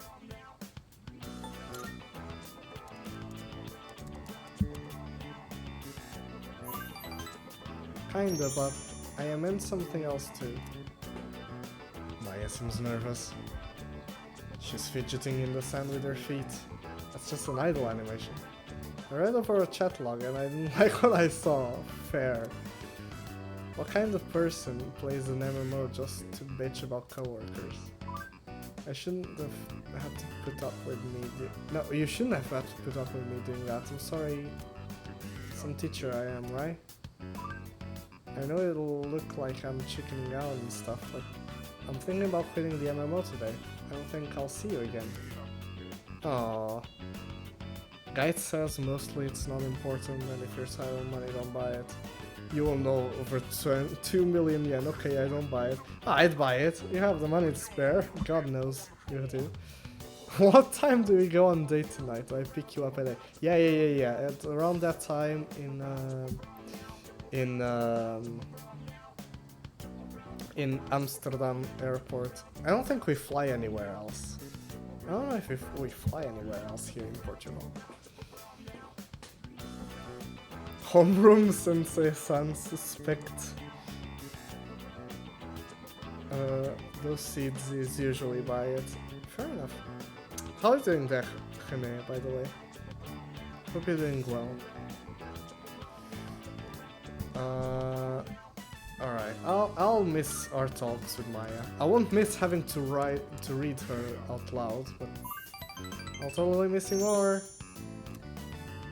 Kinda, but I meant something else too. Maya seems nervous. She's fidgeting in the sand with her feet. That's just an idle animation. I read over a chat log and I didn't like what I saw. Fair. What kind of person plays an MMO just to bitch about coworkers? I shouldn't have had to put up with me No, you shouldn't have had to put up with me doing that. I'm sorry. Some teacher I am, right? I know it'll look like I'm chickening out and stuff, but I'm thinking about quitting the MMO today. I don't think I'll see you again. Aww. Guide says mostly it's not important, and if you're tired of money, don't buy it. You will know over 2 million yen. Okay, I don't buy it. I'd buy it. You have the money to spare. God knows you do. What time do we go on date tonight? Do I pick you up at 8? Yeah. At around that time in Amsterdam airport. I don't think we fly anywhere else. I don't know if we fly anywhere else here in Portugal. Homeroom Sensei-san suspect. Those seeds is usually by it. Fair enough. How are you doing there, Rene, by the way? Hope you're doing well. Alright, I'll miss our talks with Maya. I won't miss having to read her out loud, but I'll totally miss you more.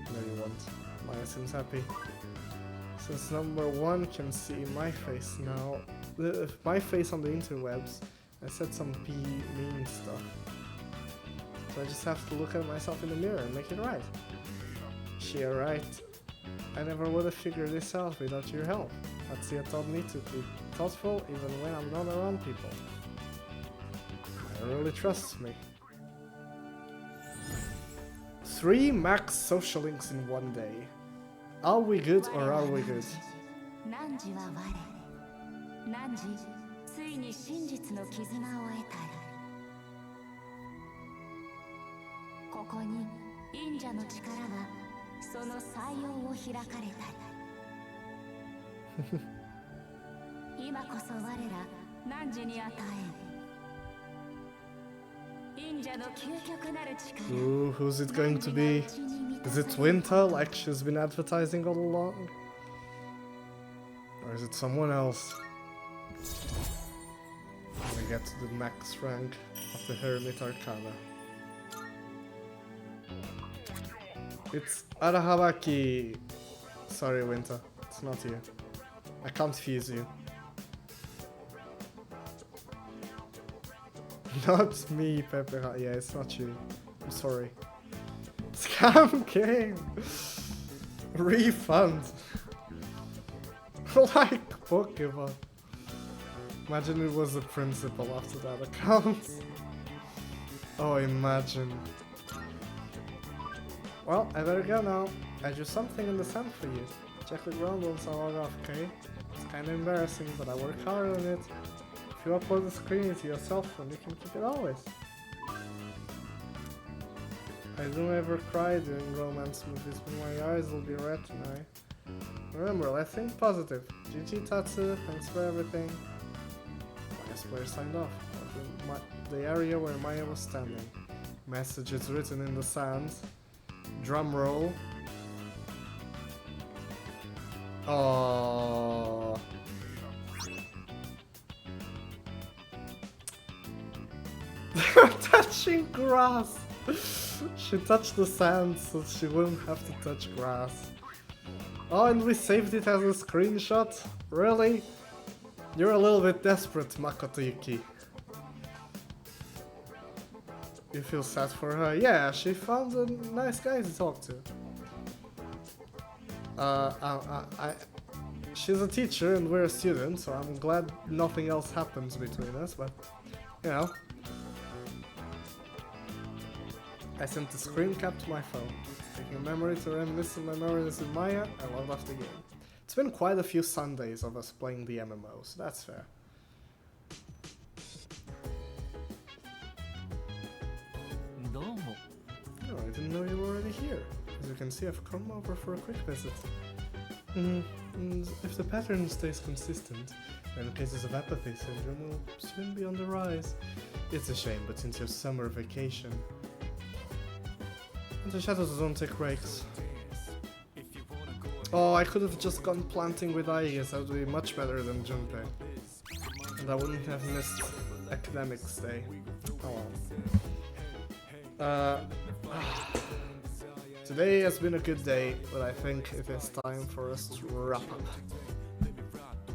No, you won't. Maya seems happy. Since number 1 can see my face now, my face on the interwebs, I said some mean stuff. So I just have to look at myself in the mirror and make it right. She's right. I never would have figured this out without your help. Tatsuya taught me to be thoughtful even when I'm not around people. Maya really trusts me. 3 max social links in one day. Are we good or are we good?
汝は我。汝、ついに真実の絆を得たり。ここに忍者の力はその採用を開かれたり。今こそ我ら汝に与えん。忍者の究極なる力。
Ooh, who's it going to be? Is it Winter, like she's been advertising all along? Or is it someone else? We get to the max rank of the Hermit Arcana. It's Arahabaki! Sorry, Winter, it's not you. I can't fuse you. Not me, Pepper. Yeah, it's not you. I'm sorry. Scam game! Refund! Like Pokemon. Imagine it was the principal after that account. Oh, imagine. Well, I better go now. I drew something in the sand for you. Check the ground once I log off, okay? It's kinda embarrassing, but I work hard on it. If you upload the screen to your cell phone, you can keep it always. I don't ever cry during romance movies, but my eyes will be red tonight. Remember, let's think positive. GG Tatsu, thanks for everything. Last player signed off. The area where Maya was standing. Message is written in the sand. Drum roll. Oh. Touching grass. She touched the sand so she wouldn't have to touch grass. Oh, and we saved it as a screenshot? Really? You're a little bit desperate, Makoto Yuki. You feel sad for her? Yeah, she found a nice guy to talk to. She's a teacher and we're a student, so I'm glad nothing else happens between us, but, you know. I sent a screen cap to my phone. Taking a memory to reminisce my memories with Maya, I logged off the game. It's been quite a few Sundays of us playing the MMO, so that's fair. Oh, I didn't know you were already here. As you can see, I've come over for a quick visit. And if the pattern stays consistent, then cases of apathy syndrome will soon be on the rise. It's a shame, but since your summer vacation, the shadows don't take breaks. Oh, I could have just gone planting with Aigis, that would be much better than Junpei. And I wouldn't have missed academics day. Oh well. Today has been a good day, but I think it is time for us to wrap up.